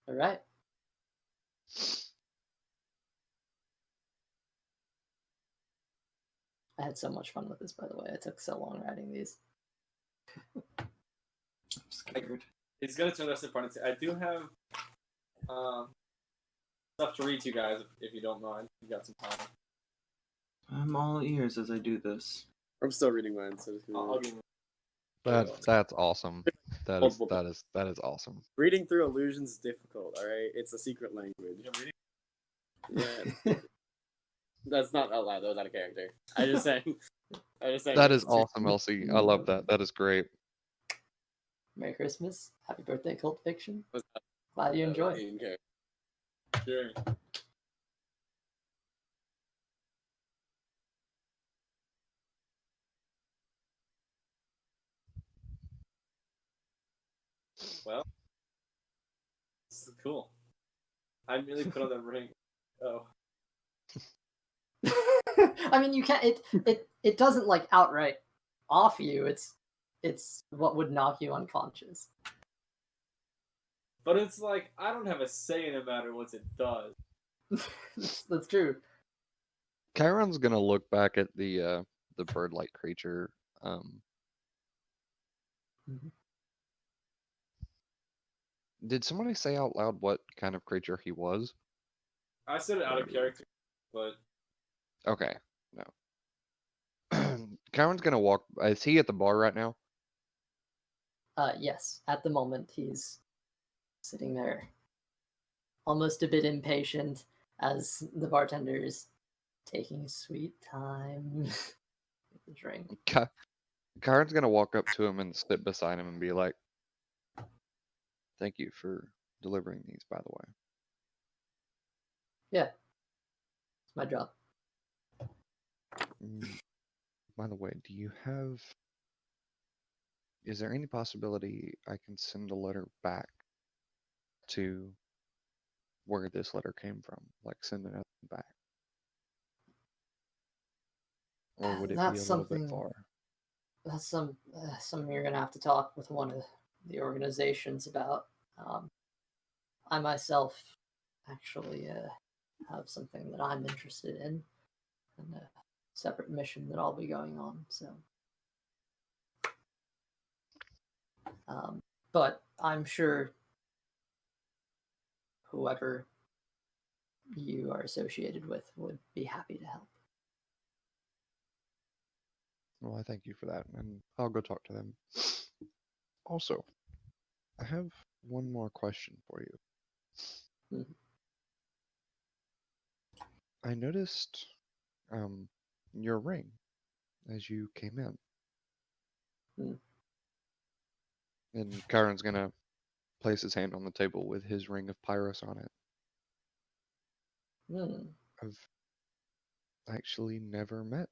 All right. I had so much fun with this, by the way. I took so long writing these. I'm scared. It's gonna turn the rest of the party. I do have stuff to read to you guys if you don't mind. You got some time. I'm all ears as I do this. I'm still reading mine, so just I'll give you. That's awesome. That is awesome. reading through illusions is difficult. All right, it's a secret language. Yeah, that's not out loud. That was out of character. I just saying. That is awesome, Elsie. I love that. That is great. Merry Christmas. Happy birthday, Cult Fiction. What's up? Glad you enjoy. Okay. Sure. Well, this is cool. I really put on that ring. Oh. I mean, you can't. It doesn't like outright off you. It's what would knock you unconscious. But it's like I don't have a say in the matter once it does. That's true. Chiron's gonna look back at the bird-like creature. Mhm. Did somebody say out loud what kind of creature he was? I said it out of character, but Okay, no. Chiron's gonna walk. Is he at the bar right now? Yes. At the moment, he's sitting there, almost a bit impatient, as the bartender is taking sweet time with the drink. Chiron's gonna walk up to him and sit beside him and be like, "Thank you for delivering these, by the way." Yeah, it's my job. By the way, do you have? Is there any possibility I can send a letter back to where this letter came from? Like send another one back? Or would it be That's a little bit something. far? That's something you're gonna have to talk with one of the organizations about. I myself actually have something that I'm interested in, and a separate mission that I'll be going on. So, but I'm sure whoever you are associated with would be happy to help. Well, I thank you for that, and I'll go talk to them. Also, I have one more question for you. Mhm. I noticed your ring as you came in. Mm. And Chiron's gonna place his hand on the table with his ring of Pyros on it. Hmm. I've actually never met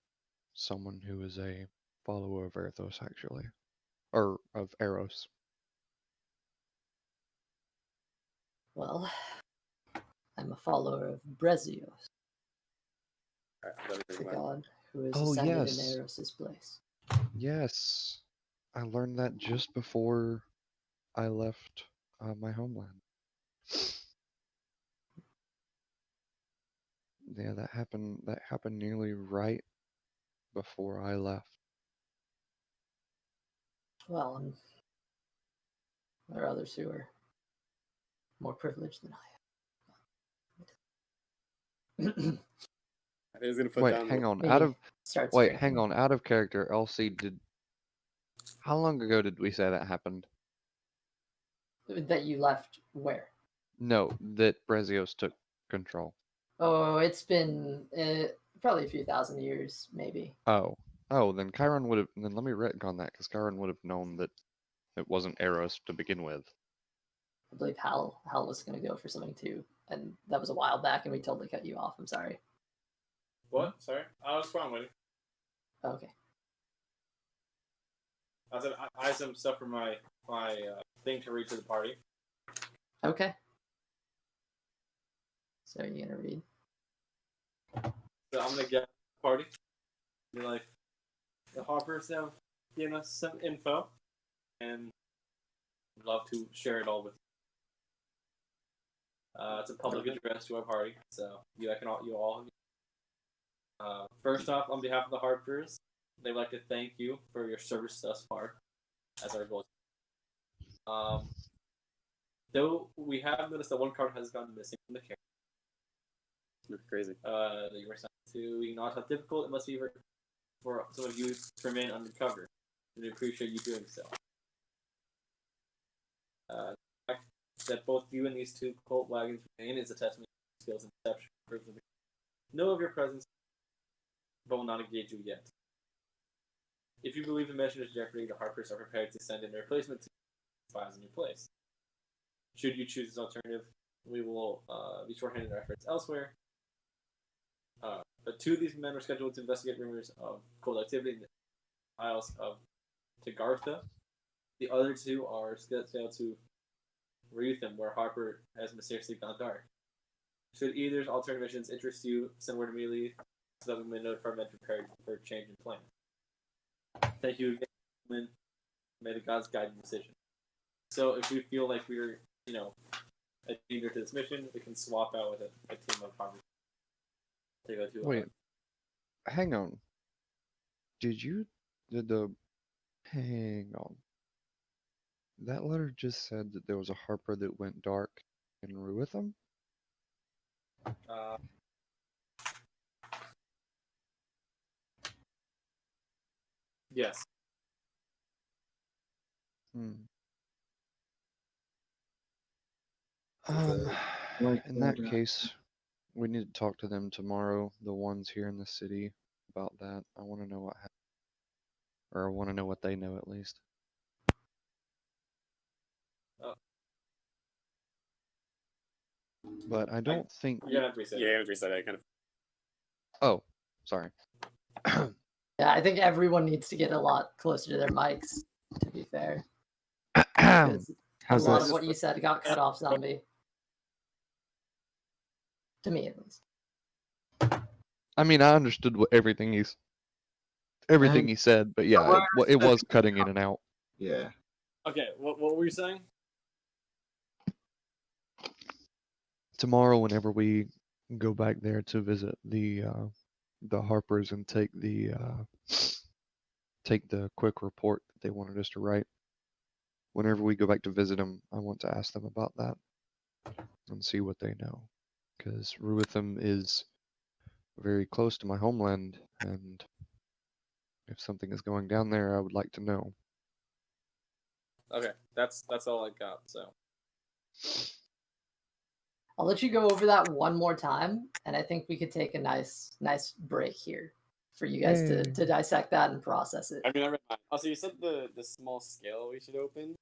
someone who is a follower of Erthos, actually. Or of Eros. Well, I'm a follower of Brezios, the god who is Oh, ascended in yes. Eros's place. Yes. I learned that just before I left my homeland. Yeah, that happened. That happened nearly right before I left. Well, there are others who are more privileged than I am. He's gonna put Wait, down. hang on. He starts Wait, drinking. hang on. Out of character, Elsie. How long ago did we say that happened? That you left where? No, that Brezios took control. Oh, it's been probably a few thousand years, maybe. Oh, then Chiron would have. Then let me retcon that, because Chiron would have known that it wasn't Eros to begin with. I believe Hal was going to go for something too, and that was a while back, and we totally cut you off. I'm sorry. what? Sorry, I was fine with it. Okay. I said I had some stuff for my thing to read to the party. Okay. So are you gonna read? So I'm gonna get the party. Be like, the Harpers have given us some info, and I'd love to share it all with you. It's a public address to our party, so you all. First off, on behalf of the Harpers, they'd like to thank you for your service thus far, as our goal. Though we have noticed that one card has gone missing from the character. Crazy. That you were sent to acknowledge how difficult it must be for some of you to remain undercover. We appreciate you doing so. The fact that both you and these two cult wagons remain is a testament to your skills and deception. Know of your presence, but will not engage you yet. If you believe the mission is jeopardy, the Harpers are prepared to send in a replacement team finds a new place. Should you choose this alternative, we will be shorthanding our efforts elsewhere. But 2 of these men were scheduled to investigate rumors of cold activity in the Isles of Tagartha. The other 2 are scheduled to Reutham, where Harper has mysteriously gone dark. Should either's alternative missions interest you, send word immediately so that we may notify our men prepared for a change in plan. Thank you again, gentlemen. May the gods guide your decision. So if we feel like we're, a danger to this mission, we can swap out with a team of Harper. Wait, hang on. Hang on. That letter just said that there was a Harper that went dark in Ruitham? Yes. In that case, we need to talk to them tomorrow, the ones here in the city, about that. I want to know what happened. Or I want to know what they know, at least. But I don't think... You're gonna have to reset. Yeah, you have to reset it, kind of. Oh, sorry. Yeah, I think everyone needs to get a lot closer to their mics, to be fair. Because a lot of what you said got cut off, Zombie. To me, at least. I mean, I understood everything he said, but yeah, it was cutting in and out. Yeah. Okay, what were you saying? Tomorrow, whenever we go back there to visit the Harpers and take the quick report that they wanted us to write, whenever we go back to visit them, I want to ask them about that and see what they know, because Ruitham is very close to my homeland, and if something is going down there, I would like to know. Okay, that's all I got. So I'll let you go over that one more time, and I think we could take a nice break here for you guys to dissect that and process it. I mean, I read mine. Also, you said the small scale we should open.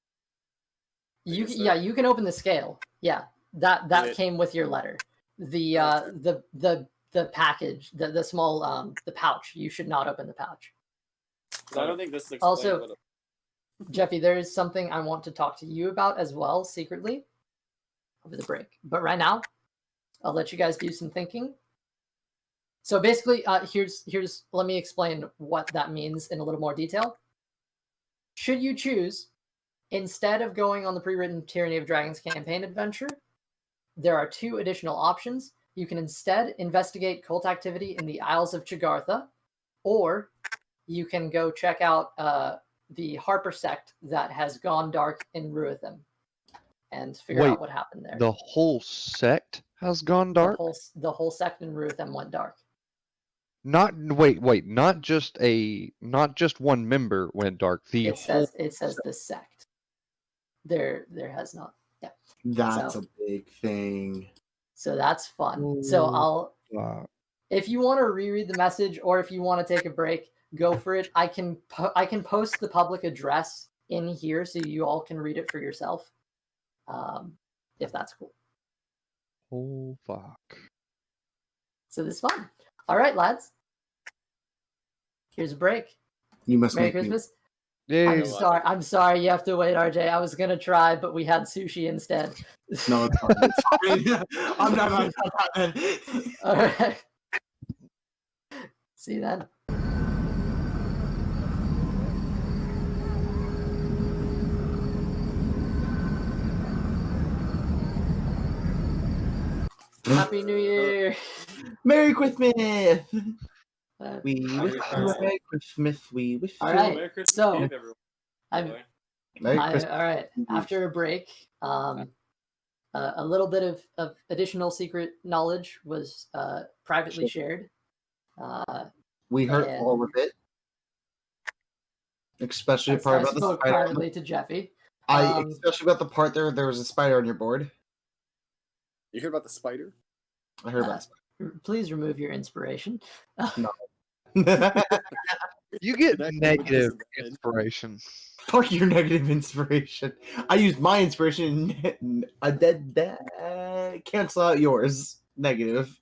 You can open the scale. Yeah, that came with your letter. The package, the small the pouch. You should not open the pouch. I don't think this explains also, Jeffy, there is something I want to talk to you about as well, secretly, over the break. But right now, I'll let you guys do some thinking. So basically, here's let me explain what that means in a little more detail. Should you choose, instead of going on the pre-written Tyranny of Dragons campaign adventure, there are 2 additional options. You can instead investigate cult activity in the Isles of Chagartha, or you can go check out the Harper sect that has gone dark in Ruitham and figure out what happened there. The whole sect has gone dark? The whole sect in Ruitham went dark. Not just one member went dark. It says the sect. There has not. Yeah. That's a big thing. So that's fun. So if you want to reread the message, or if you want to take a break, go for it. I can post the public address in here so you all can read it for yourself, if that's cool. Oh fuck! So this is fun. All right, lads. Here's a break. You must Merry make Christmas. Me... I'm sorry. You have to wait, RJ. I was gonna try, but we had sushi instead. No, it's fine. It's fine. I'm not. All right. See you then. Happy New Year. Merry Christmas. We All wish you a Merry Christmas. We wish you. All right. Merry Christmas So Eve, everyone. all right. After a break, a little bit of additional secret knowledge was privately shared. We heard all of it, especially the part about the spider. Privately to Jeffy. Especially about the part there was a spider on your board. You heard about the spider? I heard about it. Please remove your inspiration. No. You get negative inspiration. Fuck your negative inspiration. I used my inspiration and a dead cancel out yours. Negative.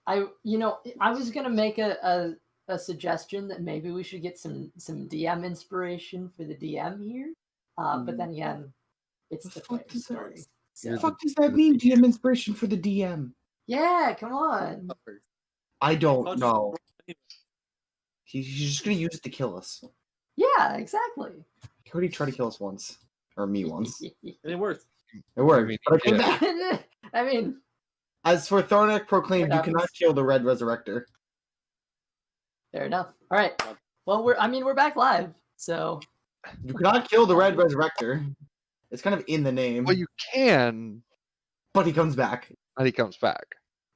I was gonna make a suggestion that maybe we should get some DM inspiration for the DM here, but then again, it's the fuck player's does that- story. What the So fuck does that mean? DM inspiration for the DM. yeah, come on. I don't Fudge- know. He's just gonna use it to kill us. Yeah, exactly. He already tried to kill us once, or me once. And it worked. It worked, mean, but I came yeah. back. I mean, As for Thornak proclaimed, What you cannot happens? kill the Red Resurrector. fair enough. All right. Well, we're back live, so You cannot kill the Red Resurrector. It's kind of in the name, Well, you can, but he comes back. and he comes back.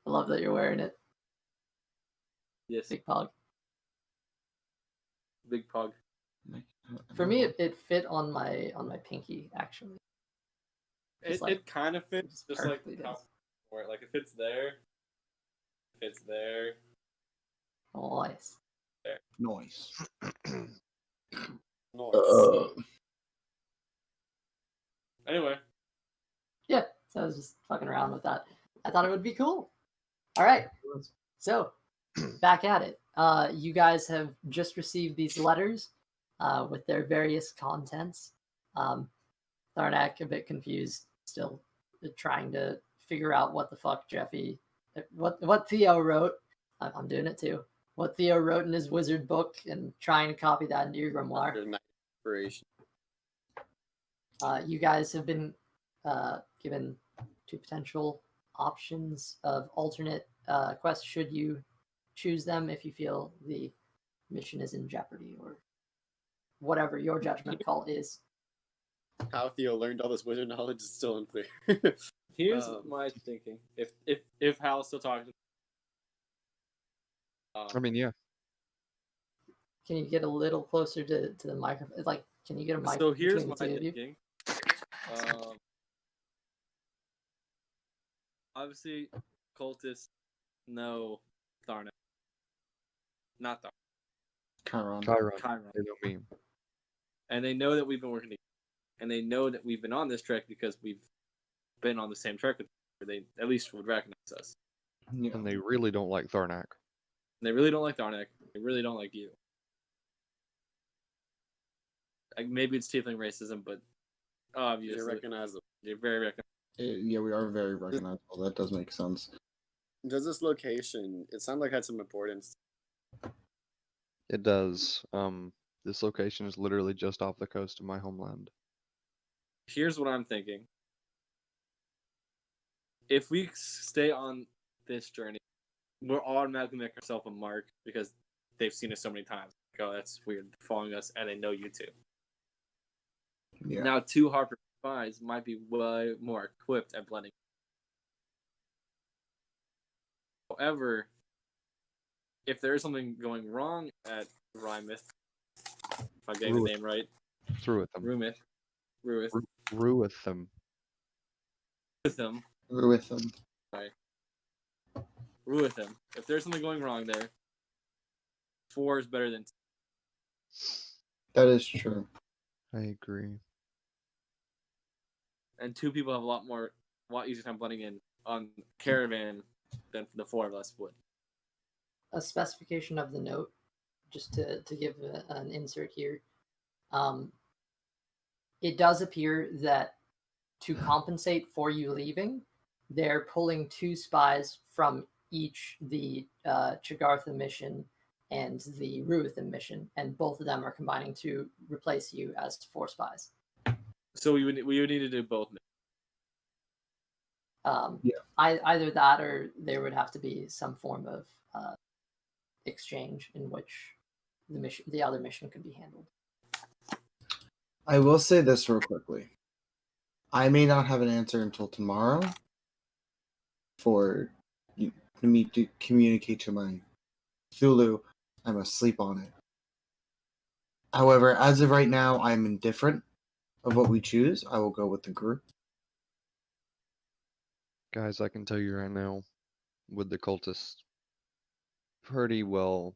I love that you're wearing it, Yes, Big Pog. big pug. For me, it fit on my pinky actually. Just like- It kind of fits, just just like perfectly how, does. where like it fits there. Fits there. Nice. Noise. Nice. Anyway, Yeah, so I was just fucking around with that. I thought it would be cool. All right, so back at it. You guys have just received these letters with their various contents. Tharnak a bit confused, still trying to figure out what the fuck what Theo wrote. I'm doing it too. What Theo wrote in his wizard book and trying to copy that into your grimoire. Your night inspiration. You guys have been given two potential options of alternate quests should you choose them if you feel the mission is in jeopardy or whatever your judgment call is. How Theo learned all this wizard knowledge is still unclear. here's my thinking. If Hal's still talking, I mean, yeah. Can you get a little closer to the microphone? Like, can you get a mic? so here's between my the two of you? thinking. Obviously, cultists know Tharnak. Not Tharnak. Chiron. Chiron. They know me. And they know that we've been working together. And they know that we've been on this trek because we've been on the same trek with them. Or they at least would recognize us. Yeah. And they really don't like Tharnak. And they really don't like Tharnak. They really don't like you. Like, maybe it's tiefling racism, but obviously You're recognizable. you're very recognizable. Yeah, we are very recognizable. That does make sense. Does this location? It sounded like it had some importance. It does. This location is literally just off the coast of my homeland. Here's what I'm thinking. If we stay on this journey, we'll automatically make ourselves a mark because they've seen us so many times. Like, oh, that's weird. They're following us, and they know you too. Yeah. Now, two Harper spies might be way more equipped at blending. However, if there is something going wrong at Rymith, if I'm getting the name right, Through with them. Ruith, Through with them. with them, We're with them. with them. If there's something going wrong there, 4 is better than 2. That is true. I agree. And 2 people have a lot easier time blending in on caravan than the 4 of us would. A specification of the note, just to give an insert here. It does appear that to compensate for you leaving, they're pulling 2 spies from each the Chagartha mission and the Ruithan mission, and both of them are combining to replace you as 4 spies. So we would need to do both. Yeah. Either that, or there would have to be some form of exchange in which the other mission could be handled. I will say this real quickly. I may not have an answer until tomorrow for me to communicate to my Thulu. I must sleep on it. However, as of right now, I'm indifferent of what we choose. I will go with the group. Guys, I can tell you right now, with the cultists pretty well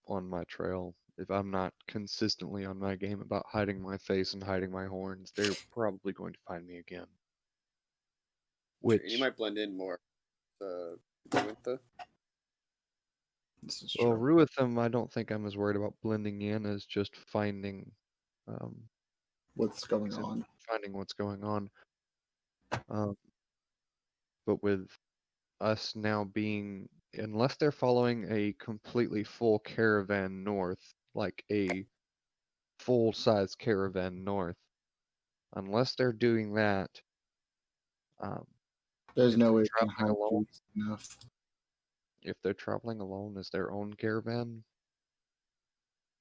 on my trail, if I'm not consistently on my game about hiding my face and hiding my horns, they're probably going to find me again. Sure, Which, you might blend in more with the. This is well, true. Ruitham, I don't think I'm as worried about blending in as just finding What's going on? finding what's going on. But with us now being, unless they're following a completely full caravan north, like a full-size caravan north, unless they're doing that, There's if no they're way we can traveling hide alone, trees enough. if they're traveling alone as their own caravan,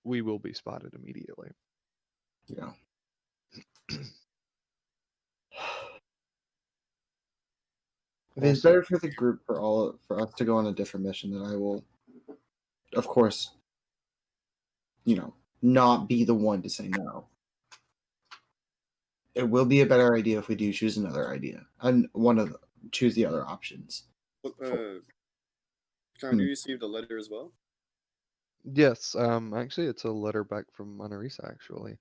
we will be spotted immediately. Yeah. If it's Also, better for the group for us to go on a different mission, then I will, of course, not be the one to say no. It will be a better idea if we do choose another idea and choose the other options. John, you received a letter as well? yes, actually, it's a letter back from Monarisa, actually.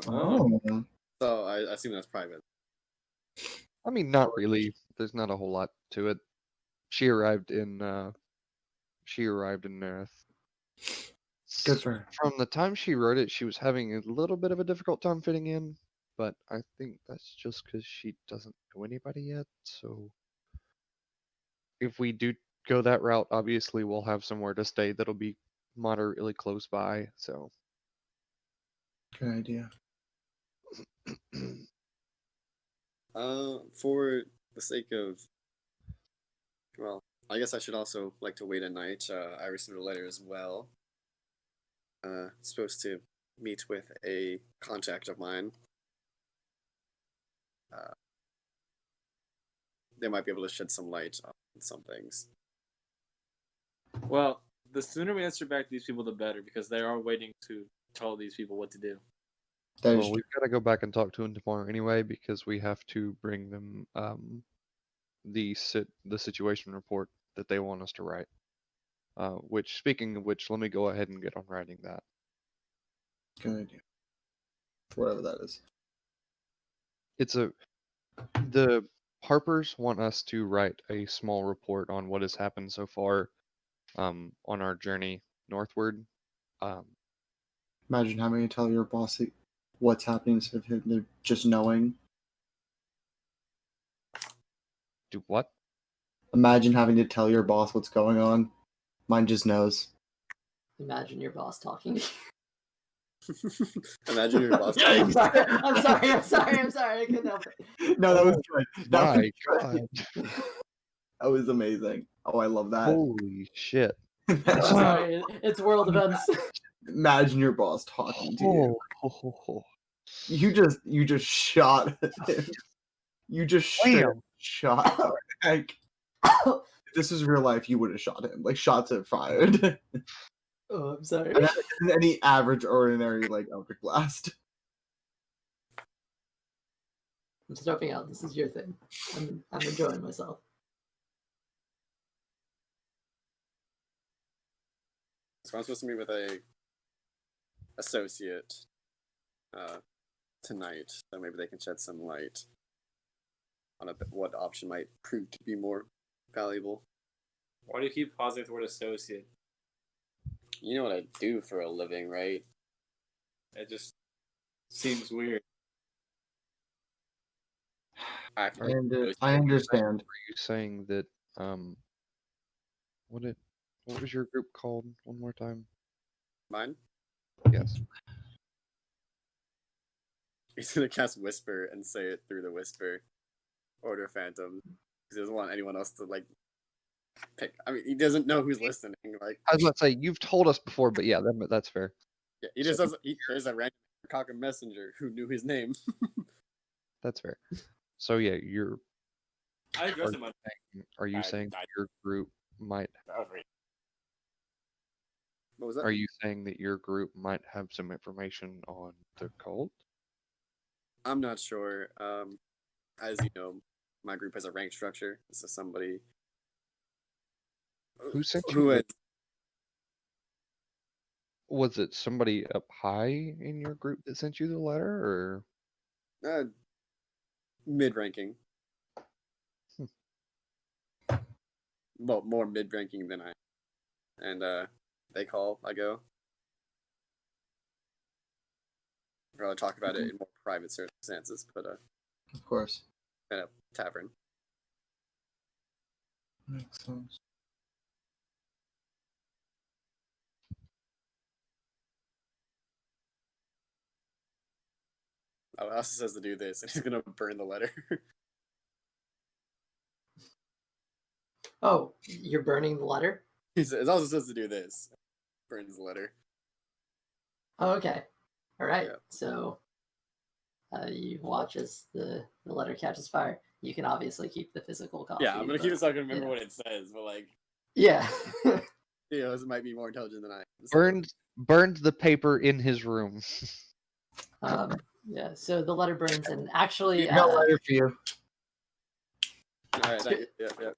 Oh. So I assume that's private. I mean, not really. There's not a whole lot to it. She arrived in Nerith. Good for her. From the time she wrote it, she was having a little bit of a difficult time fitting in, but I think that's just because she doesn't know anybody yet. So if we do go that route, obviously we'll have somewhere to stay that'll be moderately close by. So Good idea. For the sake of, well, I guess I should also like to wait a night. I received a letter as well. Supposed to meet with a contact of mine. They might be able to shed some light on some things. Well, the sooner we answer back to these people, the better, because they are waiting to tell these people what to do. That is well, we've got to go back and talk to them tomorrow anyway because we have to bring them the situation report that they want us to write. Which, speaking of which, let me go ahead and get on writing that. good idea. Whatever that is. The Harpers want us to write a small report on what has happened so far on our journey northward. Imagine having to tell your boss what's happening instead of him just knowing. Do what? Imagine having to tell your boss what's going on. Mine just knows. Imagine your boss talking. Imagine your boss. I'm sorry. I couldn't help it. No, that was good. That My was God. good. That was amazing. Oh, I love that. Holy shit. I'm sorry, it's world events. Imagine your boss talking to you. You just shot him. You just straight up shot Thornak. If this was real life, you would have shot him. Like shots are fired. Oh, I'm sorry. And that isn't any average, ordinary like Eldritch Blast. I'm stepping out. This is your thing. I'm enjoying myself. So I'm supposed to meet with a associate tonight, so maybe they can shed some light on what option might prove to be more valuable. Why do you keep pausing the word associate? You know what I do for a living, right? It just seems weird. I I understand. Are you saying that what was your group called one more time? Mine? Yes. He's gonna cast Whisper and say it through the Whisper. Order Phantom. Because he doesn't want anyone else to like pick. I mean, he doesn't know who's listening. Like I was about to say you've told us before, but yeah, that's fair. yeah, he just doesn't. There's a random cocker messenger who knew his name. That's fair. So yeah, I addressed him on are you saying that your group might What was that? are you saying that your group might have some information on the cult? I'm not sure. As you know, my group has a rank structure. This is somebody Who sent who you? had Was it somebody up high in your group that sent you the letter, or Mid-ranking. Hmm. Well, more mid-ranking than I. And they call, I go. I'd rather talk about it in more private circumstances, but Of course. at a tavern. Makes sense. Oh, it also says to do this, and he's gonna burn the letter. Oh, you're burning the letter? It also says to do this. Burns the letter. Oh, okay. All right. Yeah. So you watch as the letter catches fire. You can obviously keep the physical copy. Yeah, I'm gonna keep it so I can remember yeah. what it says, but like, Yeah. this might be more intelligent than I. burned the paper in his room? Yeah. So the letter burns, and actually, No letter for you. All right, thank you. Yeah.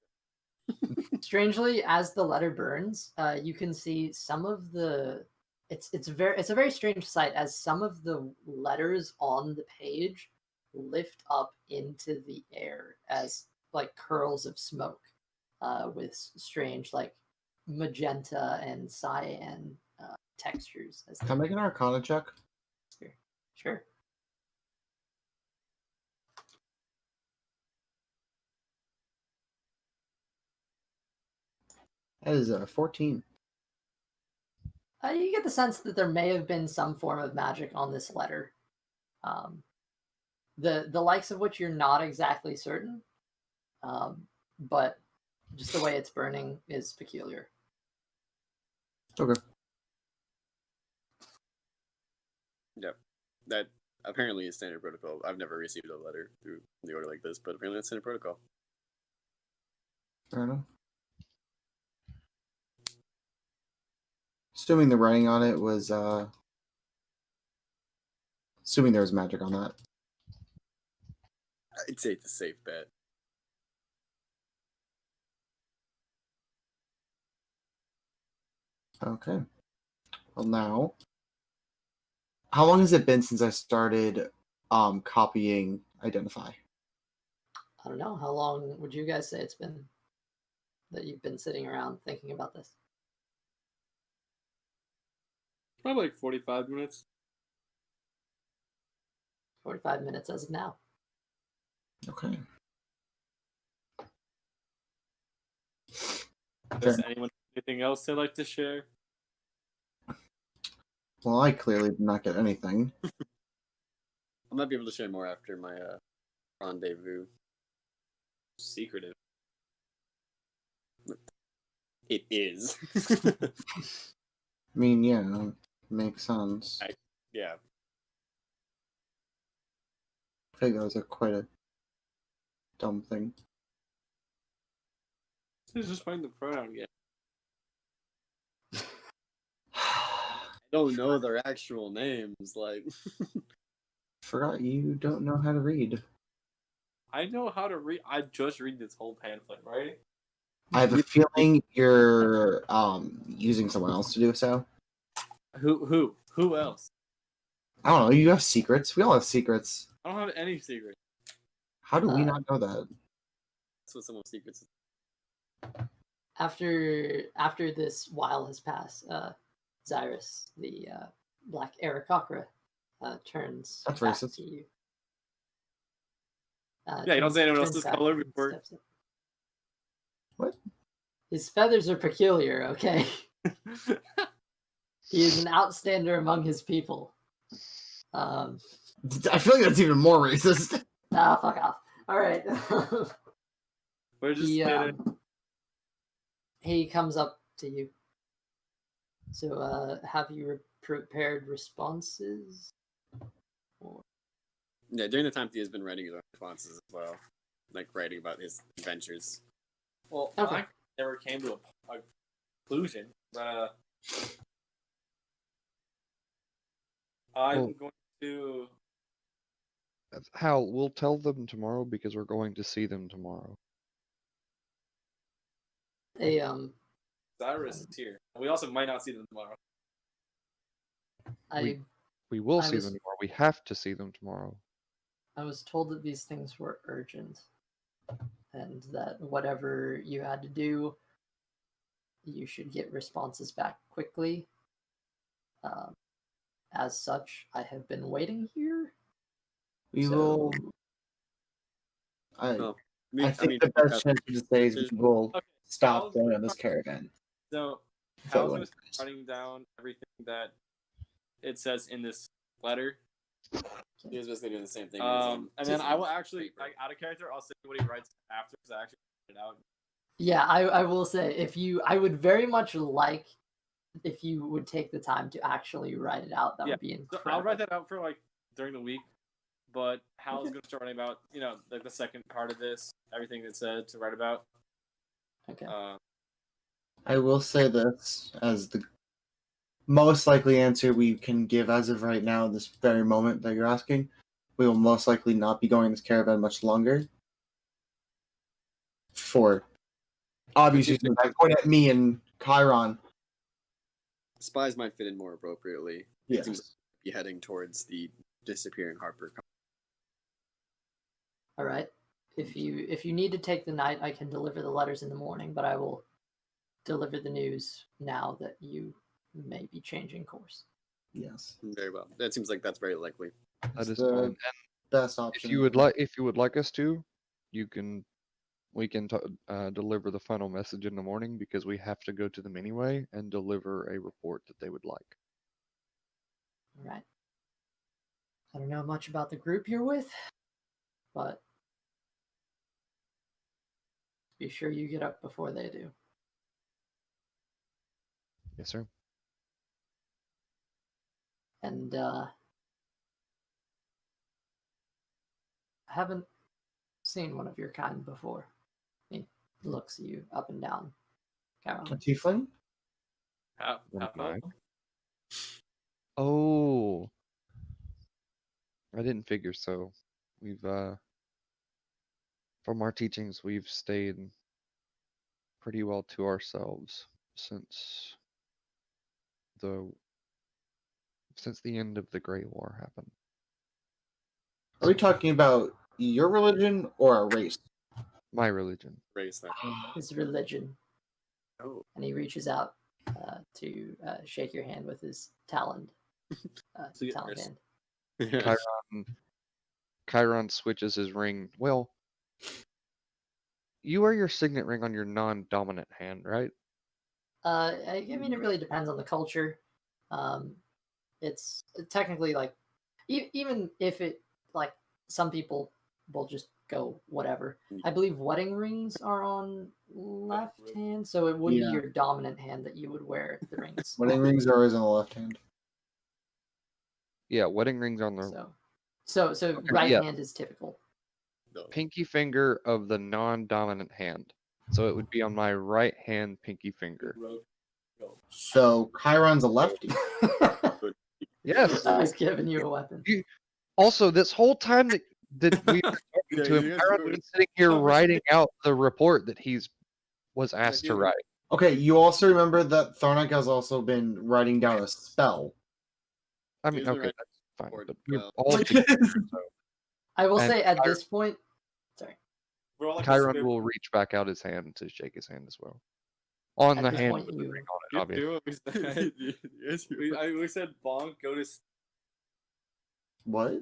strangely, as the letter burns, you can see some of the. It's a very strange sight as some of the letters on the page lift up into the air as like curls of smoke, with strange like magenta and cyan textures. As Can I make an Arcana check? Sure. That is 14. You get the sense that there may have been some form of magic on this letter. The likes of which you're not exactly certain, but just the way it's burning is peculiar. Okay. Yep. That apparently is standard protocol. I've never received a letter through the order like this, but apparently that's standard protocol. Fair enough. Assuming the writing on it was, assuming there was magic on that. I'd say it's a safe bet. Okay. Well, now, how long has it been since I started copying Identify? I don't know. How long would you guys say it's been that you've been sitting around thinking about this? Probably like 45 minutes. 45 minutes as of now. Okay. Does anyone have anything else they'd like to share? Well, I clearly did not get anything. I might be able to share more after my rendezvous. Secretive. It is. I mean, yeah, makes sense. Yeah. I think that was quite a dumb thing. Just find the pronoun again. I don't know their actual names. Like, Forgot you don't know how to read. I know how to read. I just read this whole pamphlet, right? I have a feeling you're using someone else to do so. Who else? I don't know. You have secrets. We all have secrets. I don't have any secret. How do we not know that? that's what someone's secrets. After this while has passed, Zyrus, the black aarokacra, turns That's back racist. to you. Yeah, you don't say anyone turns else's back color and before. steps up. What? His feathers are peculiar, okay? He is an outstander among his people. I feel like that's even more racist. Fuck off. All right. We're just He comes up to you. So, have you prepared responses? Or... Yeah, during the time he has been writing his own responses as well, like writing about his adventures. Well, Okay. I never came to a conclusion, but I'm going to. Hal, we'll tell them tomorrow because we're going to see them tomorrow. A Cyrus is here. We also might not see them tomorrow. I We will I see was- them tomorrow. We have to see them tomorrow. I was told that these things were urgent, and that whatever you had to do, you should get responses back quickly. As such, I have been waiting here. We So- will. Oh, I think the best chance to say is we will Okay, stop Hal's going gonna on this start- caravan. So before Hal's we gonna went. start writing down everything that it says in this letter. He was basically doing the same thing. And then I will actually, like, out of character, I'll say what he writes after because I actually wrote it out. Yeah, I will say I would very much like if you would take the time to actually write it out. That Yeah, would be So incredible. I'll write that out for like during the week. But Hal's gonna start writing about, like the second part of this, everything it said to write about. Okay. I will say this as the most likely answer we can give as of right now, this very moment that you're asking. We will most likely not be going this caravan much longer. For obvious reasons, I point at me and Chiron. Spies might fit in more appropriately. Yes. It seems like we'd be heading towards the disappearing Harper. All right. If you need to take the night, I can deliver the letters in the morning, but I will deliver the news now that you may be changing course. Yes. Very well. That seems like that's very likely. That It's is the fine. And best option. if you would like us to, we can deliver the final message in the morning because we have to go to them anyway and deliver a report that they would like. All right. I don't know much about the group you're with, but be sure you get up before they do. Yes, sir. And I haven't seen one of your kind before. He looks at you up and down. A Caroline. tiefling? How Mine? Oh, I didn't figure so. We've from our teachings, we've stayed pretty well to ourselves since the end of the Great War happened. Are we talking about your religion or a race? My religion. Race there. His religion. Oh. And he reaches out to shake your hand with his taloned taloned hand. Chiron switches his ring. Well, you wear your signet ring on your non-dominant hand, right? I mean, it really depends on the culture. It's technically like, even if it, like, some people will just go whatever. I believe wedding rings are on left hand, so it wouldn't Yeah. be your dominant hand that you would wear the rings. Wedding rings are always on the left hand. Yeah, wedding rings on the So right yeah. hand is typical. pinky finger of the non-dominant hand. So it would be on my right hand pinky finger. So Chiron's a lefty. Yes. I was giving you a weapon. Also, this whole time that we were talking to him, Chiron's been sitting here writing out the report that he's was asked to write. Okay, you also remember that Tharnak has also been writing down a spell. I mean, He's been okay, writing that's fine. report, But we're well. all together, so I will And say at this point, sorry. We're all like Chiron will reach back out his hand to shake his hand as well. On At the this hand point, with the you- ring on it, You obviously. do what we said. Yes, We said bonk, go to What?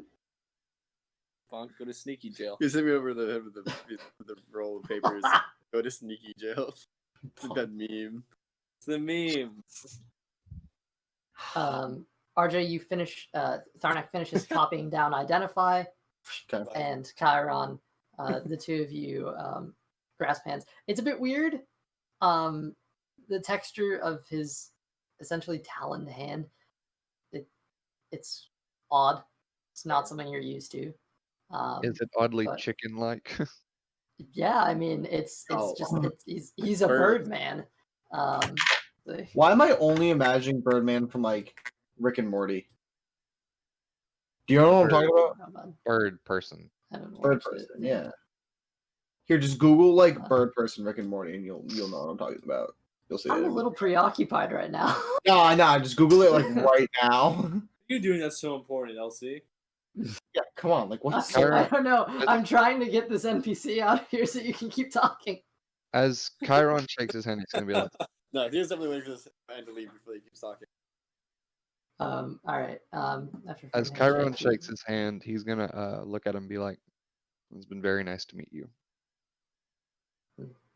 bonk, go to sneaky jail. You sent me over the head with the roll of papers. Go to sneaky jail. It's like that meme. It's the meme. RJ, you finish. Tharnak finishes copying down identify, Okay. and Chiron, the two of you grasp hands. It's a bit weird. The texture of his essentially taloned hand, it's odd. It's not something you're used to. Is it oddly but- chicken-like? Yeah, I mean, it's Oh. just he's a Bird. bird man. Why am I only imagining Birdman from like Rick and Morty? Do you know what I'm talking about? Bird person. I haven't Bird watched it. person, yeah. Here, just Google like Uh. bird person Rick and Morty, and you'll know what I'm talking about. You'll see I'm it. a little preoccupied right now. No, just Google it like right now. You're doing that's so important, LC. Yeah, come on. Like, what's I don't know. I'm trying to get this NPC out of here so you can keep talking. As Chiron shakes his hand, he's gonna be like, No, he was definitely waiting for this man to leave before he keeps talking. All right. After as Ferdinand Chiron shakes, shakes his hand, he's gonna look at him and be like, "It's been very nice to meet you."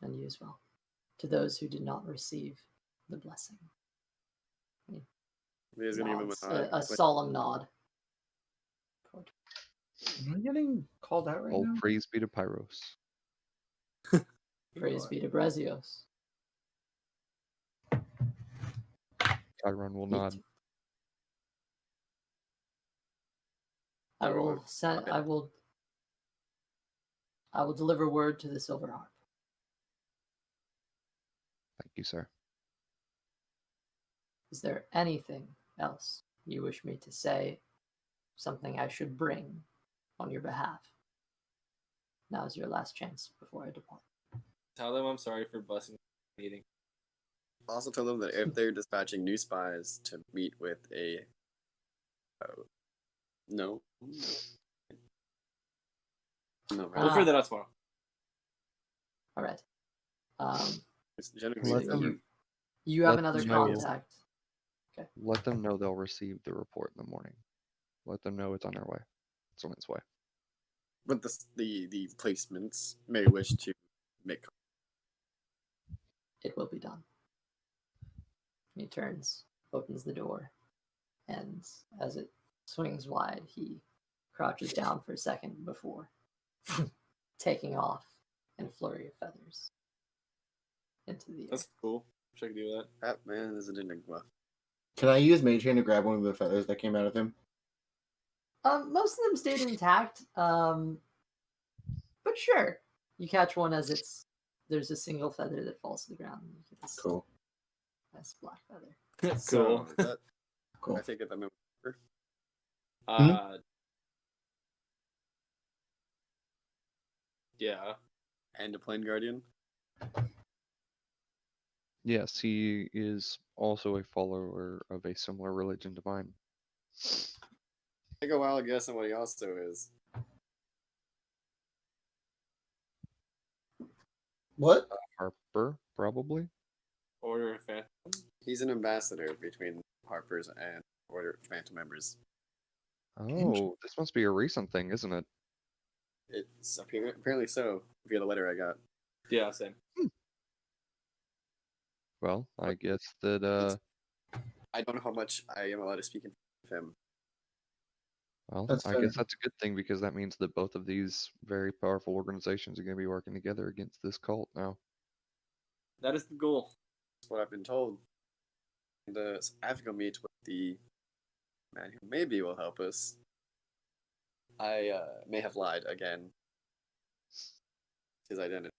and you as well. To those who did not receive the blessing. He's gonna give him Nods, a nod. a solemn nod. Am I getting called out right All now? praise be to Pyros. Praise be to Brezios. Chiron will nod. I will send. I will deliver word to the Silver Harp. Thank you, sir. Is there anything else you wish me to say? Something I should bring on your behalf? Now is your last chance before I depart. Tell them I'm sorry for busting the meeting. Also tell them that if they're dispatching new spies to meet with a no. No, right? We'll figure that out tomorrow. All right. It's generally Let So them- you have let another them know. contact. Let them know they'll receive the report in the morning. Let them know it's on their way. It's on its way. but the placements may wish to make. It will be done. He turns, opens the door, and as it swings wide, he crouches down for a second before taking off in a flurry of feathers into the air. That's cool. Wish I could do that. That man is an enigma. Can I use Mage Hand to grab one of the feathers that came out of him? Most of them stayed intact, but sure. You catch one as there's a single feather that falls to the ground. You get this Cool. nice black feather. Cool. So that, Cool. I take it that meant Yeah. and a plain guardian. Yes, he is also a follower of a similar religion to mine. Take a wild guess on what he also is. What? Harper, probably. Order of Phantom. He's an ambassador between Harpers and Order of Phantom members. Oh, this must be a recent thing, isn't it? It's apparently so via the letter I got. Yeah, same. Well, I guess that I don't know how much I am allowed to speak in of him. well, That's I fair. guess that's a good thing because that means that both of these very powerful organizations are going to be working together against this cult now. That is the goal. That's what I've been told. And so I have to go meet with the man who maybe will help us. I may have lied again. His identity.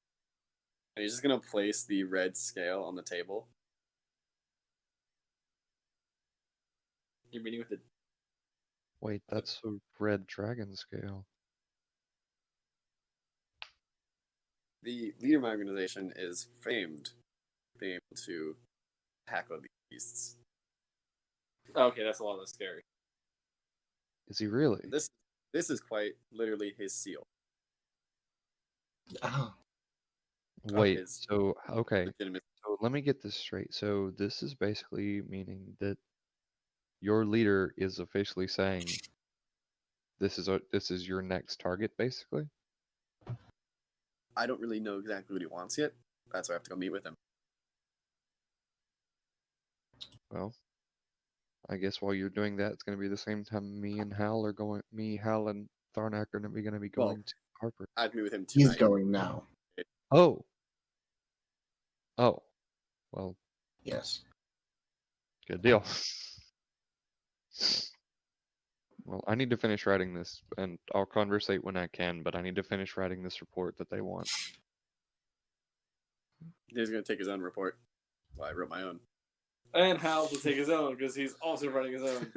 And he's just gonna place the red scale on the table. You're meeting with the. Wait, that's a red dragon scale. The leader of my organization is famed for being able to tackle these beasts. Okay, that's a lot less scary. Is he really? This is quite literally his seal. Oh. Wait, his so okay. legitimate. So let me get this straight. So this is basically meaning that your leader is officially saying this is your next target, basically. I don't really know exactly what he wants yet. That's why I have to go meet with him. Well, I guess while you're doing that, it's going to be the same time Hal, and Tharnak are going to be going to Harper. I'd meet with him tonight. He's going now. Oh. Oh. Well, Yes. good deal. Well, I need to finish writing this, and I'll conversate when I can, but I need to finish writing this report that they want. He's gonna take his own report. Well, I wrote my own. And Hal will take his own because he's also writing his own.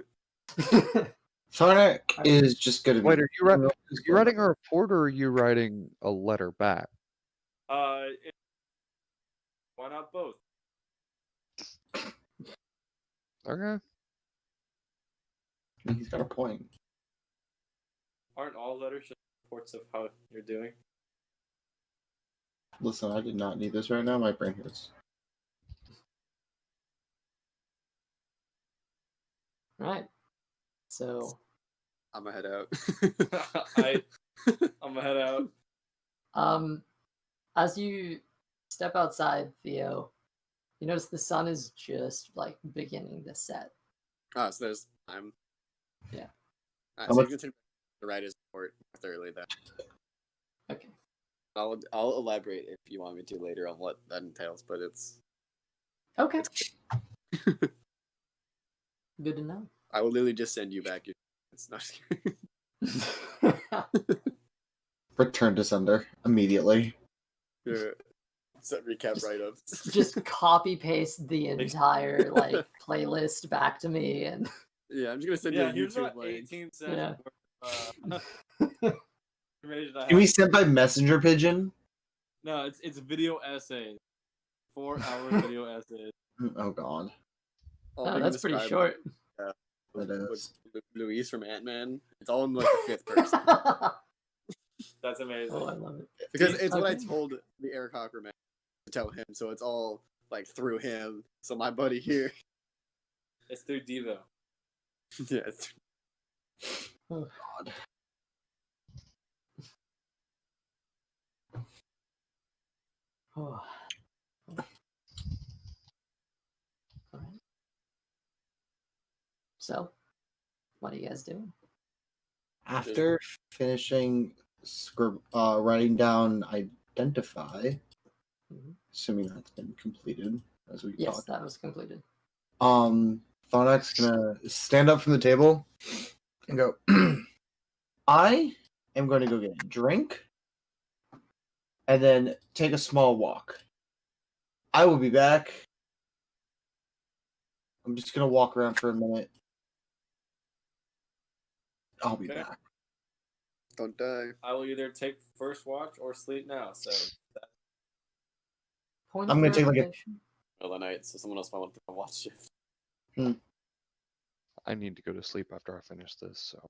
Tharnak is just gonna be. Wait, are you writing a report or are you writing a letter back? Why not both? Okay. I mean, he's got a point. Aren't all letters just reports of how you're doing? Listen, I did not need this right now. My brain hurts. Right. So, I'm gonna head out. I'm gonna head out. as you step outside, Theo, you notice the sun is just like beginning to set. Oh, so there's time. Yeah. So you can take the right as report more thoroughly then. Okay. I'll elaborate if you want me to later on what that entails, but it's Okay. Good to know. I will literally just send you back your it's not Return to sender immediately. set recap Just- write-ups. Just copy paste the entire like playlist back to me and Yeah, I'm just gonna send Yeah, you a here's YouTube about link. 18 cents Yeah. worth information I Can we have. send by messenger pigeon? No, it's video essays. 4-hour video essays. Oh god, I'll oh, make that's a pretty scribe short. that is. with Luis from Ant-Man. It's all in like the fifth person. That's amazing. Oh, I love it. Because it's what I Okay. told the aarokacra man to tell him, so it's all like through him. So my buddy here. It's through Devo. Yeah, it's Oh god. Oh. All right. So, what are you guys doing? After finishing writing down identify, Mhm. assuming that's been completed as we Yes, talked. that was completed. Thornak's gonna stand up from the table and go, I am going to go get a drink and then take a small walk. I will be back. I'm just gonna walk around for a minute. I'll be Okay. back. don't die. I will either take first watch or sleep now. So Point I'm of gonna take, like, a- clarification. Middle of the night, so someone else might want to watch shift. I need to go to sleep after I finish this. So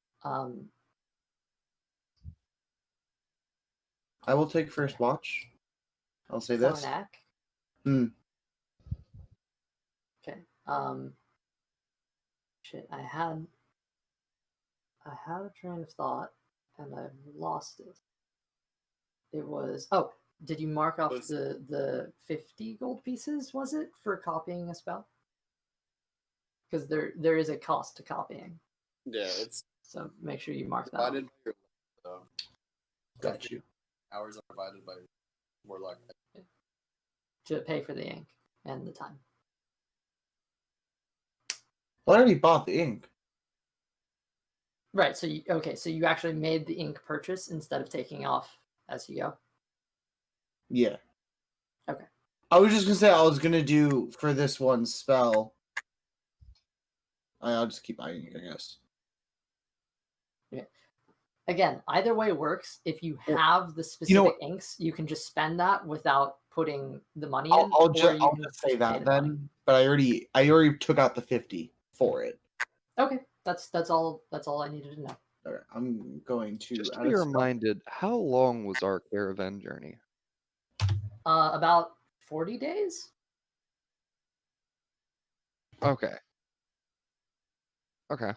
I will take first watch. I'll say this. Thornak. Hmm. Okay. Shit. I had a train of thought, and I've lost it. It was Did you mark off Was- the 50 gold pieces? Was it for copying a spell? Because there is a cost to copying, Yeah, it's so make sure you mark that. Off. divided by your so Got you. hours are divided by warlock. To pay for the ink and the time. Well, I already bought the ink. Right. So you actually made the ink purchase instead of taking off as you go. Yeah. Okay. I was just gonna say I was gonna do for this one spell. I'll just keep buying it, I guess. Again, either way works. If you Well, have the specific know what? inks, you can just spend that without putting the money I'll, in. I'll or just you I'll can just say pay that the money. then. But I already took out the 50 for it. Okay, that's all I needed to know. Okay, I'm going to just to add be a spell. reminded, how long was our caravan journey? About 40 days. Okay. Okay.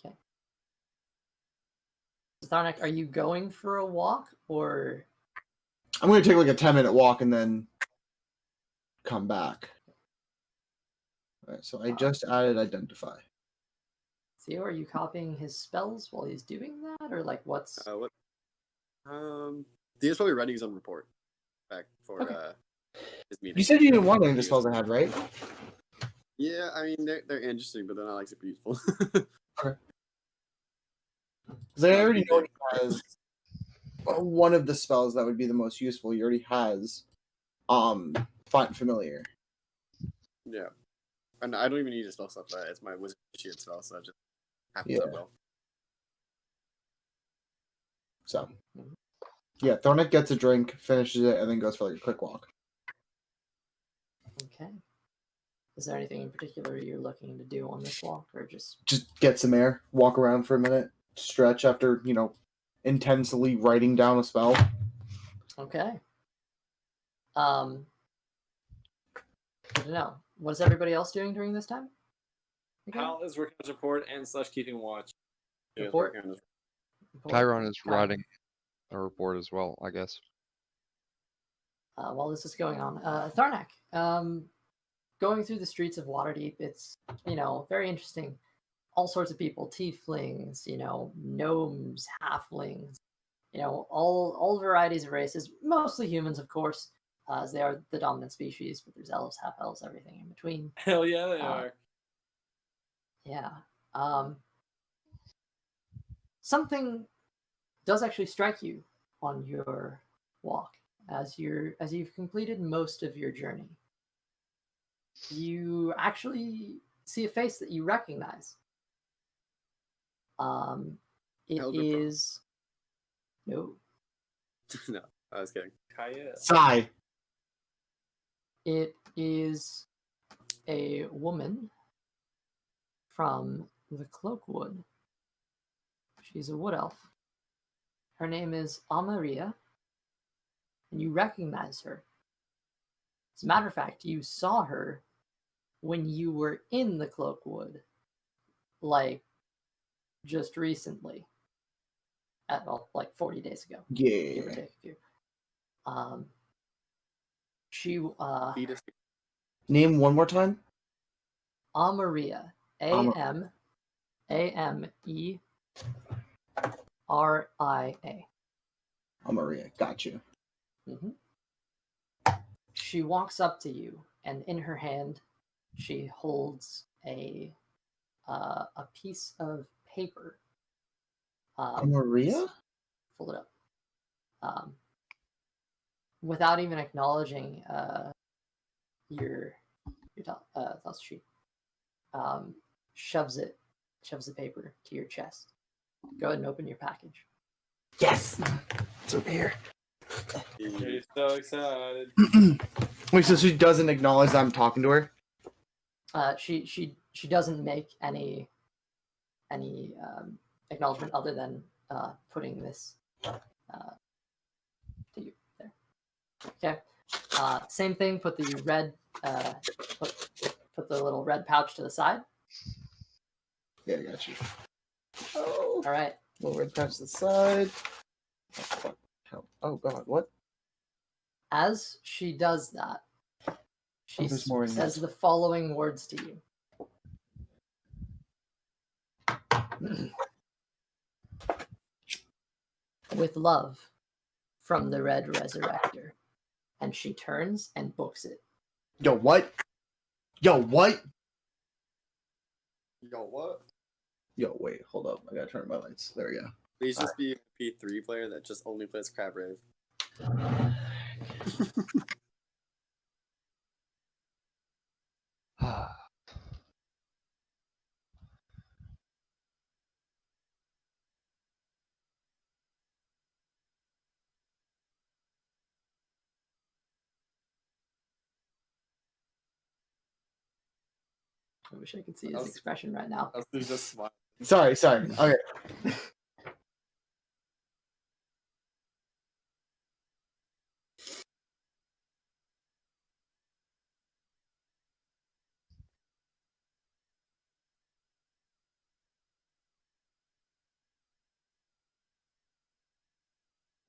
Okay. Tharnak, are you going for a walk or? I'm gonna take like a 10-minute walk and then come back. Alright, so I just added identify. Theo, are you copying his spells while he's doing that, or like what's? What? Theo's probably writing his own report back for Okay. his meeting. You said you didn't want any of the spells I had, right? Yeah, I mean they're interesting, but they're not like super useful. Because I already know he has one of the spells that would be the most useful. He already has Find Familiar. Yeah, and I don't even need a spell stuff. It's my wizard initiate spell, so it just happens Yeah. that well. So, yeah, Thornak gets a drink, finishes it, and then goes for like a quick walk. Okay. Is there anything in particular you're looking to do on this walk, or just get some air, walk around for a minute, stretch after, intensely writing down a spell. okay? I don't know. What is everybody else doing during this time? Okay. Hal is working on his report and / keeping watch. Report. Report. Chiron is Chiron. writing a report as well, I guess. While this is going on, Tharnak, going through the streets of Waterdeep, it's very interesting. All sorts of people, tieflings, gnomes, halflings, all varieties of races, mostly humans, of course, as they are the dominant species, but there's elves, half elves, everything in between. Hell yeah, they are. Yeah. Something does actually strike you on your walk as you've completed most of your journey. You actually see a face that you recognize. It Elder is no. No, I was kidding. Kaya. Sigh. It is a woman from the Cloakwood. She's a wood elf. Her name is Amaria, and you recognize her. As a matter of fact, you saw her when you were in the Cloakwood, like just recently, like 40 days ago, give or Yeah. take a few. She Fetus. Name one more time. Amaria, Ameria. Maria, got you. Mm-hmm. She walks up to you, and in her hand, she holds a piece of paper. Maria? Fold it up. Without even acknowledging your thoughts sheet, shoves the paper to your chest. Go ahead and open your package. Yes. It's over here. She's so excited. Wait, so she doesn't acknowledge that I'm talking to her? She doesn't make any acknowledgement other than putting this to you there. Okay. Same thing. Put the red put the little red pouch to the side. Yeah, I got you. Oh. All right. Little red patch to the side. Oh god, what? As she does that, she there's more in says this. the following words to you. With love, from the Red Resurrector. And she turns and books it. Yo, what? Yo, what? Yo, what? Yo, wait, hold up. I gotta turn my lights. There we go. Please just be a P3 player that just only plays Crab Rave. I wish I could see his expression right now. He's just smiling. Sorry. Okay.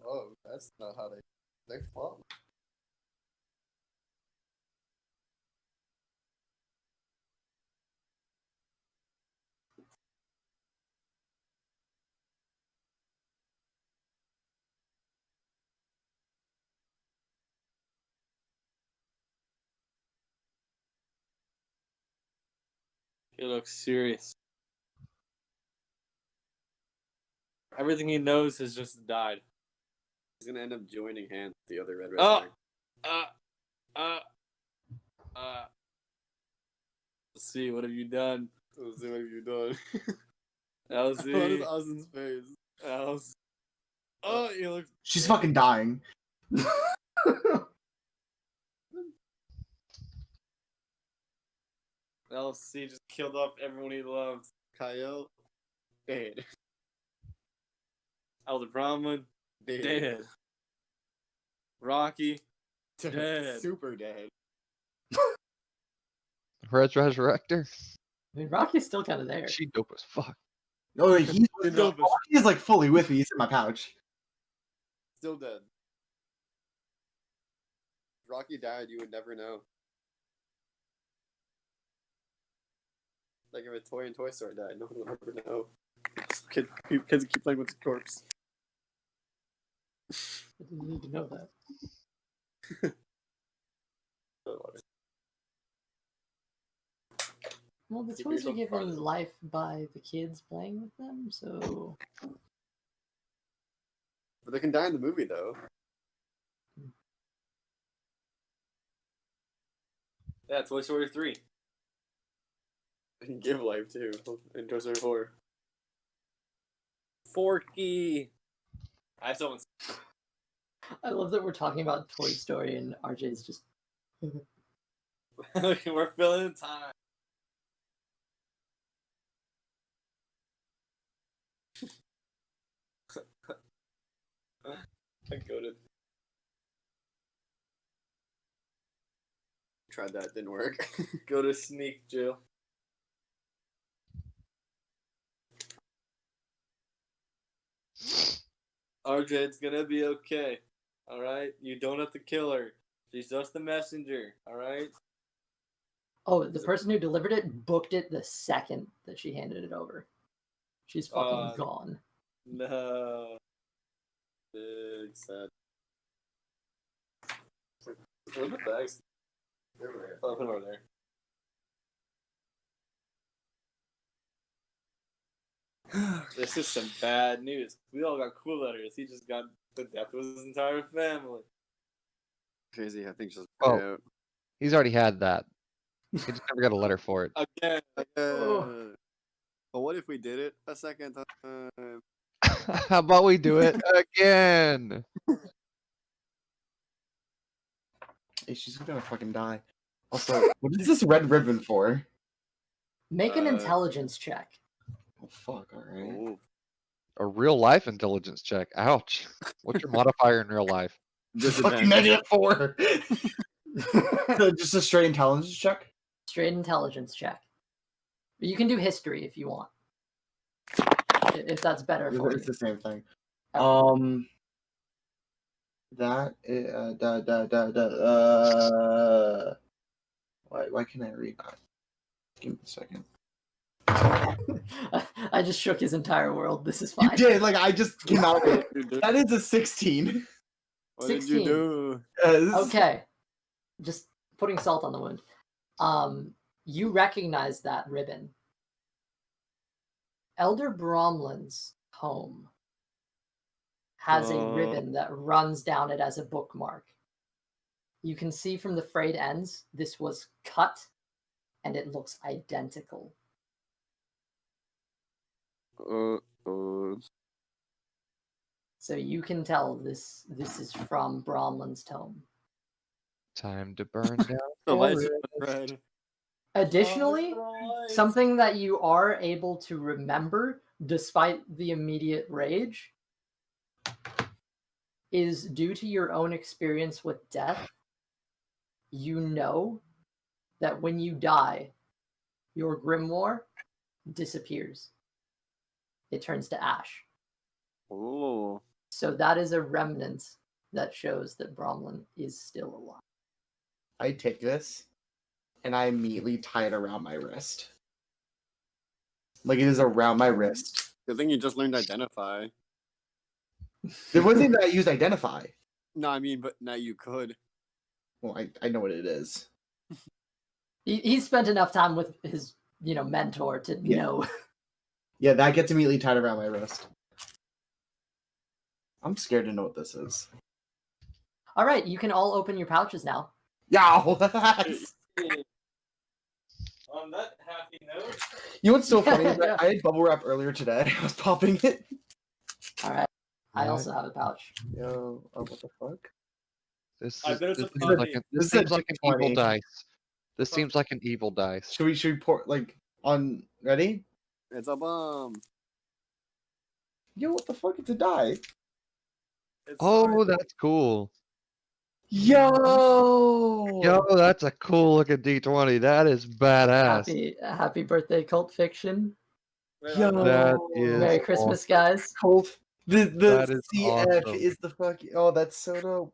Oh, that's not how they fall. He looks serious. Everything he knows has just died. He's gonna end up joining hands with the other Red Oh! Resurrector. Let's see, what have you done? Let's see what you done. I'll What see. is Austin's face? Oh, you look. She's fucking dying. LC just killed off everyone he loved. Kyle, dead. Elder Brahman, dead. Rocky, dead. Super dead. Red Resurrector. I mean, Rocky's still kind of there. She dope as fuck. Oh, he's Still, he's like fully with me. He's in my pouch. still dead. If Rocky died, you would never know. Like if a toy in Toy Story died, no one would ever know. Kids keep playing with the corpse. I didn't need to know that. Well, the Keep toys are yourself given private. life by the kids playing with them, so But they can die in the movie though. Yeah, Toy Story 3. They can give life too in Toy Story 4. Forky. I still haven't. I love that we're talking about Toy Story and RJ's just We're filling time. I go to. Tried that, didn't work. Go to sneak, Jill. RJ, it's gonna be okay. Alright? You don't have to kill her. She's just a messenger. Alright? oh, the person who delivered it booked it the second that she handed it over. She's fucking gone. No. Big sad. Where are the bags? Oh, put them over there. This is some bad news. We all got cool letters. He just got the death of his entire family. Crazy how things just Oh. work out. He's already had that. He just never got a letter for it. Again. But what if we did it a second time? How about we do it again? Hey, she's gonna fucking die. Also, what is this red ribbon for? Make an intelligence check. Oh fuck! All right. Oh, A real life intelligence check. Ouch. What's your modifier in real life? Fucking -4. So just a straight intelligence check. Straight intelligence check. But you can do history if you want. If that's better for you. It's the same thing. Okay. That why can't I read that? Give me a second. I just shook his entire world. This is You fine. did, like I just came out with it. you did. That is a 16. What did 16. you do? Okay. Just putting salt on the wound. You recognize that ribbon. Elder Bromlin's home has a ribbon that runs down it as a bookmark. You can see from the frayed ends, this was cut, and it looks identical. So you can tell this is from Bromlin's tome. Time to burn down. The lights forest. are red. Additionally, something that you are able to remember despite the immediate rage is due to your own experience with death. You know that when you die, your grimoire disappears. It turns to ash. Oh. So that is a remnant that shows that Bromlin is still alive. I take this and I immediately tie it around my wrist. Like it is around my wrist. Good thing you just learned identify. There wasn't that I used identify. No, I mean, but now you could. Well, I know what it is. He's spent enough time with his, mentor to know. Yeah, that gets immediately tied around my wrist. I'm scared to know what this is. All right, you can all open your pouches now. Yeah. On that happy note. You know what's so funny? Is that Yeah. I had bubble wrap earlier today. I was popping it. All right. I What? also have a pouch. Yo, oh, what the fuck? This I is, bet it's this a seems funny- like, this is a seems like an evil 20. dice. This seems like an evil dice. Should we pour like on ready? It's a bomb. Yo, what the fuck? It's a die. Oh, that's cool. Yo! Yo, that's a cool looking D20. That is badass. Happy birthday, Cult Fiction. Yo! That is Merry Christmas, guys. Cold. The That is CF awesome. is the fucking. Oh, that's so dope.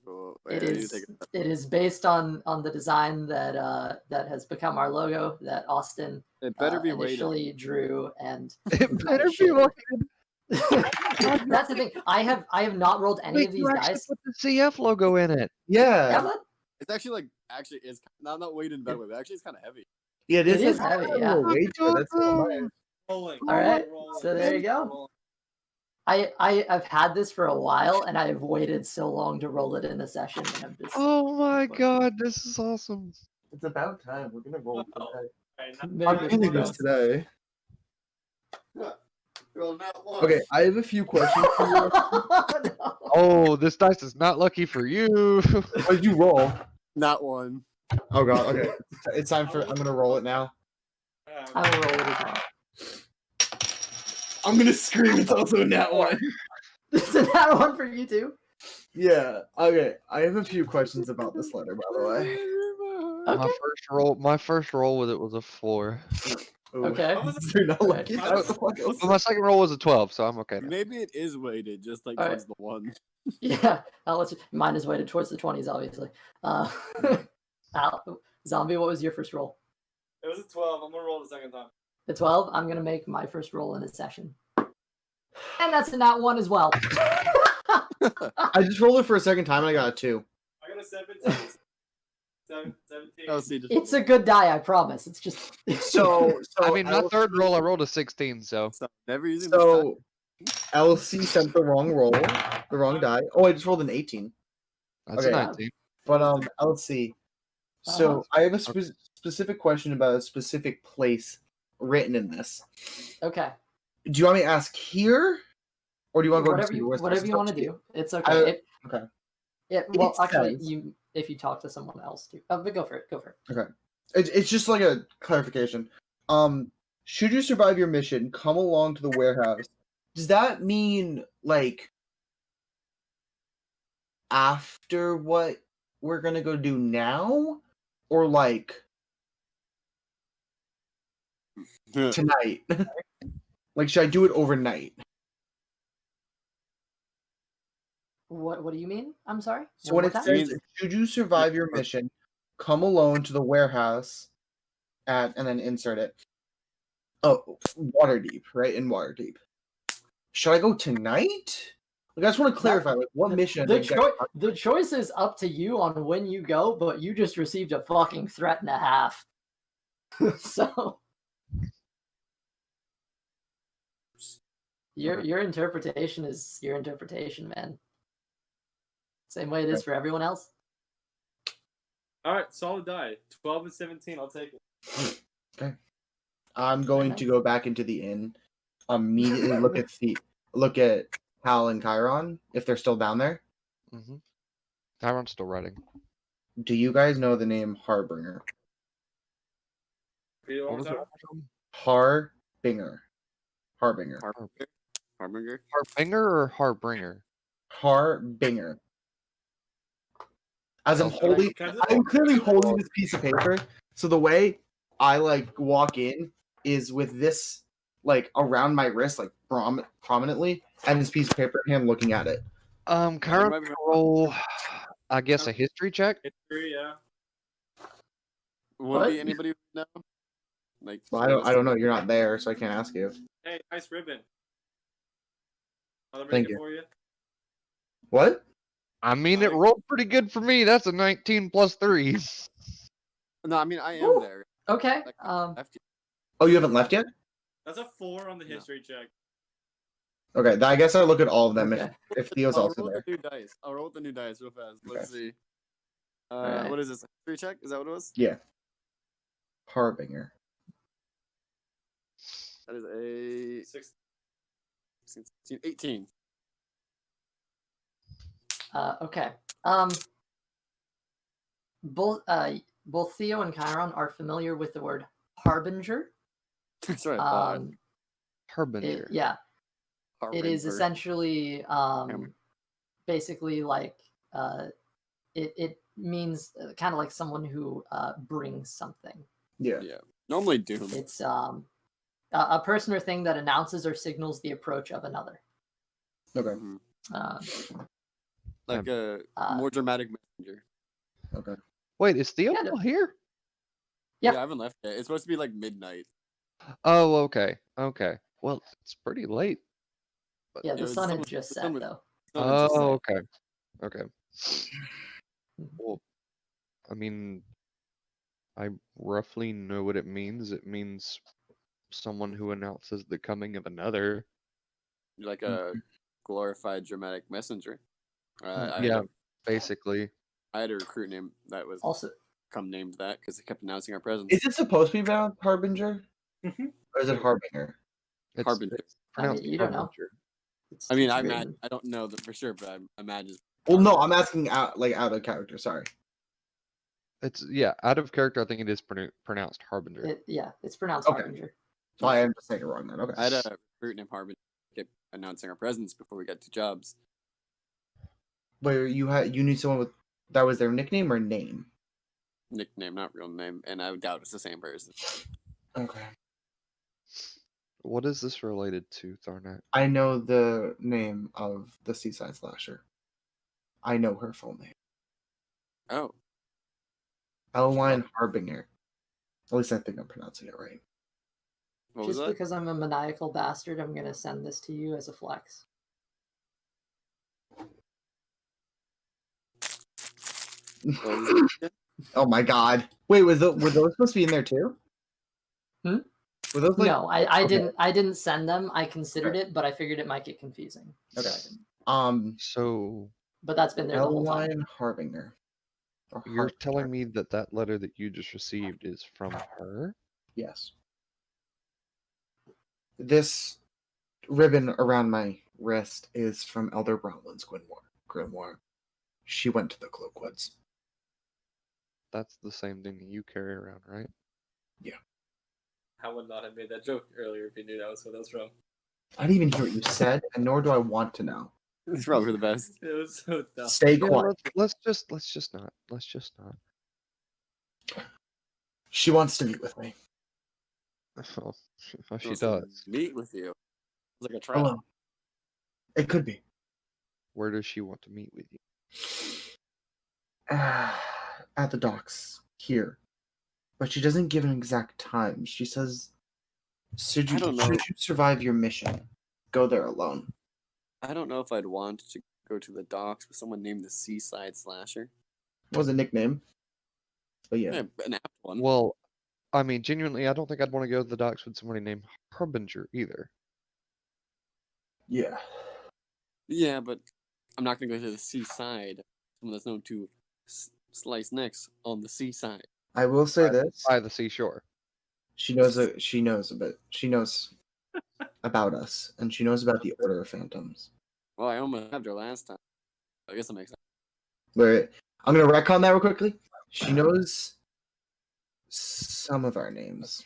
Oh, It wait, I need to is. take It is based on the design that that has become our logo that Austin It better be weighted. initially drew and It better be shit. looking. That's the thing. I have not rolled any Wait, of these you actually dice. put the CF logo in it. Yeah. Yeah, but It's actually it's not weighted in bad way, but actually it's kind of heavy. Yeah, it is heavy. Yeah. Weight to it. That's so nice. Rolling. All right. Rolling. So there you go. I've had this for a while, and I've waited so long to roll it in a session, and I'm just. Oh my god, this is awesome. It's about time. We're gonna roll Wow. today. Alright, now- Maybe I'm feeling it's this today. Well, not one. Okay, I have a few questions for you. No. Oh, this dice is not lucky for you. What did you roll? Not one. Oh god. Okay, it's time for. I'm gonna roll it now. I will roll it as well. I'm gonna scream. It's also a nat one. Isn't that one for you too? Yeah. Okay. I have a few questions about this letter, by the way. Okay. My first roll with it was a 4. Ooh, Okay. You're not lucky. Alright. What the fuck else? But my second roll was a 12, so I'm okay now. Maybe it is weighted, just like All right. towards the one. Yeah, I'll let you. Mine is weighted towards the 20s, obviously. Zombie, what was your first roll? It was a 12. I'm gonna roll the second time. The 12. I'm gonna make my first roll in a session, and that's a nat one as well. I just rolled it for a second time and I got a 2. I got a 17. 17. Oh, see, just It's a good die, I promise. It's just. So I mean, my LC third roll, I rolled a 16, so. never using this So LC sent the wrong roll, the wrong die. Oh, I just rolled an 18. That's Okay. a 19. But LC. So Uh-huh. I have a specific question about a specific place written in this. Okay. Do you want me to ask here, or do you want to go Whatever to you West whatever Coast? you want to do. It's okay. I- It- okay. Yeah. Well, It actually, says- if you talk to someone else too. But go for it. Go for it. It's just like a clarification. Should you survive your mission, come along to the warehouse. Does that mean like after what we're gonna go do now, or like time. tonight? Like, should I do it overnight? What do you mean? I'm sorry. So when One it more time? says, "Should you survive your mission, come alone to the warehouse," and then insert it. Oh, Waterdeep, right? In Waterdeep. Should I go tonight? Like, I just want to clarify, like, what mission? The choice is up to you on when you go, but you just received a fucking threat and a half. So your interpretation is your interpretation, man. Same way it is for everyone else. Alright, solid die. 12 and 17. I'll take it. I'm going to go back into the inn, immediately look at Hal and Chiron if they're still down there. Mm-hmm. Tyron's still writing. Do you guys know the name Harbinger? Read it one What more was it? time. Harbinger. Harbinger. Harbinger or Harbringer? Harbinger. As I'm Okay. holding, Can I do- I'm clearly holding this piece of paper. So the way I like walk in is with this like around my wrist, like prominently, and this piece of paper, and him looking at it. Chiron might be- can roll, I guess, a history check. History, yeah. Would What? be anybody who would know? Like, Well, I don't know. You're not there, so I can't ask you. Hey, nice ribbon. I'll Thank make it you. for you. What? I mean, it rolled pretty good for me. That's a 19 plus 3. No, I mean I am Ooh. there. Okay. Like, left you. Oh, you haven't left yet? That's a 4 on the No. history check. Okay, I guess I look at all of them Okay. if Theo's I'll also roll there. the new dice. I'll roll with the new dice real fast. Let's see. Alright. What is this? History check? Is that what it was? Yeah. Harbinger. That is a 16, 18. Okay. both Theo and Chiron are familiar with the word harbinger. That's what I thought. Harbinger. Yeah, it is Harbinger. essentially basically like it means kind of like someone who brings something. Yeah. Yeah. Normally doom. It's a person or thing that announces or signals the approach of another. Okay. Mhm. Um, Like a more dramatic messenger. Okay. Wait, is Theo Yeah, still here? Yep. Yeah, I haven't left yet. It's supposed to be like midnight. Oh, okay. Okay. Well, it's pretty late. But Yeah, the sun had was- just the sun set was- though. No, it's just oh, like, okay. Okay. Well, I mean, I roughly know what it means. It means someone who announces the coming of another. like a glorified dramatic messenger. Yeah, basically. I had a recruit name that was Also, named that because it kept announcing our presence. Is it supposed to be about Harbinger? Mhm. Or is it Harbinger? It's Harbinger. pronounced you don't know. Harbinger. It's, I mean, it's I written. I don't know that for sure, but I imagine. Well, no, I'm asking out of character. Sorry. It's out of character. I think it is pronounced Harbinger. It's pronounced Okay. harbinger. So I am just saying it wrong then. Okay. I had a recruit named Harbin kept announcing our presence before we got to jobs. Where you need someone with that was their nickname or name? Nickname, not real name, and I doubt it's the same person. Okay. What is this related to, Tharnak? I know the name of the seaside slasher. I know her full name. Oh, Elwine Harbinger. At least I think I'm pronouncing it right. what was Just that? because I'm a maniacal bastard, I'm gonna send this to you as a flex. What was it again? Oh my god. Wait, were those supposed to be in there too? Hmm? Were those like No, I okay. didn't send them. I considered it, but I figured it might get confusing. Okay. So I didn't. So But that's been there the whole time. Elwine Harbinger. Or you're Harbinger. telling me that letter that you just received is from her? Yes. This ribbon around my wrist is from Elder Bronwyn's grimoire. She went to the Cloakwoods. That's the same thing that you carry around, right? I would not have made that joke earlier if you knew that was what that was from. I didn't even hear what you said, and nor do I want to know. It's probably the best. It was so dumb. Stay Yeah, quiet. let's just not. Let's just not. She wants to meet with me. Oh, she Wants to does. meet with you. It's like a trap. Hello. It could be. Where does she want to meet with you? At the docks here, but she doesn't give an exact time. She says, "Should I don't know. should you survive your mission, go there alone." I don't know if I'd want to go to the docks with someone named the Seaside Slasher. It was a nickname, but yeah. Yeah, an apt one. Well, I mean, genuinely, I don't think I'd want to go to the docks with somebody named Harbinger either. Yeah. Yeah, but I'm not gonna go to the seaside. Someone that's known to slice necks on the seaside. I will say this: By the seashore. she knows a bit. She knows about us, and she knows about the Order of Phantoms. Well, I almost had her last time. I guess that makes sense. Where I'm gonna retcon that real quickly. She knows some of our names.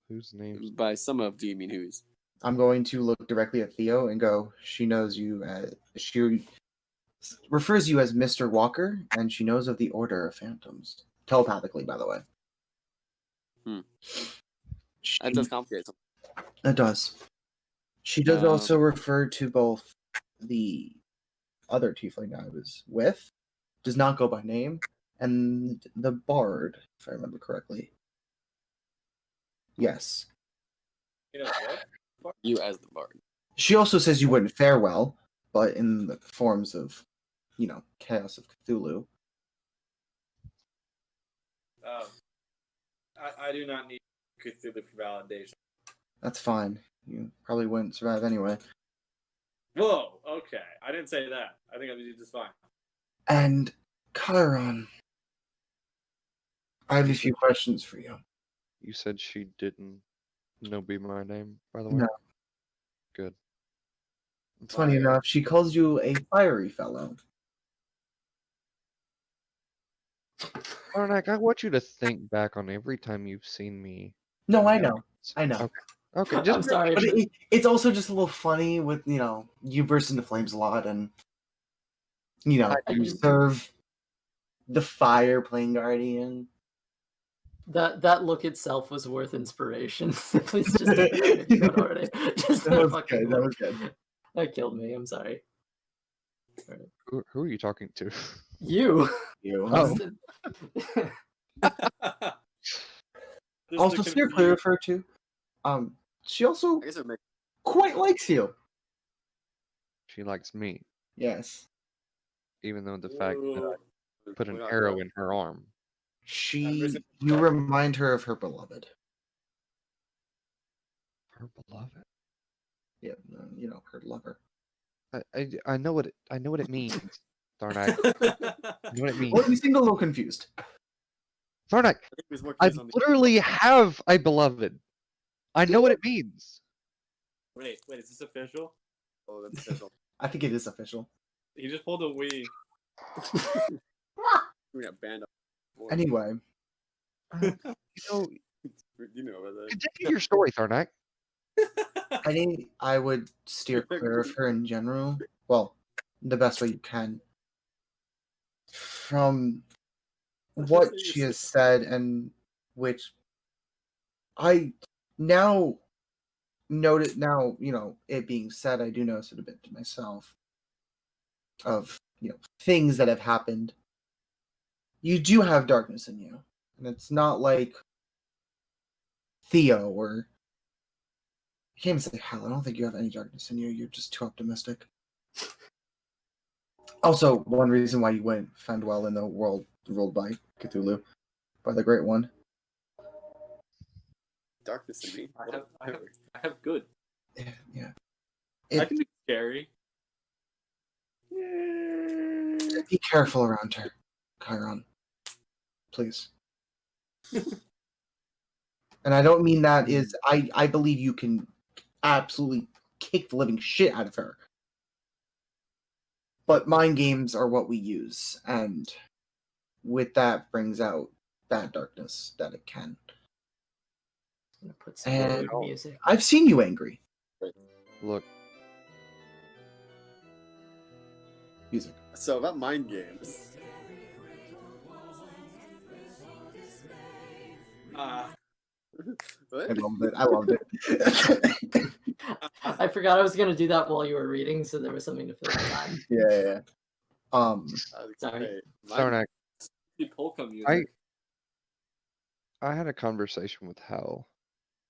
Whose names? By some of, do you mean whose? I'm going to look directly at Theo and go, she knows you she refers you as Mr. Walker, and she knows of the Order of Phantoms. Telepathically, by the way. That does complicate something. It does. She does also refer to both the other tiefling I was with, does not go by name, and the bard, if I remember correctly. Yes. You know what? You as the bard. She also says you wouldn't fare well, but in the forms of, Chaos of Cthulhu. I do not need Cthulhu for validation. That's fine. You probably wouldn't survive anyway. Whoa, okay. I didn't say that. I think I'd do just fine. And Chiron, I have a few questions for you. You said she didn't know be my name, by the way? No. Good. Funny enough, she calls you a fiery fellow. Arnak, I want you to think back on every time you've seen me. No, I know. I know. Okay, I'm sorry. But it's also just a little funny with, you burst into flames a lot and, I you just- serve the fire playing Guardian. That look itself was worth inspiration. Please just take it if you don't already. Just That that was fucking good. That look. was good. That killed me. I'm sorry. Who are you talking to? You. You. Oh. Just Also, the steer confusion. clear of her too. She also I guess it makes quite likes you. She likes me, Yes. even though the fact that Ooh. I put an we're not arrow done. in her arm. You remind her of her beloved. Her beloved. Yeah, her lover. I know what it means. Tharnak. I know what it means. Well, you seemed a little confused. Tharnak, I think it was more I confused on the- literally have a beloved. I know what it means. Wait, is this official? Oh, that's official. I think it is official. He just pulled a Wii. We got banned. Up. Anyway, You know, You know about that. continue your story, Tharnak. I think I would steer clear of her in general. Well, the best way you can. From what she has said, and which I now noted. Now, it being said, I do notice it a bit to myself of things that have happened. You do have darkness in you, and it's not like Theo or I can't even say hell. I don't think you have any darkness in you. You're just too optimistic. Also, one reason why you wouldn't fend well in the world ruled by Cthulhu, by the Great One. Darkness in me. I have good. Yeah. I can be scary. Be careful around her, Chiron. Please. And I don't mean that is I believe you can absolutely kick the living shit out of her. But mind games are what we use, and with that brings out that darkness that it can. I'm gonna put some And mood music. I've seen you angry. Look, Music. So about mind games. What? I loved it. I loved it. I forgot I was gonna do that while you were reading, so there was something to fill the time. Yeah. Sorry. Hey, Tharnak, The polka music. I had a conversation with Hal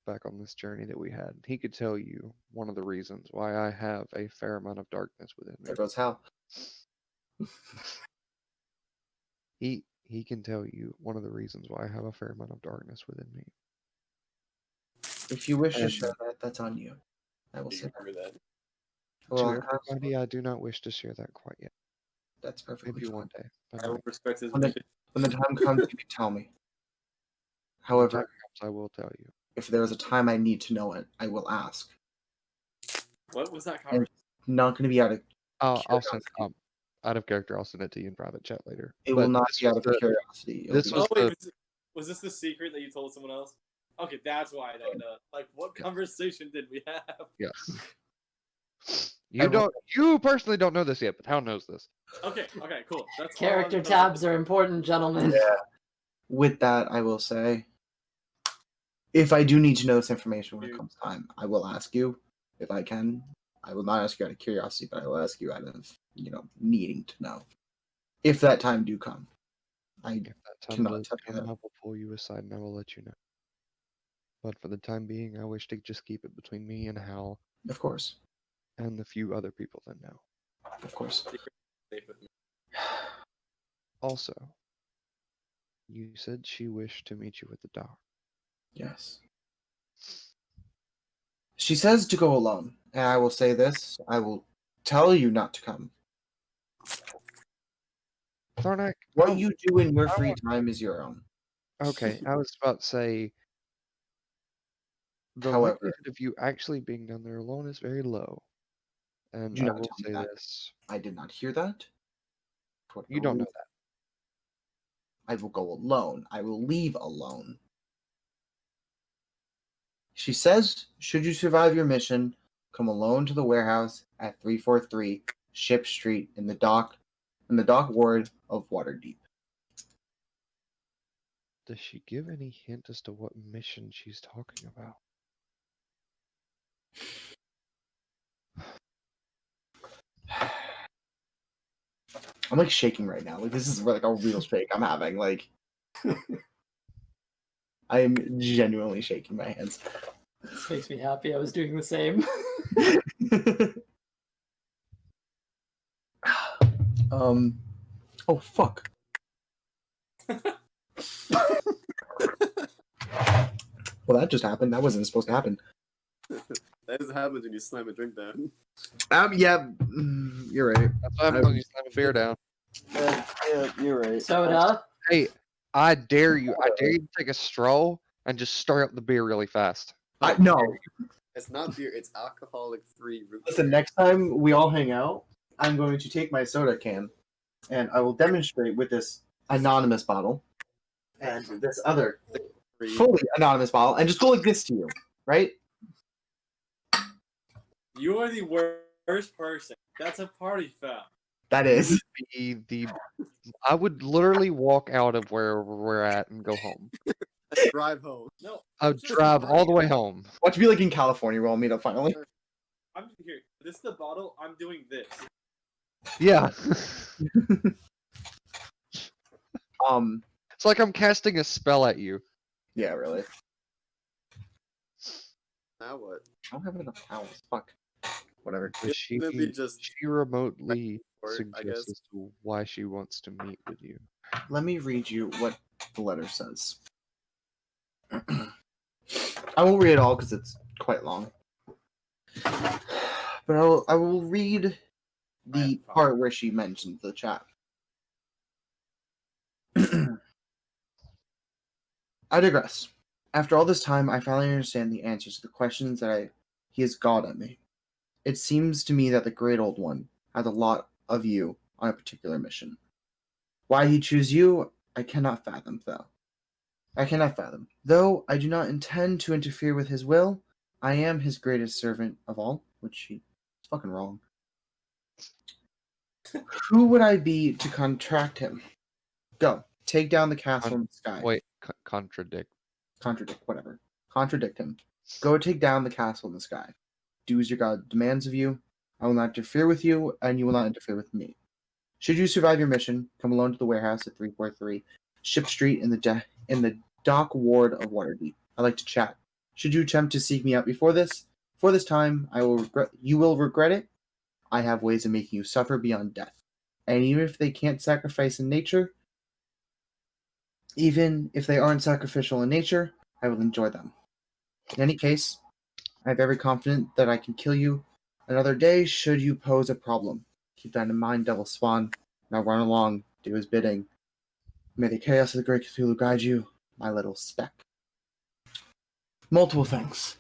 back on this journey that we had. He could tell you one of the reasons why I have a fair amount of darkness within me. There goes Hal. He can tell you one of the reasons why I have a fair amount of darkness within me. If you wish to And share that, that's on you. I will Do say you remember that? Well, to everybody, I do not wish to share that quite yet. that's perfectly Maybe fine. one day. But I will respect his When the, wishes. when the time comes, you can tell me. when the time However, comes, I will tell you. if there is a time I need to know it, I will ask. What was that And conversation? not going to be out of I'll send curiosity. out of character. I'll send it to you in private chat later. It But will not this be out was of curiosity. It'll this be- was Oh wait, the- was this the secret that you told someone else? Okay, that's why I don't know. Like, what conversation did we have? yes. I will- You personally don't know this yet, but Hal knows this. Okay, cool. That's all Character I'm- tabs are important, gentlemen. Yeah. With that, I will say, if I do need to know this information when it comes time, I will ask you if I can. I will not ask you out of curiosity, but I will ask you out of needing to know. If that time do come, I If that time cannot does tell you come, that. I will pull you aside and I will let you know. But for the time being, I wish to just keep it between me and Hal Of course, and the few other people that know. of course. Safe with me. Also, you said she wished to meet you at the dock. Yes. She says to go alone, and I will say this: I will tell you not to come. Tharnak, What you do in your free time is your own. okay, I was about to say the However- likelihood of you actually being down there alone is very low. And Do I not will tell me say that. this. I did not hear that. You don't know that. I will go alone. I will leave alone. She says, should you survive your mission, come alone to the warehouse at 343 Ship Street in the dock ward of Waterdeep. Does she give any hint as to what mission she's talking about? I'm like shaking right now. Like this is like a real shake I'm having. Like I am genuinely shaking my hands. This makes me happy. I was doing the same. Oh fuck. Well, that just happened. That wasn't supposed to happen. That just happens when you slam a drink down. Yeah, you're right. That's what happens when you slam a beer down. Yeah, you're right. Soda. Hey, I dare you to take a stroll and just stir up the beer really fast. No. It's not beer, it's alcoholic-free root Listen, beer. next time we all hang out, I'm going to take my soda can and I will demonstrate with this anonymous bottle and this other fully anonymous bottle and just go like this to you, right? You are the worst person. That's a party foul. That is. I would literally walk out of where we're at and go home. Drive home. No, I would drive all the way home. Watch me like in California where I'll meet up finally. I'm here. This is the bottle. I'm doing this. Yeah. It's It's like I'm casting a spell at you. yeah, really. Now what? I don't have enough towels. Fuck. Whatever. It's She gonna be just remotely I suggests guess. as to why she wants to meet with you. Let me read you what the letter says. I won't read it all because it's quite long. But I will read the part where she mentions the chat. I digress. After all this time, I finally understand the answers to the questions that he has got at me. It seems to me that the Great Old One has a lot of you on a particular mission. Why he chose you, I cannot fathom, though. Though I do not intend to interfere with his will, I am his greatest servant of all, which is fucking wrong. Who would I be to contract him? Go, take down the castle in the sky. Wait, contradict. Whatever. Contradict him. Go take down the castle in the sky. Do as your god demands of you. I will not interfere with you, and you will not interfere with me. Should you survive your mission, come alone to the warehouse at 343 Ship Street in the dock ward of Waterdeep. I like to chat. Should you attempt to seek me out before this time, you will regret it. I have ways of making you suffer beyond death. And even if they aren't sacrificial in nature, I will enjoy them. In any case, I have every confidence that I can kill you another day should you pose a problem. Keep that in mind, Devil Spawn. Now run along, do his bidding. May the chaos of the Great Cthulhu guide you, my little speck. Multiple things.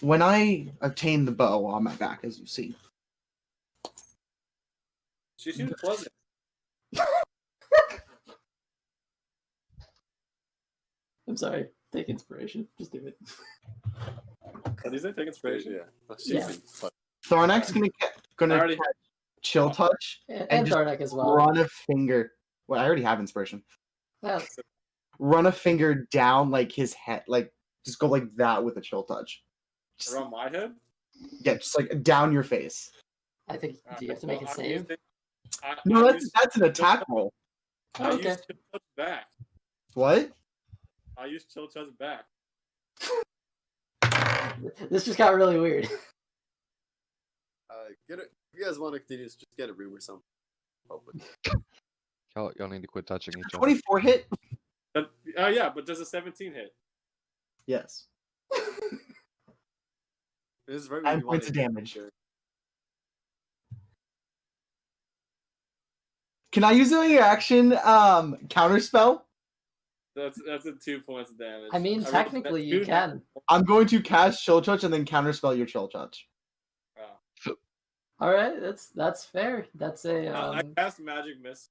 When I obtained the bow on my back, as you see. She seems pleasant. I'm sorry. Take inspiration. Just do it. What did you say? Take inspiration? Yeah. Yeah. Thornax gonna I already- catch Chill Touch And just Tharnak as well. run a finger. Well, I already have inspiration. Yeah. Run a finger down like his head, like just go like that with a Chill Touch. Just, Around my head? yeah, just like down your face. I think do you have to make a I'm save? using- No, I that's an attack roll. I Okay. used Chill Touch back. What? I used Chill Touch back. This just got really weird. Get it. If you guys want to continue, just get a room or something. Hopefully. Y'all need to quit touching each other. 24 hit? But, yeah, but does a 17 hit? Yes. This is right 9 points of damage. Can I use a reaction counterspell? That's a 2 points of damage. I mean, rolled technically that you 2 can. I'm going to cast Chill Touch and then counterspell your Chill Touch. Oh. All right, that's fair. That's a I cast Magic Missile.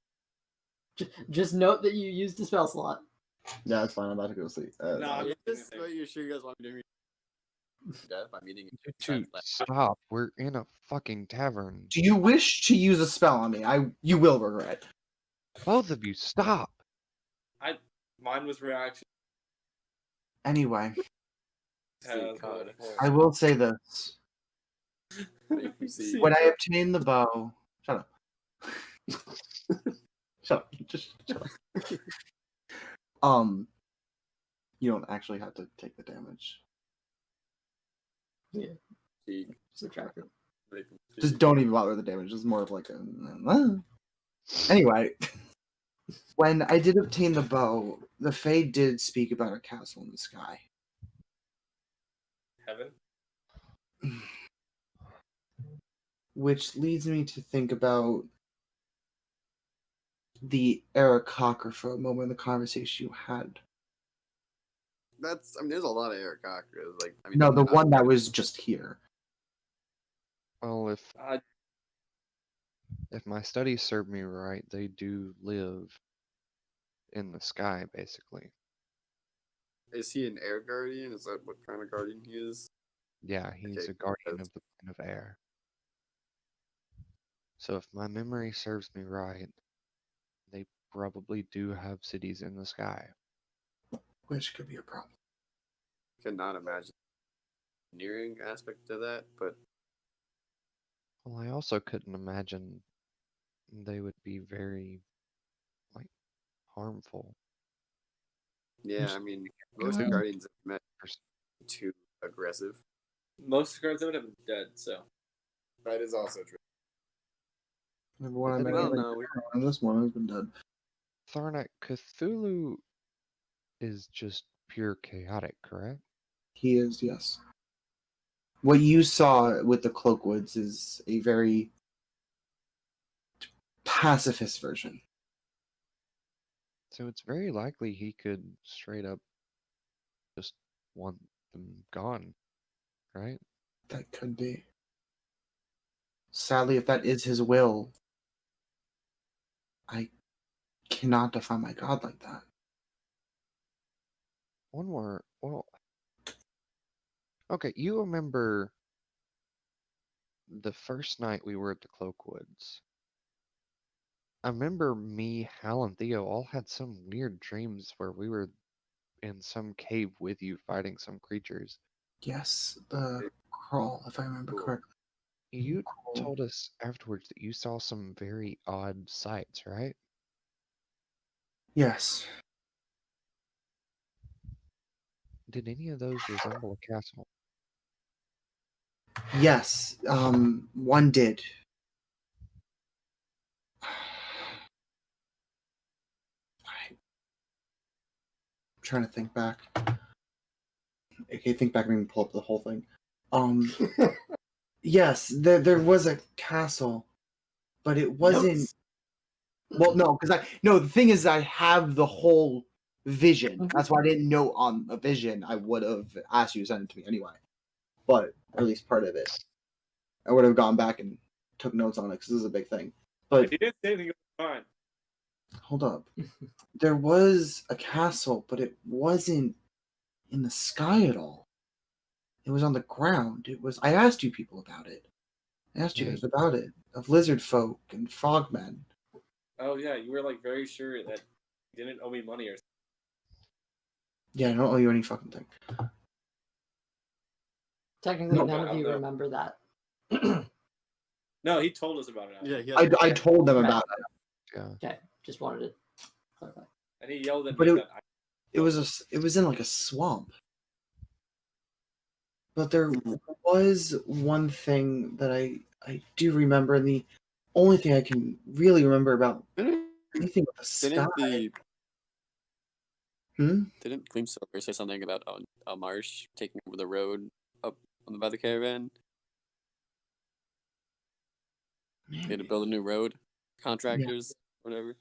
Just note that you used a spell slot. Yeah, it's fine. I'm about to go to sleep. No, I'm Just what you're sure you guys want me to do. Death by meeting. Dude, stop. We're in a fucking tavern. Do you wish to use a spell on me? You will regret. Both of you, stop. Mine was reaction. Anyway, God. I will say this. See. When I obtained the bow, shut up. Shut up. Just shut up. You don't actually have to take the damage. Subtract it. Just don't even bother with the damage. It's more of like a. Anyway, when I did obtain the bow, the Fae did speak about a castle in the sky. Heaven? Which leads me to think about the aarokacra for a moment in the conversation you had. There's a lot of aarokacras. No, the one that was just here. Well, if my studies serve me right, they do live in the sky, basically. Is he an air guardian? Is that what kind of guardian he is? Yeah, he's Okay, a guardian of the plane of air. So if my memory serves me right, they probably do have cities in the sky. Which could be a problem. Cannot imagine the engineering aspect to that, but Well, I also couldn't imagine they would be very, harmful. yeah, I mean, most Yeah. guardians have met too aggressive. Most cards I would have been dead, so. That is also true. Number one, I met Well, no, and this one has been dead. Tharnak, Cthulhu is just pure chaotic, correct? He is, yes. What you saw with the Cloakwoods is a very pacifist version. So it's very likely he could straight up just want them gone, right? That could be. Sadly, if that is his will, I cannot defy my god like that. One more. Well, okay, you remember the first night we were at the Cloakwoods. I remember me, Hal, and Theo all had some weird dreams where we were in some cave with you fighting some creatures. Yes, the crawl, if I remember correctly. You told us afterwards that you saw some very odd sights, right? Yes. Did any of those resemble a castle? Yes, one did. I'm trying to think back. Okay, think back and pull up the whole thing. Yes, there was a castle, but it wasn't. Well, no, because the thing is, I have the whole vision. That's why I didn't know on a vision. I would have asked you to send it to me anyway, but at least part of it, I would have gone back and took notes on it because this is a big thing. But If you didn't say anything, it was fine. hold up, there was a castle, but it wasn't in the sky at all. It was on the ground. It was. I asked you people about it. I asked you Yeah. guys about it. Of lizard folk and frogmen. Oh, yeah, you were very sure that you didn't owe me money or something. Yeah, I don't owe you any fucking thing. Technically, No, none of you no. remember that. No, he told us about it. Yeah, I told them about it. Yeah. Okay, just wanted to clarify. And he yelled at But me it- that It was in like a swamp. But there was one thing that I do remember, and the only thing I can really remember about anything with the sky. Didn't Gleamsilver say something about a marsh taking over the road up by the caravan? They had to Maybe. build a new road. Contractors, whatever.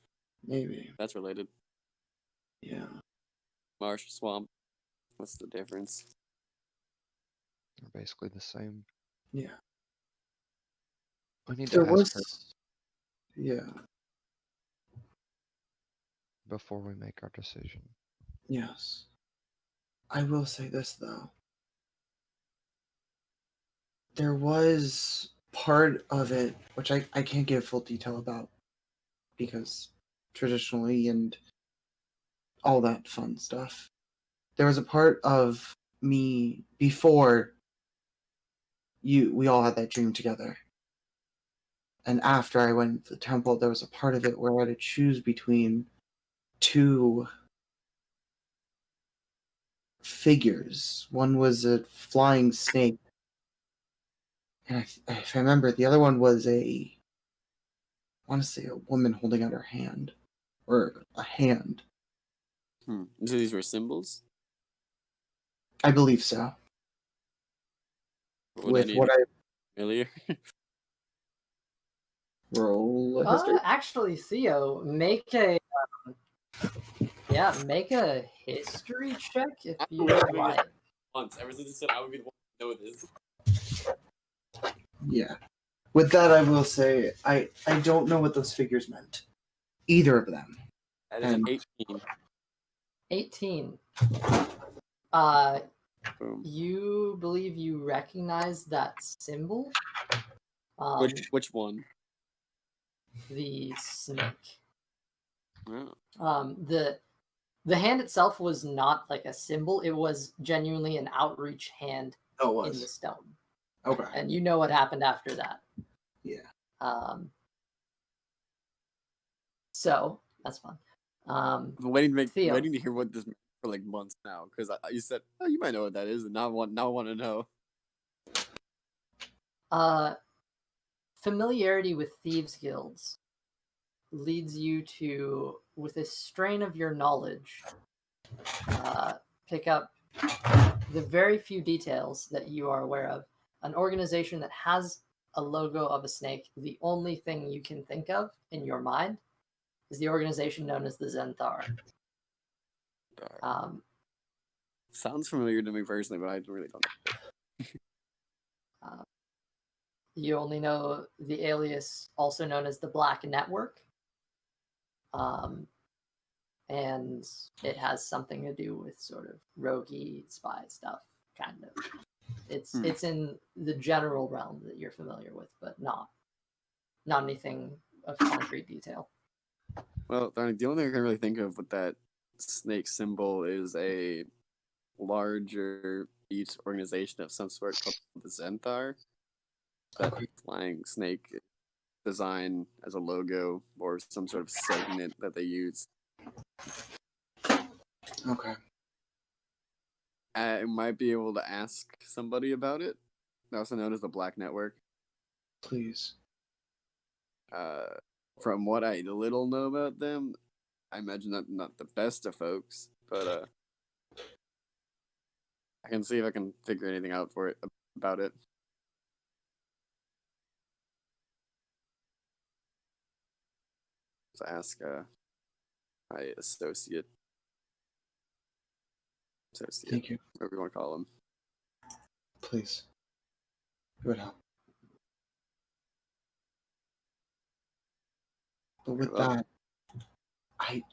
Maybe. That's related. Yeah. Marsh, swamp. What's the difference? They're basically the same. Yeah. I need There to ask her. was. Yeah. before we make our decision. Yes. I will say this, though. There was part of it, which I can't give full detail about, because traditionally and all that fun stuff. There was a part of me before we all had that dream together. And after I went to the temple, there was a part of it where I had to choose between two figures. One was a flying snake, and if I remember, the other one was I want to say a woman holding out her hand, or a hand. So these were symbols? I believe so. With what I familiar? roll a history. Actually, Theo, make a history check if I'm you really would doing this like. once. Ever since you said I would be the one to know this. Yeah. With that, I will say I don't know what those figures meant. Either of them. That is an And 18. 18. Boom. You believe you recognize that symbol? Which one? The snake. Oh. The hand itself was not like a symbol. It was genuinely an outreach hand Oh, it in the was. stone. Okay. And you know what happened after that. Yeah. So that's fun. I'm waiting Theo. waiting to hear what this means for like months now, because you said, oh, you might know what that is, and now I want to know. Familiarity with thieves' guilds leads you to, with a strain of your knowledge, pick up the very few details that you are aware of. An organization that has a logo of a snake, the only thing you can think of in your mind is the organization known as the Zenthar. Sounds familiar to me personally, but I really don't know. You only know the alias, also known as the Black Network. And it has something to do with sort of roguey spy stuff, kind of. It's in the general realm that you're familiar with, but not anything of concrete detail. Well, the only thing I can really think of with that snake symbol is a larger beach organization of some sort called the Zenthar. That flying snake design as a logo or some sort of segment that they use. Okay. I might be able to ask somebody about it. Also known as the Black Network. Please. From what I little know about them, I imagine that not the best of folks, but I can see if I can figure anything out about it. To ask my associate. Thank you. Whatever you want to call him. Please. It would help. But with that, I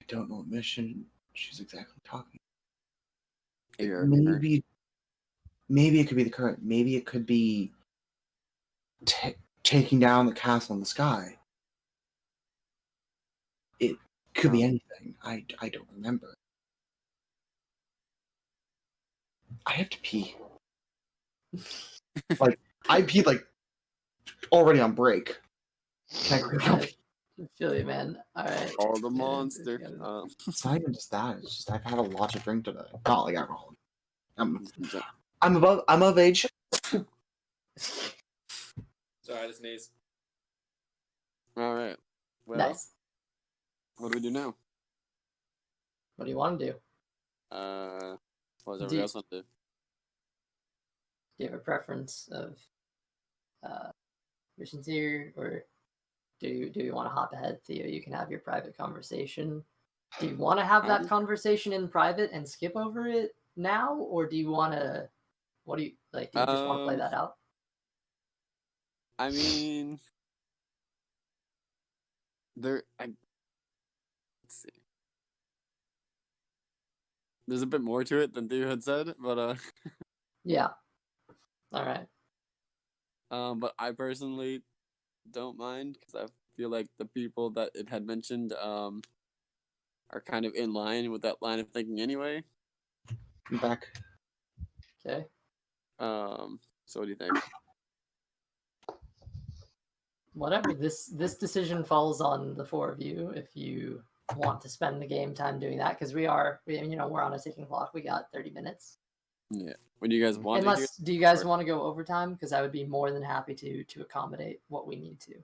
don't know what mission she's exactly talking about. Maybe it could be the current. Maybe it could be taking down the castle in the sky. It could be anything. I don't remember. I have to pee. Like, I peed like already on break. Can I quickly go pee? I feel you, man. All right. All the monster. It's not even just that. It's just I've had a lot to drink today. Not like alcohol. I'm of age. Sorry, I just sneeze. All right. Well, nice. What do we do now? What do you want to do? What does everybody else want to do? Do you have a preference of missions here, or do you want to hop ahead, Theo? You can have your private conversation. Do you want to have that conversation in private and skip over it now, or do you want to? What do you like? Do you just want to play that out? I mean, there's a bit more to it than Theo had said, but Yeah. All right. but I personally don't mind because I feel like the people that it had mentioned are kind of in line with that line of thinking anyway. I'm back. Okay. So what do you think? Whatever. This decision falls on the four of you if you want to spend the game time doing that, because we're on a ticking clock. We got 30 minutes. Yeah. When you guys want to hear? Unless, do you guys want to go overtime? Because I would be more than happy to accommodate what we need to.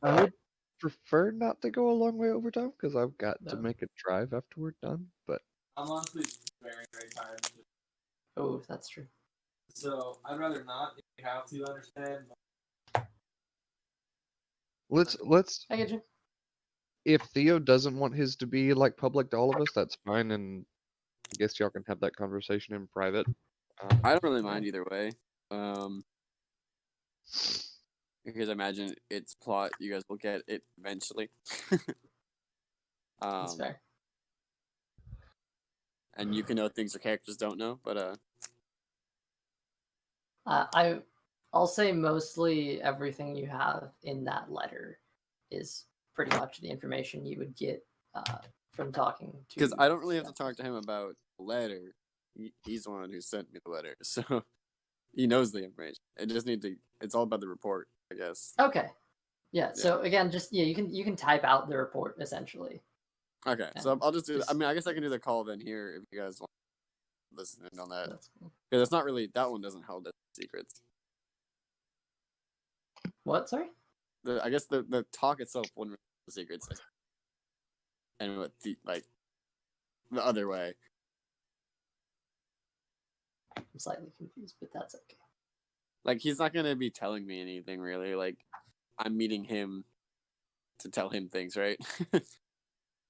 I would prefer not to go a long way overtime because I've got to No. make a drive after we're done. But I'm honestly very, very tired. Oh, that's true. So I'd rather not if you have to understand. let's I get you. if Theo doesn't want his to be like public to all of us, that's fine, and I guess y'all can have that conversation in private. I don't really mind either way. Because I imagine its plot, you guys will get it eventually. That's fair. And you can know things your characters don't know, but I'll say mostly everything you have in that letter is pretty much the information you would get from talking to. because I don't really have to talk to him about the letter. He's the one who sent me the letter, so he knows the information. I just need to. It's all about the report, I guess. Okay. Yeah. So again, just you can type out the report essentially. Okay, And so I'll just do. just- I mean, I guess I can do the call then here if you guys want to listen in on that. That's cool. Because it's not really that one doesn't hold secrets. What? Sorry. I guess the talk itself wouldn't really hold secrets. And with the other way. I'm slightly confused, but that's okay. Like he's not gonna be telling me anything really. Like I'm meeting him to tell him things, right?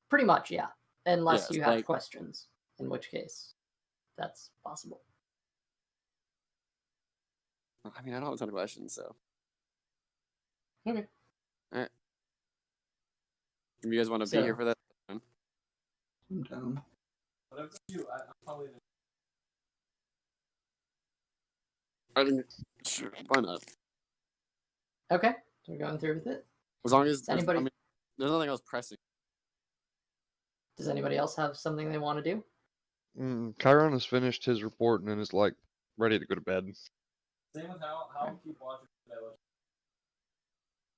Pretty much, yeah. Unless Yes, you have like- questions, in which case that's possible. I mean, I don't have a ton of questions, so. Okay. All right. If you guys want to So- be here for that, I'm down. Whatever you, I'm probably. I think sure, why not? Okay. So we're going through with it. As long as Does anybody- I mean, there's nothing else pressing. Does anybody else have something they want to do? Chiron has finished his report and is like ready to go to bed. Same with how keep watching.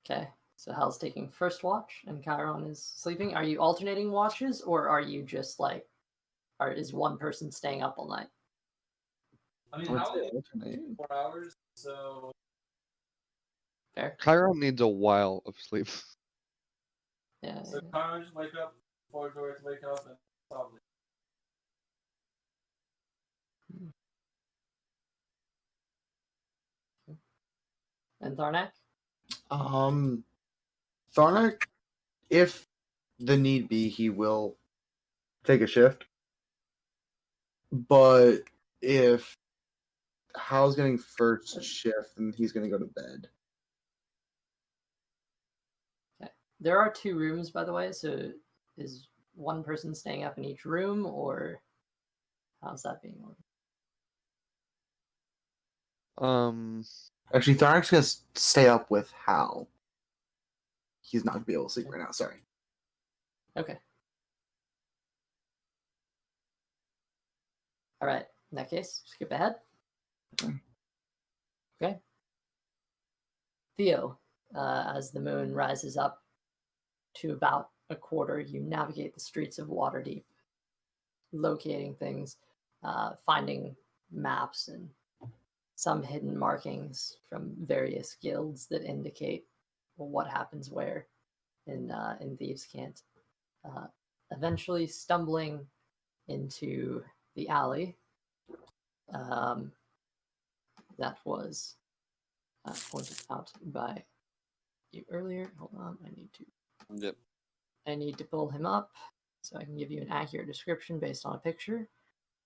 Okay. So Hal's taking first watch and Chiron is sleeping. Are you alternating watches or are you just is one person staying up all night? I mean, I would how say alternate. 4 hours? So Fair. Chiron needs a while of sleep. Yeah. so Connor just wake up, before Dory to wake up, and probably. And Tharnak? Tharnak, if the need be, he will take a shift. But if Hal's getting first shift, then he's gonna go to bed. There are 2 rooms, by the way, so is one person staying up in each room, or how's that being ordered? Actually, Tharnak's gonna stay up with Hal. He's not gonna be able to sleep right now. Sorry. Okay. All right. In that case, skip ahead. Okay. Theo, as the moon rises up to about a quarter, you navigate the streets of Waterdeep, locating things, finding maps and some hidden markings from various guilds that indicate what happens where in Thieves' Cant. Eventually stumbling into the alley that was pointed out by you earlier. Hold on, Yep. I need to pull him up so I can give you an accurate description based on a picture.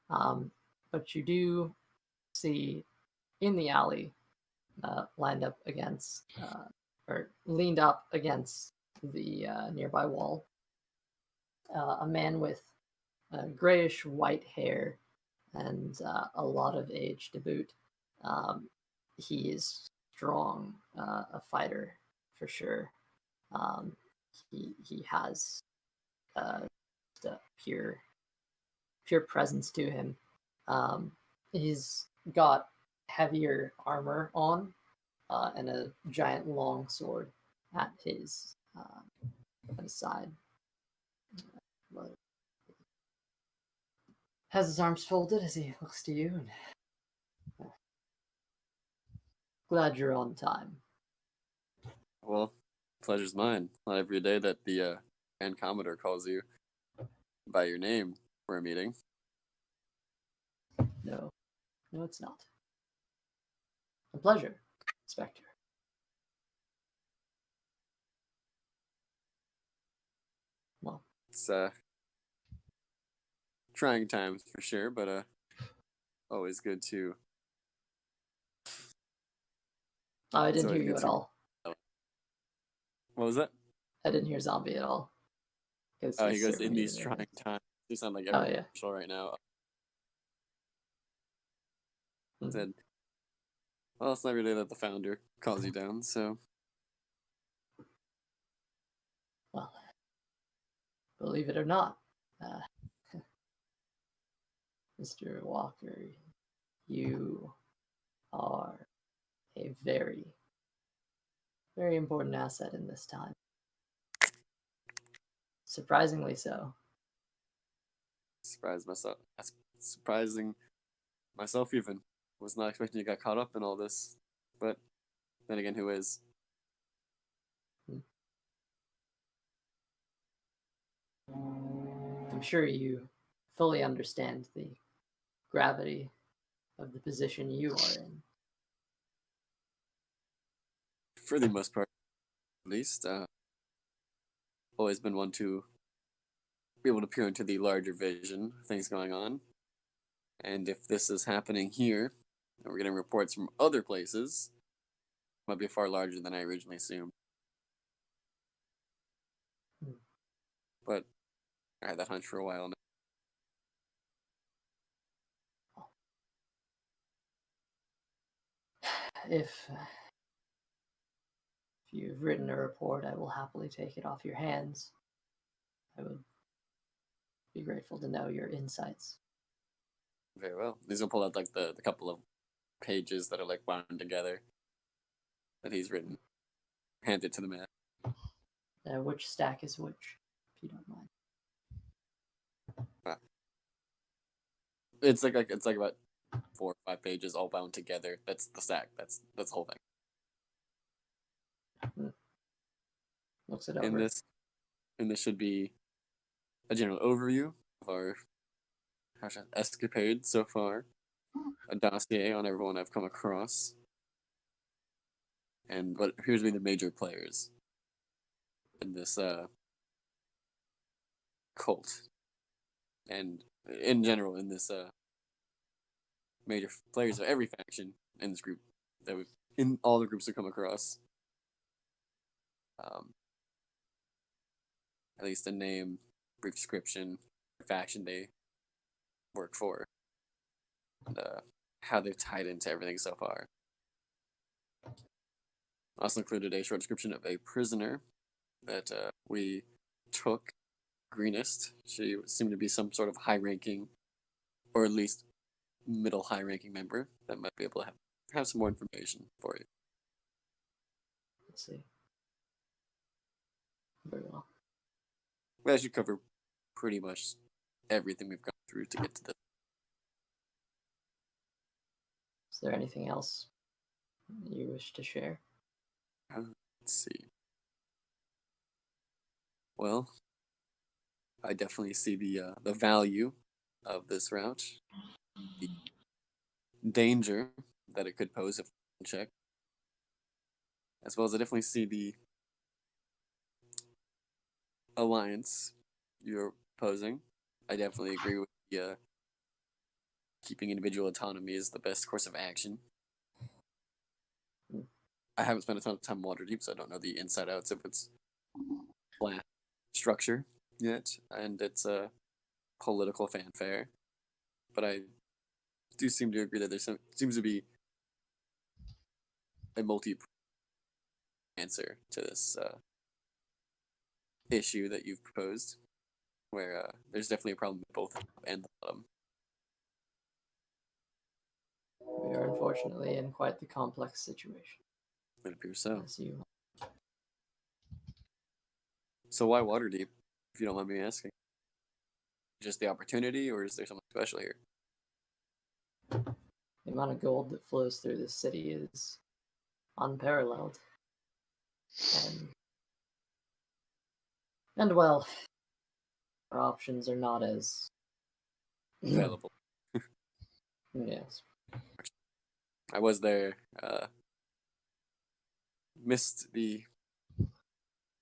But you do see in the alley, lined up against, or leaned up against the nearby wall, a man with grayish white hair and a lot of age to boot. He is strong, a fighter for sure. He has just a pure presence to him. He's got heavier armor on and a giant long sword at his side. Has his arms folded as he looks to you. And, glad you're on time. Well, pleasure's mine. Not every day that the Grand Commodore calls you by your name for a meeting. No, it's not. A pleasure, Spectre. Well, It's trying times for sure, but always good to. I didn't hear you at all. What was that? I didn't hear zombie at all. Oh, he goes, in these trying times. You sound like every commercial right now. Said, well, it's not every day that the founder calls you down, so. Well, believe it or not, Mr. Walker, you are a very, very important asset in this time. Surprisingly so. Surprising myself even. Was not expecting you got caught up in all this. But then again, who is? I'm sure you fully understand the gravity of the position you are in. For the most part, at least. Always been one to be able to peer into the larger vision of things going on. And if this is happening here, and we're getting reports from other places, it might be far larger than I originally assumed. But I had that hunch for a while now. If you've written a report, I will happily take it off your hands. I would be grateful to know your insights. Very well. He's gonna pull out like the couple of pages that are like bound together that he's written. Hand it to the man. Which stack is which, if you don't mind? It's like about 4 or 5 pages all bound together. That's the stack. That's the whole thing. Looks it over. And this should be a general overview of our escapade so far. A dossier on everyone I've come across. And what appears to be the major players in this cult. And in general, in this major players of every faction in this group that we've in all the groups we've come across. At least a name, brief description, faction they work for, and how they've tied into everything so far. Also included a short description of a prisoner that we took, Greenest. She seemed to be some sort of high-ranking, or at least middle high-ranking member that might be able to have some more information for you. Let's see. Very well. We actually cover pretty much everything we've gone through to get to this. Is there anything else you wish to share? Let's see. Well, I definitely see the value of this route, the danger that it could pose if unchecked, as well as I definitely see the alliance you're posing. I definitely agree with the keeping individual autonomy is the best course of action. I haven't spent a ton of time in Waterdeep, so I don't know the inside outs of its flat structure yet, and its political fanfare, but I do seem to agree that seems to be a multi answer to this issue that you've proposed, where there's definitely a problem with both the top and the bottom. We are unfortunately in quite the complex situation. It appears so. As you So why Waterdeep, if you don't mind me asking? Just the opportunity, or is there something special here? The amount of gold that flows through this city is unparalleled. And well, our options are not as Available. yes. I was there. Missed the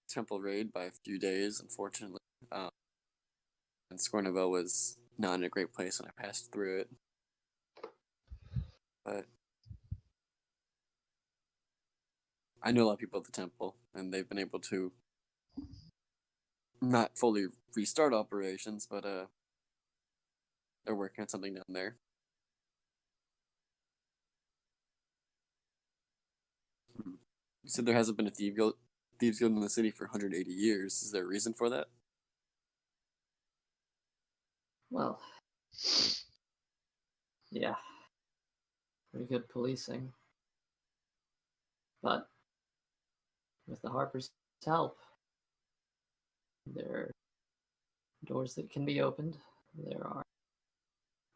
temple raid by a few days, unfortunately. And Scornaville was not in a great place when I passed through it. But I know a lot of people at the temple, and they've been able to not fully restart operations, but they're working on something down there. You said there hasn't been a thieves guild in the city for 180 years. Is there a reason for that? Well, yeah. Pretty good policing. But with the Harper's help, there are doors that can be opened. There are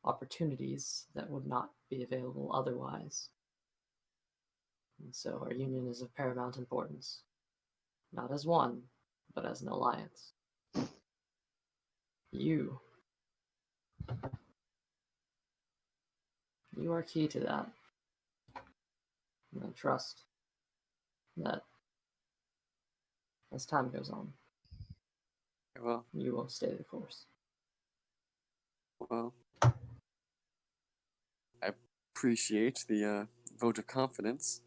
opportunities that would not be available otherwise. And so our union is of paramount importance. Not as one, but as an alliance. You are key to that. And I trust that as time goes on, Well, you will stay the course. well, I appreciate the vote of confidence.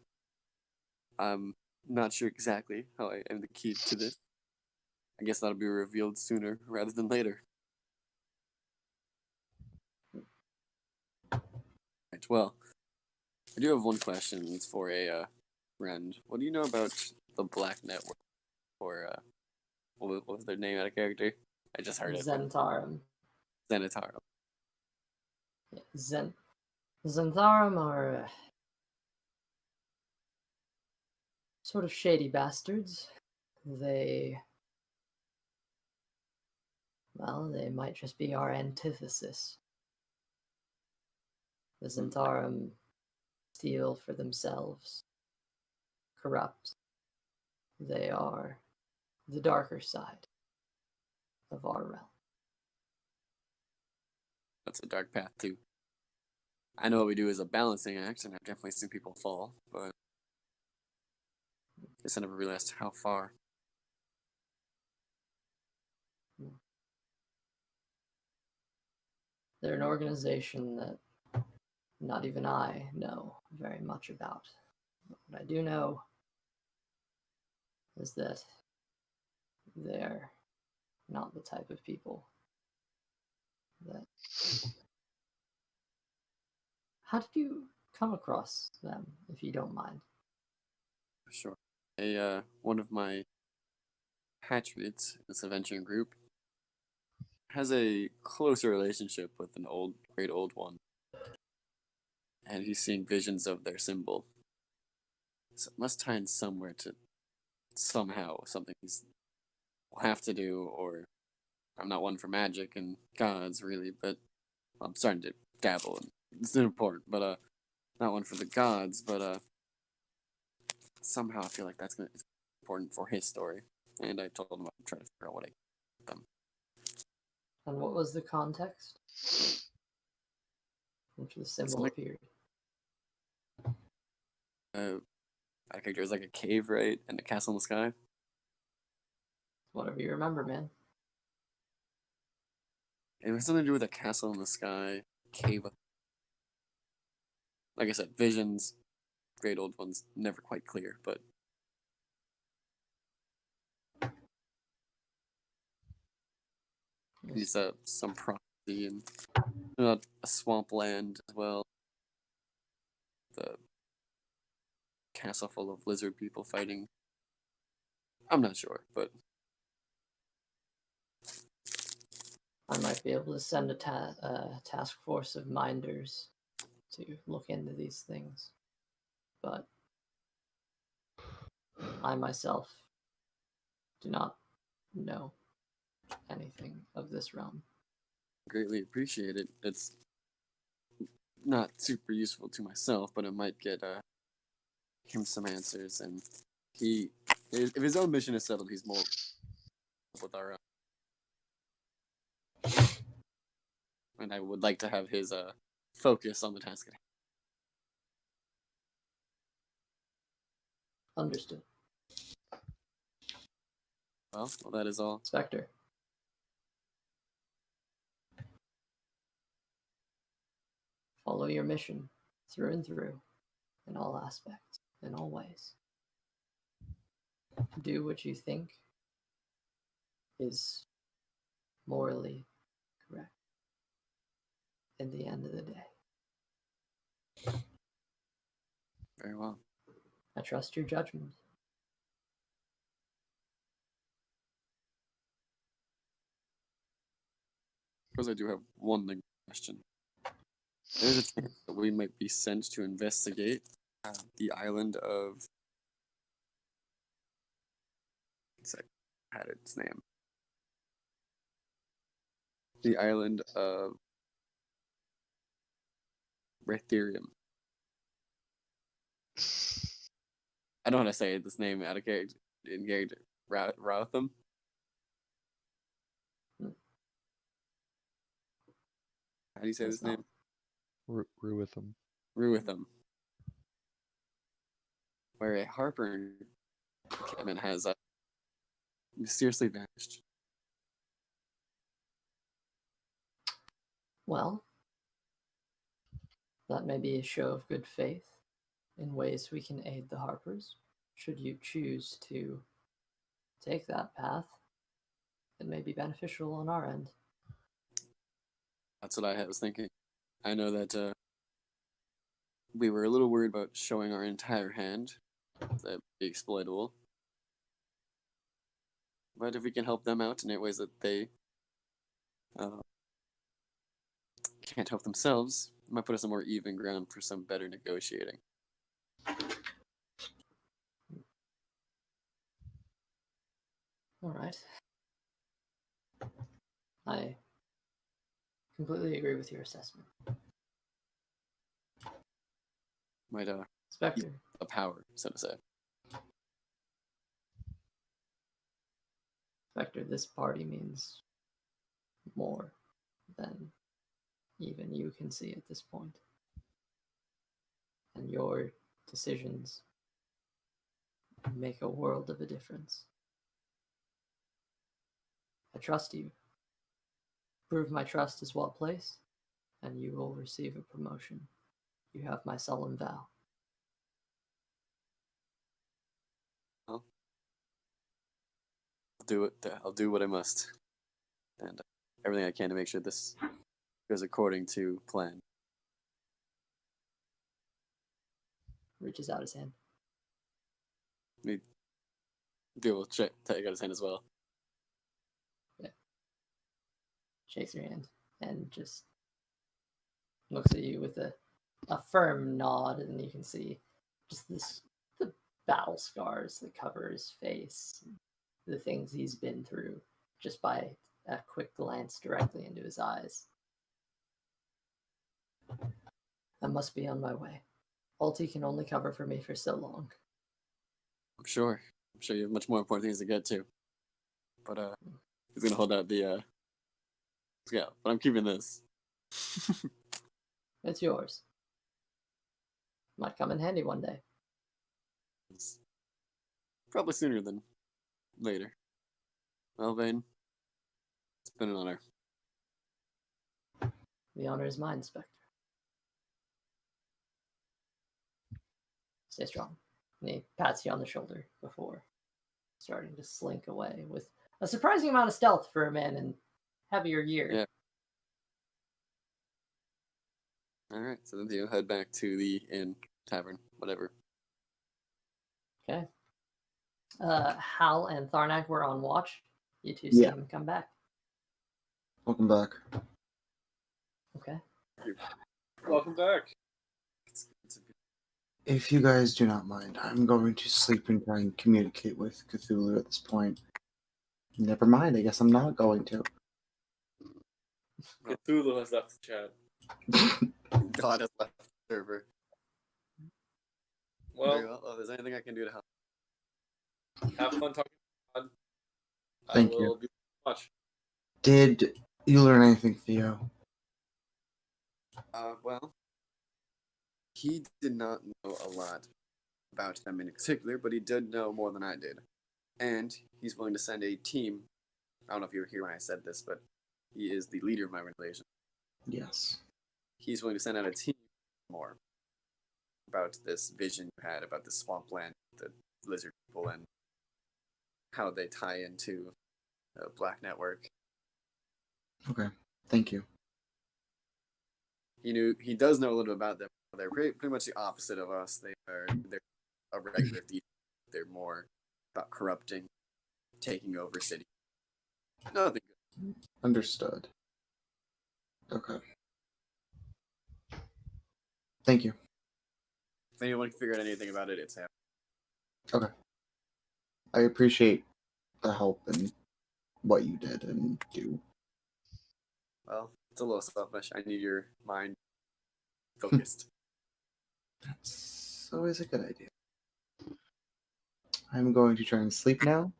I'm not sure exactly how I am the key to this. I guess that'll be revealed sooner rather than later. Right, well, I do have one question. It's for a friend. What do you know about the Black Network? Or what was their name out of character? I just heard it. Zentarum. Zenitaro. Yeah, Zentharum are sort of shady bastards. They might just be our antithesis. The Zentarum steal for themselves, corrupt. They are the darker side of our realm. That's a dark path too. I know what we do is a balancing act, and I've definitely seen people fall, but I guess I never realized how far. They're an organization that not even I know very much about. But what I do know is that they're not the type of people that. How did you come across them, if you don't mind? Sure. One of my hatchmates, this adventuring group, has a closer relationship with an great old one, and he's seeing visions of their symbol. So it must tie in somewhere to somehow something will have to do, or I'm not one for magic and gods really, but I'm starting to dabble and it's important, but not one for the gods, but somehow I feel like it's important for his story. And I told him I'd try to figure out what I get them. And what was the context? Which the symbol appeared. I think there was like a cave, right? And a castle in the sky. Whatever you remember, man. It was something to do with a castle in the sky, cave. Like I said, visions, great old ones, never quite clear, but he's some and a swampland as well. The castle full of lizard people fighting. I'm not sure, but I might be able to send a task force of minders to look into these things. But I myself do not know anything of this realm. greatly appreciate it. It's not super useful to myself, but it might get him some answers. And if his own mission is settled, he's more with our own. And I would like to have his focus on the task at hand. Understood. Well, that is all. Spectre. Follow your mission through and through, in all aspects, in all ways. Do what you think is morally correct at the end of the day. Very well. I trust your judgment. Because I do have one lingering question. There's a chance that we might be sent to investigate the island of. I had its name. The island of Retherium. I don't know how to say this name out of character. In character, Routham. How do you say That's this name? Ruitham. Ruitham. Where a Harper encampment has mysteriously vanished. Well, that may be a show of good faith in ways we can aid the Harpers. Should you choose to take that path, it may be beneficial on our end. That's what I was thinking. I know that we were a little worried about showing our entire hand. That would be exploitable. But if we can help them out in ways that they can't help themselves, it might put us on more even ground for some better negotiating. All right. I completely agree with your assessment. Might Spectre, a power, so to say. Spectre, this party means more than even you can see at this point. And your decisions make a world of a difference. I trust you. Prove my trust is well placed, and you will receive a promotion. You have my solemn vow. Well, I'll do it. I'll do what I must, and everything I can to make sure this goes according to plan. Reaches out his hand. Deal with take out his hand as well. Yeah. Shakes your hand and just looks at you with a firm nod, and you can see just the battle scars that cover his face, the things he's been through, just by a quick glance directly into his eyes. I must be on my way. Ulti can only cover for me for so long. I'm sure you have much more important things to get to. But he's gonna hold out the scale. But I'm keeping this. It's yours. Might come in handy one day. It's probably sooner than later. Well, Vane, it's been an honor. The honor is mine, Spectre. Stay strong. And he pats you on the shoulder before starting to slink away with a surprising amount of stealth for a man in heavier gear. Yeah. So then you head back to the inn, tavern, whatever. Okay. Hal and Tharnak were on watch. You two see Yeah. him come back. Welcome back. Okay. Welcome back. If you guys do not mind, I'm going to sleep and try and communicate with Cthulhu at this point. Never mind, I guess I'm not going to. Cthulhu has left the chat. God has left the server. Well, Very well. Oh, if there's anything I can do to help. have fun talking to God. Thank I you. will be watch. Did you learn anything, Theo? Well, he did not know a lot about them in particular, but he did know more than I did. And he's willing to send a team. I don't know if you were here when I said this, but he is the leader of my organization. Yes. He's willing to send out a team more about this vision you had about the swampland, the lizard people, and how they tie into the Black Network. Okay. Thank you. He does know a little bit about them. They're pretty much the opposite of us. They're a regular thief. They're more about corrupting, taking over cities. Nothing good. Understood. Okay. Thank you. If anyone can figure out anything about it, it's him. Okay. I appreciate the help and what you did and do. Well, it's a little selfish. I need your mind focused. That's always a good idea. I'm going to try and sleep now.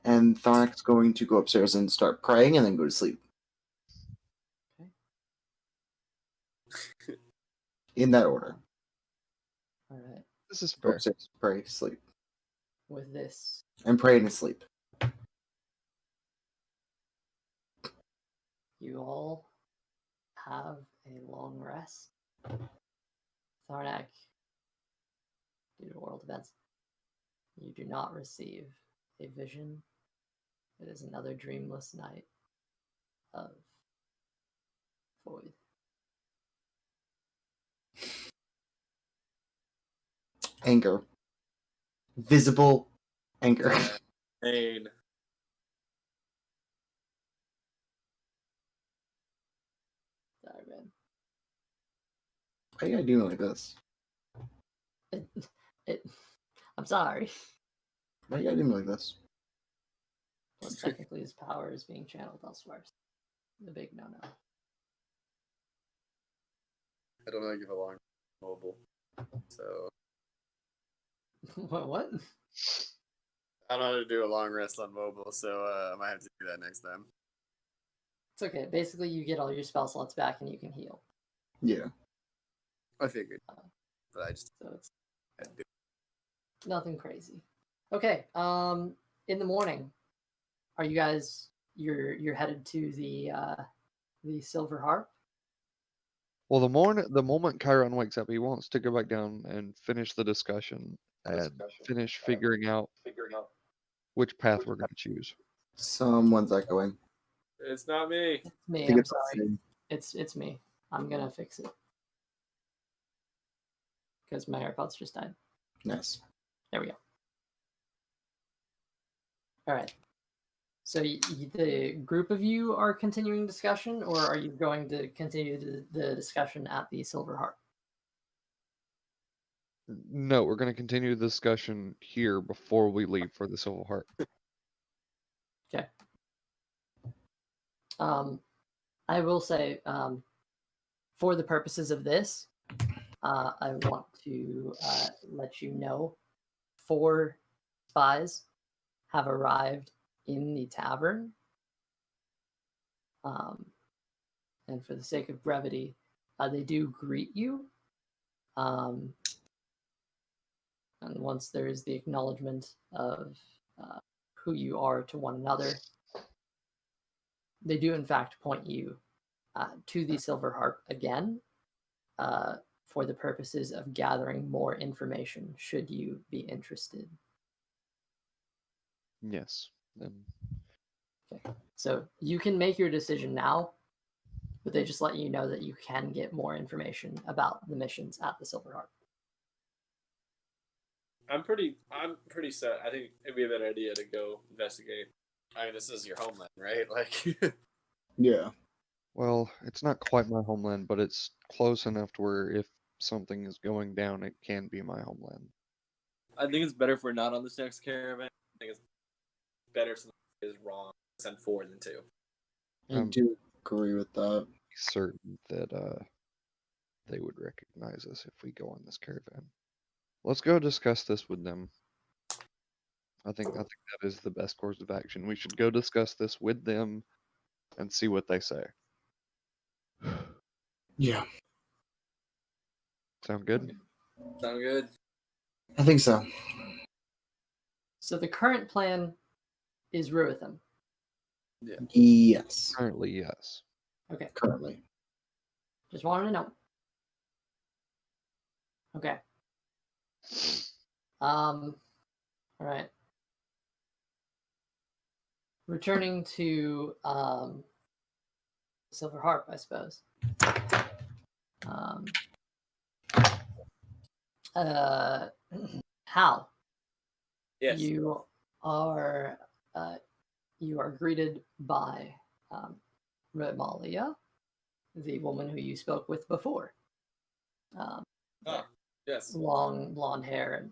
And Tharnak's going to go upstairs and start praying and then go to sleep. Okay. In that order. All right. This is Go fair. upstairs, pray, sleep. With this, And pray and sleep. you all have a long rest. Tharnak, due to world events, you do not receive a vision. It is another dreamless night of void. Anger. Visible anger. Pain. Sorry, man. Why you gotta do me like this? I'm sorry. Why you gotta do me like this? Plus, technically, his power is being channeled elsewhere. The big no-no. I don't know how to give a long mobile, so What? I don't know how to do a long rest on mobile, so I might have to do that next time. It's okay. Basically, you get all your spell slots back and you can heal. Yeah. I figured, but I just So it's had to do it. nothing crazy. Okay. In the morning, are you guys you're headed to the Silver Harp? Well, the moment Chiron wakes up, he wants to go back down and finish the discussion and finish figuring out which path we're going to choose. Someone's echoing. It's not me. It's me. I think I'm it's sorry. It's me. I'm gonna fix it because my AirPods just died. Nice. There we go. All right. So the group of you are continuing discussion, or are you going to continue the discussion at the Silver Harp? No, we're going to continue the discussion here before we leave for the Silver Heart. Okay. I will say, for the purposes of this, I want to let you know 4 spies have arrived in the tavern. And for the sake of brevity, they do greet you. And once there is the acknowledgement of who you are to one another, they do in fact point you to the Silver Harp again for the purposes of gathering more information should you be interested. Yes. And Okay. So you can make your decision now but they just let you know that you can get more information about the missions at the Silver Harp. I'm pretty set. I think it'd be a better idea to go investigate. I mean, this is your homeland, right? Like, Yeah. Well, it's not quite my homeland, but it's close enough to where if something is going down, it can be my homeland. I think it's better if we're not on this next caravan. I think it's better if something is wrong to send 4 than 2. I do agree with that. Certain that they would recognize us if we go on this caravan. Let's go discuss this with them. I think that is the best course of action. We should go discuss this with them and see what they say. Yeah, Sound good? Sound good? I think so. So the current plan is Ruitham. Yes, Currently, yes. Okay, currently. just wanted to know. Okay. All right. Returning to Silver Harp, I suppose. Hal, Yes. you are greeted by Remalia, the woman who you spoke with before. Yes. Long blonde hair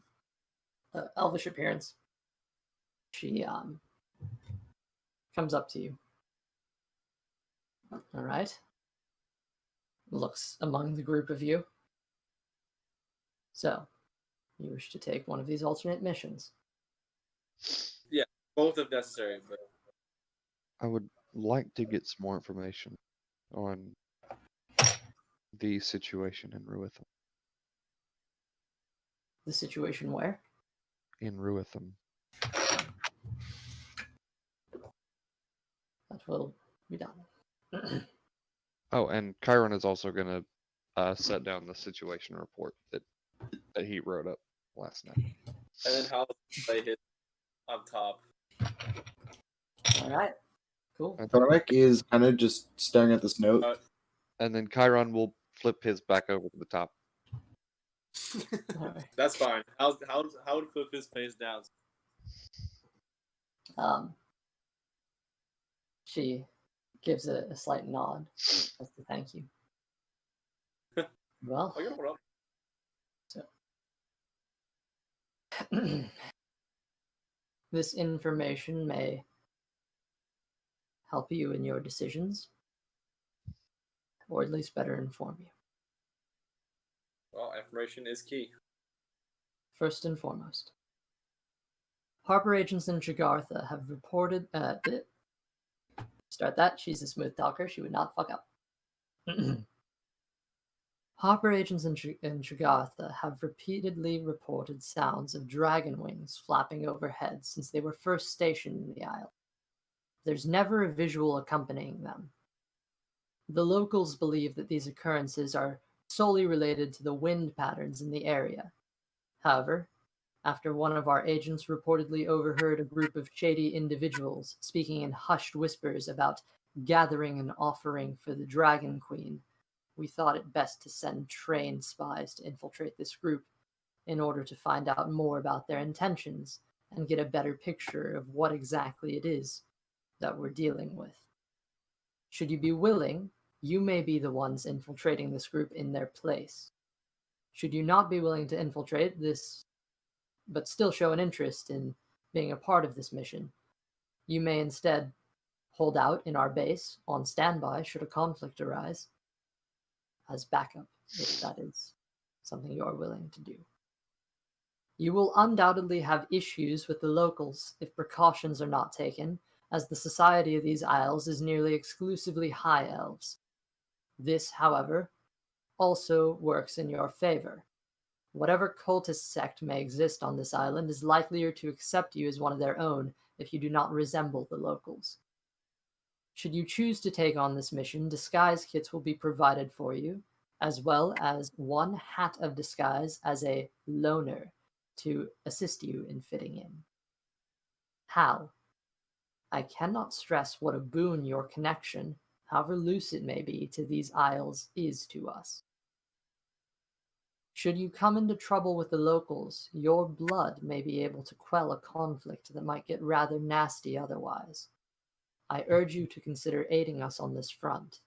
and elvish appearance. She comes up to you. All right. Looks among the group of you. So, you wish to take one of these alternate missions? Yeah, both if necessary. But I would like to get some more information on the situation in Ruitham. The situation where? In Ruitham. That will be done. Oh, and Chiron is also going to set down the situation report that he wrote up last night. and then how they hit on top. All right. Cool. Thorek is kind of just staring at this note. And then Chiron will flip his back over to the top. All right. That's fine. How would flip his face down? She gives a slight nod as to thank you. Well, I gotta so this information may help you in your decisions, or at least better inform you. Well, information is key. First and foremost, Harper agents in Jagartha have reported. Start that. She's a smooth talker. She would not fuck up. Harper agents in Jagartha have repeatedly reported sounds of dragon wings flapping overhead since they were first stationed in the isle. There's never a visual accompanying them. The locals believe that these occurrences are solely related to the wind patterns in the area. However, after one of our agents reportedly overheard a group of shady individuals speaking in hushed whispers about gathering an offering for the Dragon Queen, we thought it best to send trained spies to infiltrate this group in order to find out more about their intentions and get a better picture of what exactly it is that we're dealing with. Should you be willing, you may be the ones infiltrating this group in their place. Should you not be willing to infiltrate this, but still show an interest in being a part of this mission, you may instead hold out in our base on standby should a conflict arise as backup, if that is something you are willing to do. You will undoubtedly have issues with the locals if precautions are not taken, as the society of these isles is nearly exclusively high elves. This, however, also works in your favor. Whatever cultist sect may exist on this island is likelier to accept you as one of their own if you do not resemble the locals. Should you choose to take on this mission, disguise kits will be provided for you, as well as one hat of disguise as a loner to assist you in fitting in. How? I cannot stress what a boon your connection, however loose it may be to these isles, is to us. Should you come into trouble with the locals, your blood may be able to quell a conflict that might get rather nasty otherwise. I urge you to consider aiding us on this front.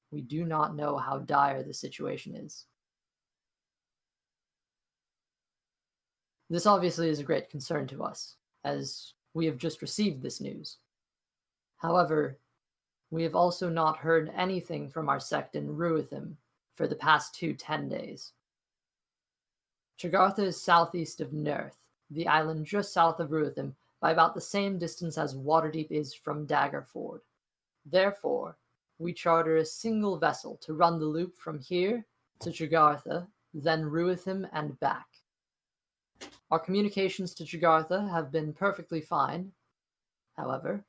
We do not know how dire the situation is. This obviously is a great concern to us, as we have just received this news. However, we have also not heard anything from our sect in Ruithim for the past 10 days. Chagartha is southeast of Nerth, the island just south of Ruithim, by about the same distance as Waterdeep is from Daggerford. Therefore, we charter a single vessel to run the loop from here to Chagartha, then Ruithim and back. Our communications to Chagartha have been perfectly fine. However,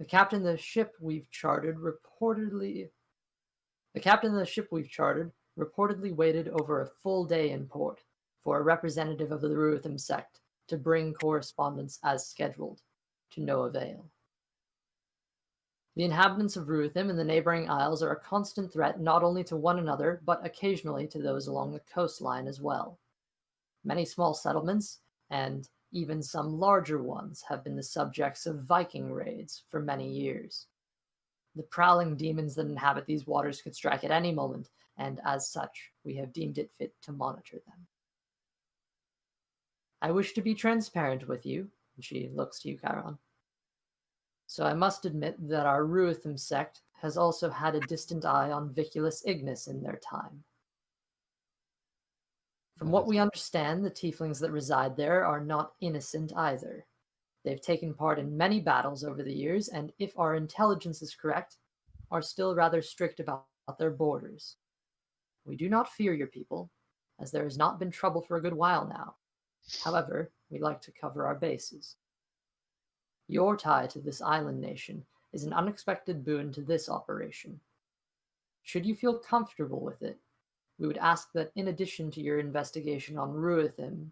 the captain of the ship we've chartered reportedly waited over a full day in port for a representative of the Ruithim sect to bring correspondence as scheduled, to no avail. The inhabitants of Ruithim and the neighboring isles are a constant threat not only to one another, but occasionally to those along the coastline as well. Many small settlements, and even some larger ones, have been the subjects of Viking raids for many years. The prowling demons that inhabit these waters could strike at any moment, and as such, we have deemed it fit to monitor them. I wish to be transparent with you, and she looks to you, Chiron. So I must admit that our Ruithim sect has also had a distant eye on Viculus Ignis in their time. From what we understand, the tieflings that reside there are not innocent either. They've taken part in many battles over the years, and if our intelligence is correct, are still rather strict about their borders. We do not fear your people, as there has not been trouble for a good while now. However, we like to cover our bases. Your tie to this island nation is an unexpected boon to this operation. Should you feel comfortable with it, we would ask that in addition to your investigation on Ruithim,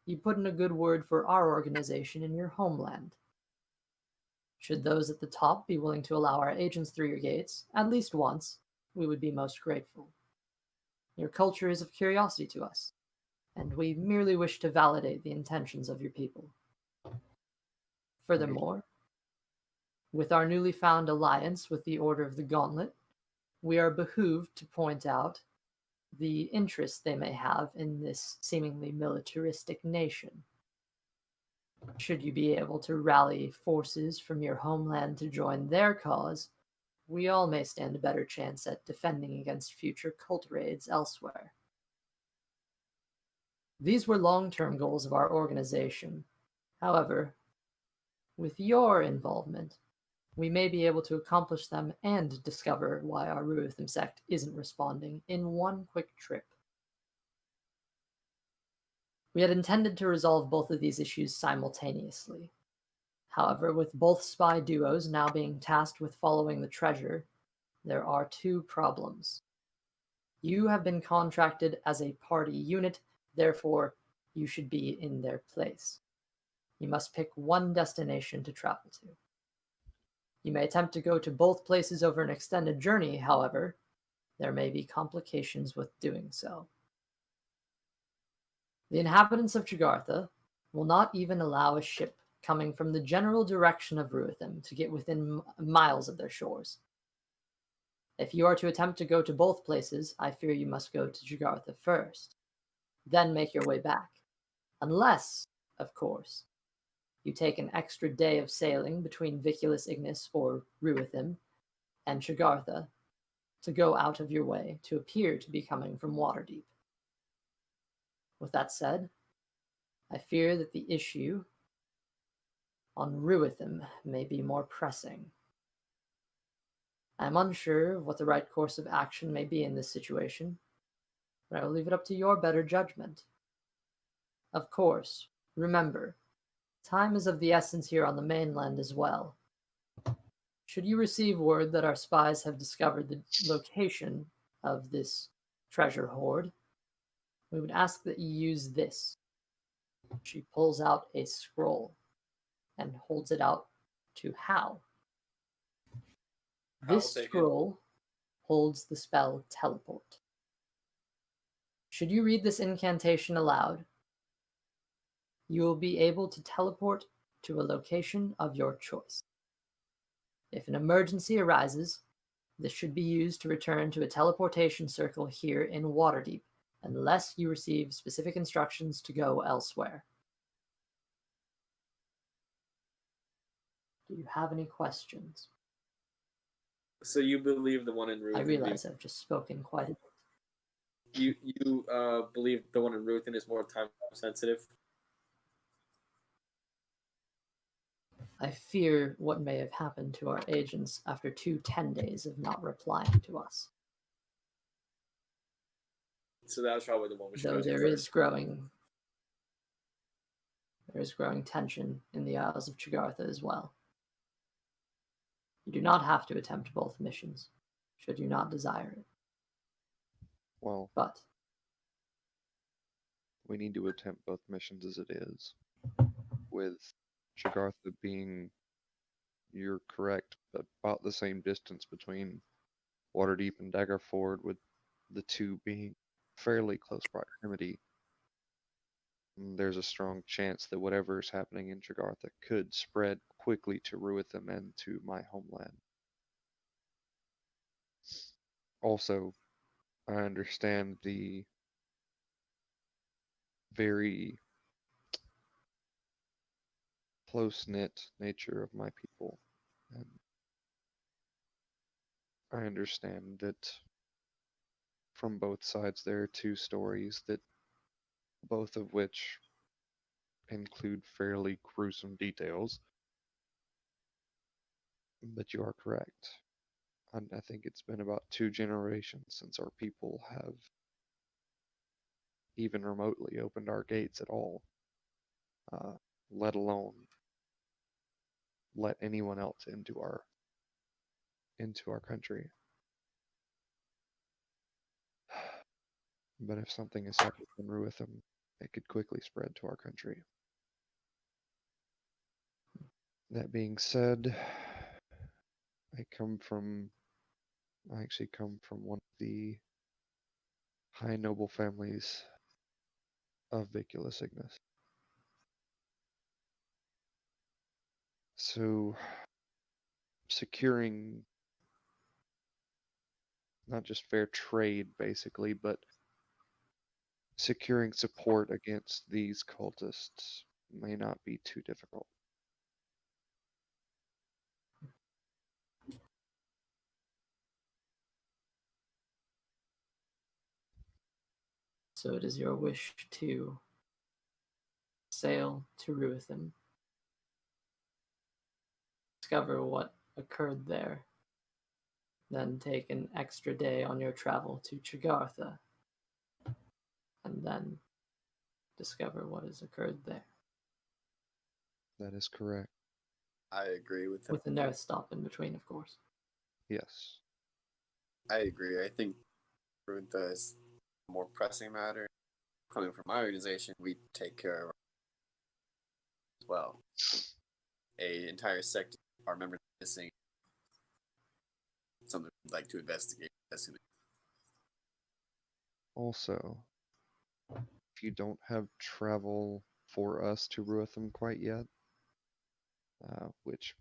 you put in a good word for our organization in your homeland. Should those at the top be willing to allow our agents through your gates, at least once, we would be most grateful. Your culture is of curiosity to us, and we merely wish to validate the intentions of your people. Furthermore, with our newly found alliance with the Order of the Gauntlet, we are behooved to point out the interest they may have in this seemingly militaristic nation. Should you be able to rally forces from your homeland to join their cause, we all may stand a better chance at defending against future cult raids elsewhere. These were long-term goals of our organization. However, with your involvement, we may be able to accomplish them and discover why our Ruithim sect isn't responding in one quick trip. We had intended to resolve both of these issues simultaneously. However, with both spy duos now being tasked with following the treasure, there are two problems. You have been contracted as a party unit, therefore you should be in their place. You must pick one destination to travel to. You may attempt to go to both places over an extended journey, however, there may be complications with doing so. The inhabitants of Chagartha will not even allow a ship coming from the general direction of Ruithim to get within miles of their shores. If you are to attempt to go to both places, I fear you must go to Chagartha first, then make your way back. Unless, of course, you take an extra day of sailing between Viculus Ignis or Ruithim and Chagartha to go out of your way to appear to be coming from Waterdeep. With that said, I fear that the issue on Ruithim may be more pressing. I am unsure of what the right course of action may be in this situation, but I will leave it up to your better judgment. Of course, remember, time is of the essence here on the mainland as well. Should you receive word that our spies have discovered the location of this treasure hoard, we would ask that you use this. She pulls out a scroll and holds it out to Hal. This take it. scroll holds the spell Teleport. Should you read this incantation aloud, you will be able to teleport to a location of your choice. If an emergency arises, this should be used to return to a teleportation circle here in Waterdeep, unless you receive specific instructions to go elsewhere. Do you have any questions? So you believe the one in Ruth? I realize I've just spoken quite a bit. You believe the one in Ruthin is more time sensitive? I fear what may have happened to our agents after 10 days of not replying to us. So that's probably the one we should Though go to there first. is growing tension in the Isles of Chigartha as well. You do not have to attempt both missions, should you not desire it. Well, But we need to attempt both missions as it is. With Shagartha being, you're correct, about the same distance between Waterdeep and Daggerford, with the two being fairly close proximity, there's a strong chance that whatever is happening in Shagartha could spread quickly to Ruitham and to my homeland. Also, I understand the very close-knit nature of my people, and I understand that from both sides there are two stories that both of which include fairly gruesome details. But you are correct. I think it's been about 2 generations since our people have even remotely opened our gates at all, let alone let anyone else into our country. But if something is separate from Ruitham, it could quickly spread to our country. That being said, I actually come from one of the high noble families of Vicula Cygnus. So, securing not just fair trade, basically, but securing support against these cultists may not be too difficult. so it is your wish to sail to Ruitham, discover what occurred there, then take an extra day on your travel to Chigartha, and then discover what has occurred there, That is correct. I agree with him. with a Nerth stop in between, of course. Yes. I agree. I think Runtha is a more pressing matter. Coming from my organization, we take care of as well. A entire sect, our members missing. Something we'd like to investigate as soon as. Also, if you don't have travel for us to Ruitham quite yet, which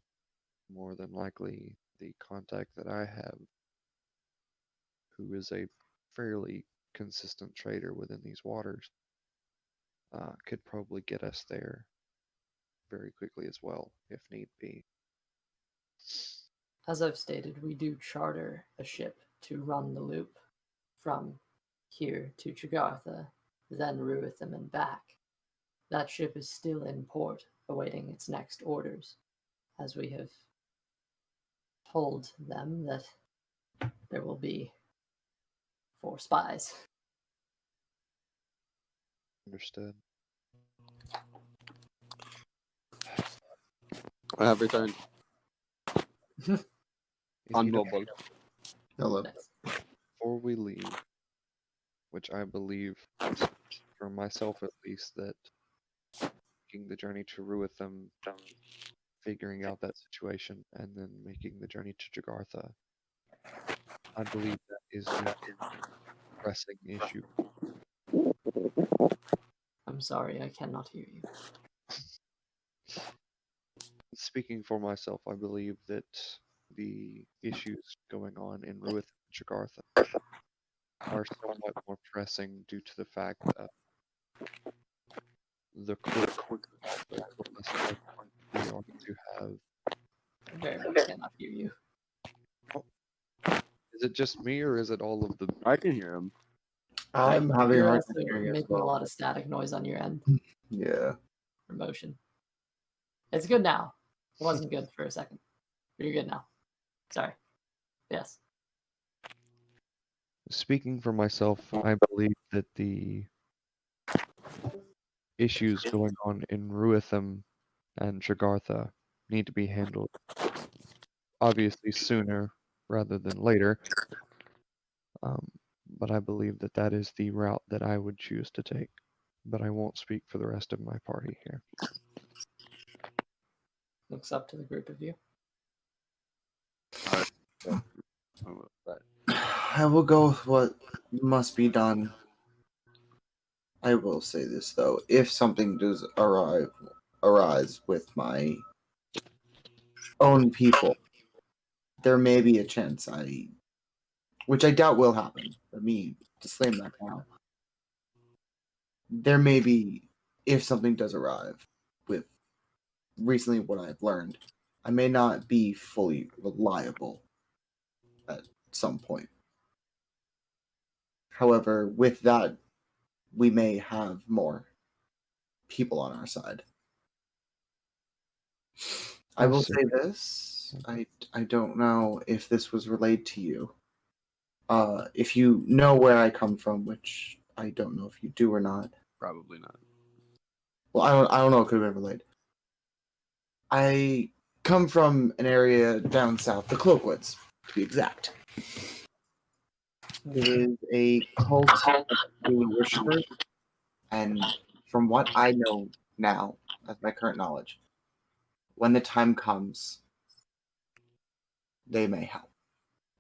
more than likely the contact that I have, who is a fairly consistent trader within these waters, could probably get us there very quickly as well, if need be. As I've stated, we do charter a ship to run the loop from here to Chigartha, then Ruitham and back. That ship is still in port, awaiting its next orders, as we have told them that there will be 4 spies. Understood. I have returned. If you don't- Unmobile. Hello. Nice. Before we leave, which I believe, from myself at least, that making the journey to Ruitham, figuring out that situation, and then making the journey to Jagartha I believe that is the pressing issue. I'm sorry, I cannot hear you. Speaking for myself, I believe that the issues going on in Ruith and Jagartha are somewhat more pressing due to the fact that the court also told us that we are to have. I very much cannot hear you. Is it just me or is it all of the? I can hear him. I'm having a You're hard also time hearing as making a well. lot of static noise on your end Yeah. for motion. It's good now. It wasn't good for a second, but you're good now. Sorry. Yes. Speaking for myself, I believe that the issues going on in Ruitham and Jagartha need to be handled obviously sooner rather than later. But I believe that that is the route that I would choose to take. But I won't speak for the rest of my party here. Looks up to the group of you. I will go with what must be done. I will say this though: if something does arise with my own people, there may be a chance which I doubt will happen. Let me disclaim that now. There may be, if something does arrive with recently what I've learned, I may not be fully reliable at some point. However, with that, we may have more people on our side. I will say this. I don't know if this was relayed to you. If you know where I come from, which I don't know if you do or not. Probably not. Well, I don't know. It could have been relayed. I come from an area down south, the Cloakwoods, to be exact. It is a cult of Cthulhu worshippers, and from what I know now, as my current knowledge, when the time comes, they may help.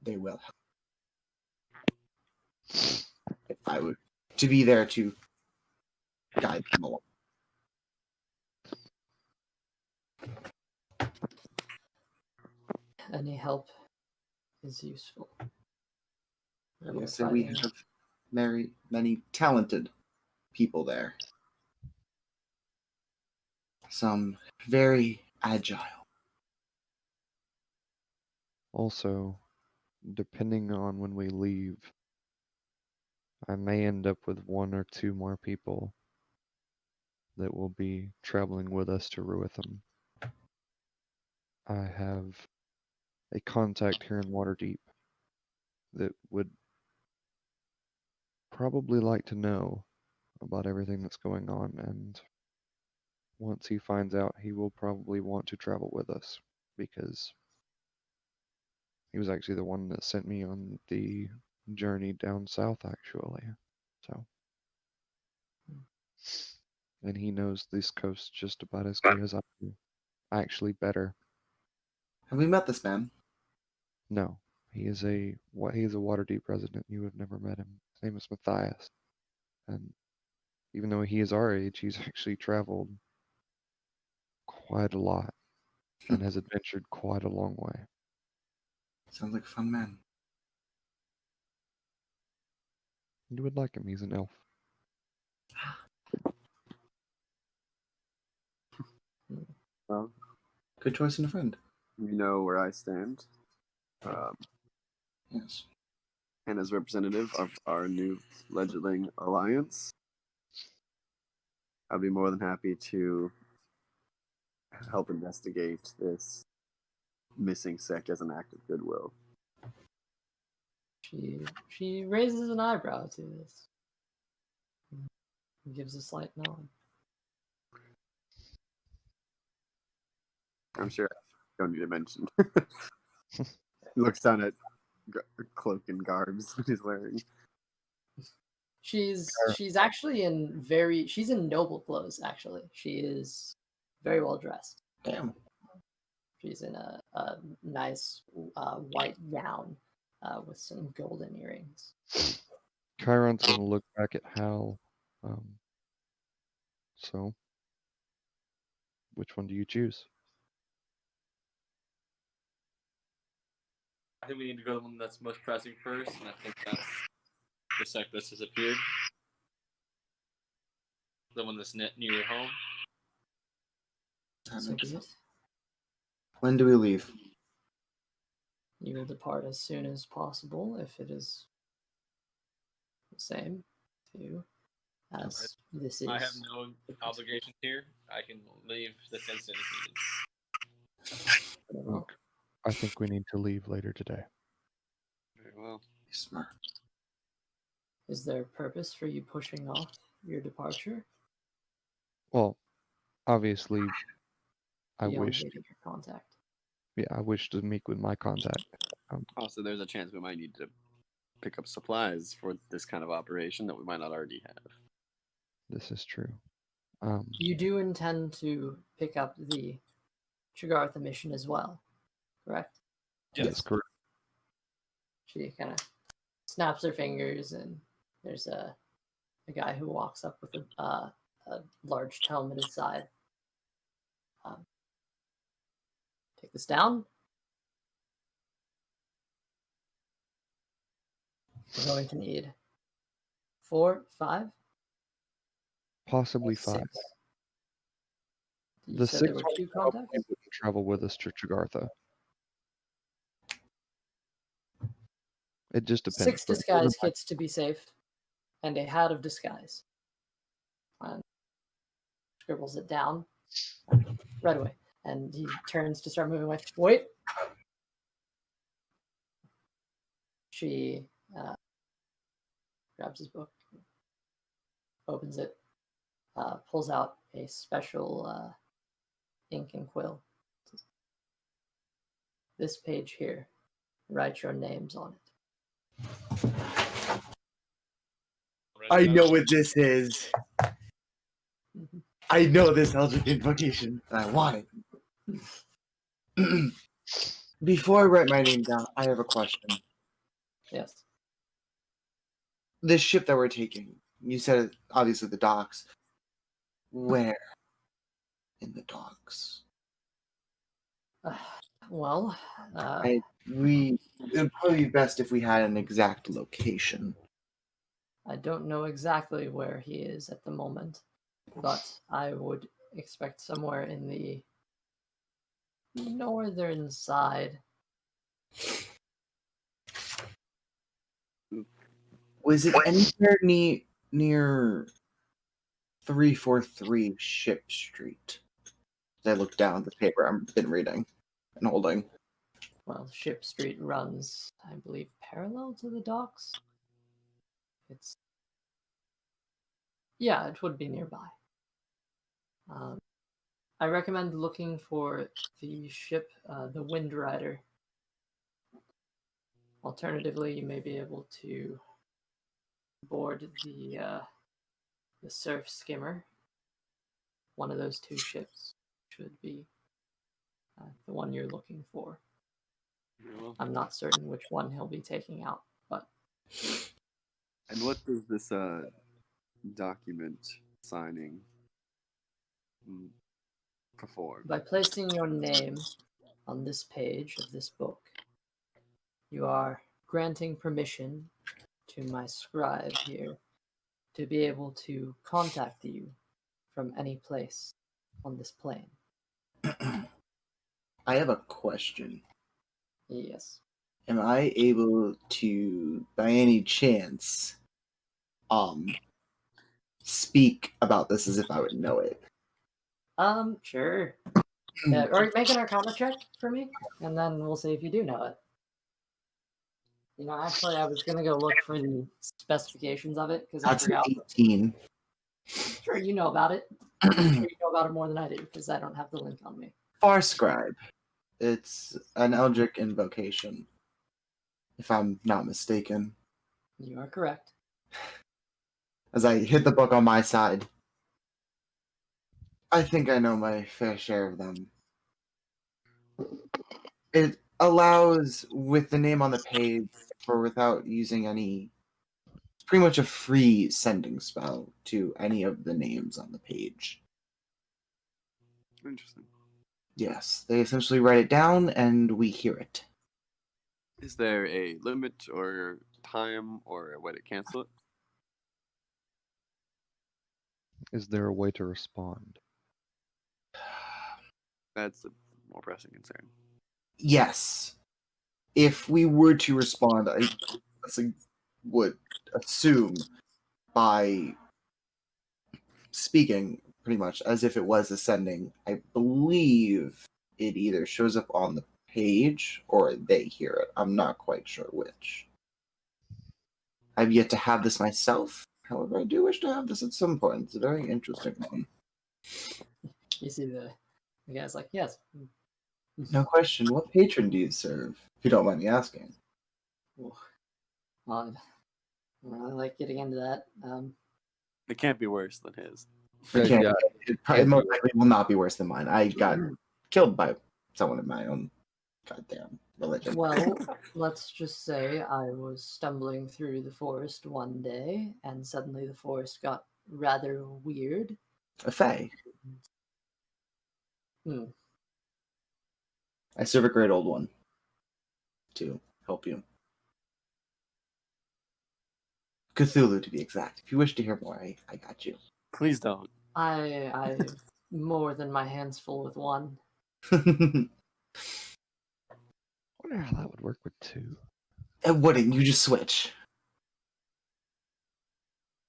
They will help. If I were to be there to guide them along. Any help is useful. I will say we have many talented people there. Some very agile. Also, depending on when we leave, I may end up with one or two more people that will be traveling with us to Ruitham. I have a contact here in Waterdeep that would probably like to know about everything that's going on, and once he finds out, he will probably want to travel with us because he was actually the one that sent me on the journey down south, actually. So, and he knows this coast just about as good as I do. Actually, better. Have we met this man? No, he is a Waterdeep resident. You have never met him. His name is Matthias, and even though he is our age, he's actually traveled quite a lot and has adventured quite a long way. Sounds like a fun man. You would like him. He's an elf. Well, Good choice in a friend. you know where I stand. Yes. And as representative of our new fledgling alliance, I'd be more than happy to help investigate this missing sect as an act of goodwill. She raises an eyebrow to this. And gives a slight nod. I'm sure I don't need to mention. Looks down at cloak and garbs he's wearing. She's actually she's in noble clothes, actually. She is very well dressed. Damn. She's in a nice white gown with some golden earrings. Chiron's gonna look back at Hal. So, which one do you choose? I think we need to go to the one that's most pressing first, and I think that's the sect that's disappeared. The one that's near your home. So be it. When do we leave? You will depart as soon as possible if it is the same to you as this is. I have no obligations here. I can leave this instant if needed. Well, I think we need to leave later today. Very well. Smart. is there a purpose for you pushing off your departure Well, obviously, I beyond wish. meeting your contact? Yeah, I wish to meet with my contact. Also, there's a chance we might need to pick up supplies for this kind of operation that we might not already have. This is true. You do intend to pick up the Shagartha mission as well, correct? Yes, correct. She kind of snaps her fingers, and there's a guy who walks up with a large tome at his side. Take this down. We're going to need 4, 5, Possibly 5. 6. You The said 6 there were 2 probably contacts? wouldn't travel with us to Chagartha. It just depends. 6 but disguise kits to be safe, and a hat of disguise. And scribbles it down right away, and he turns to start moving away. Wait. She grabs his book, opens it, pulls out a special ink and quill. This page here, write your names on it. I know what this is. I know this Eldritch Invocation, and I want it. Before I write my name down, I have a question. Yes. This ship that we're taking, you said obviously the docks. Where in the docks? Well, It'd probably be best if we had an exact location. I don't know exactly where he is at the moment, but I would expect somewhere in the northern side. Was it anywhere near 343 Ship Street? I looked down at the paper I've been reading and holding. Well, Ship Street runs, I believe, parallel to the docks. Yeah, it would be nearby. I recommend looking for the ship, the Wind Rider. Alternatively, you may be able to board the Surf Skimmer. One of those 2 ships should be the one you're looking for. I'm not certain which one he'll be taking out, but. And what does this document signing perform? By placing your name on this page of this book, you are granting permission to my scribe here to be able to contact you from any place on this plane. I have a question. Yes. Am I able to, by any chance, speak about this as if I would know it? Sure. Or make an Arcana check for me, and then we'll see if you do know it. You know, actually, I was gonna go look for the specifications of it because I That's an forgot. 18. Sure, you know about it. I'm sure you know about it more than I do because I don't have the link on me. Far Scribe. It's an Eldritch Invocation, if I'm not mistaken. You are correct. As I hit the book on my side, I think I know my fair share of them. It allows, with the name on the page, for without using any. It's pretty much a free sending spell to any of the names on the page. Interesting. Yes, they essentially write it down and we hear it. Is there a limit or time or a way to cancel it? Is there a way to respond? That's a more pressing concern. Yes. If we were to respond, I would assume by speaking pretty much as if it was ascending, I believe it either shows up on the page or they hear it. I'm not quite sure which. I've yet to have this myself. However, I do wish to have this at some point. It's a very interesting one. You see the guy's like, yes. No question. What patron do you serve? If you don't mind me asking. Well, I like getting into that. It can't be worse than his. It can't. Yeah. It most likely will not be worse than mine. I got killed by someone in my own goddamn religion. Well, let's just say I was stumbling through the forest one day, and suddenly the forest got rather weird. A fae. Hmm. I serve a great old one to help you. Cthulhu, to be exact. If you wish to hear more, I got you. Please don't. I've more than my hands full with one. I wonder how that would work with two. It wouldn't. You just switch.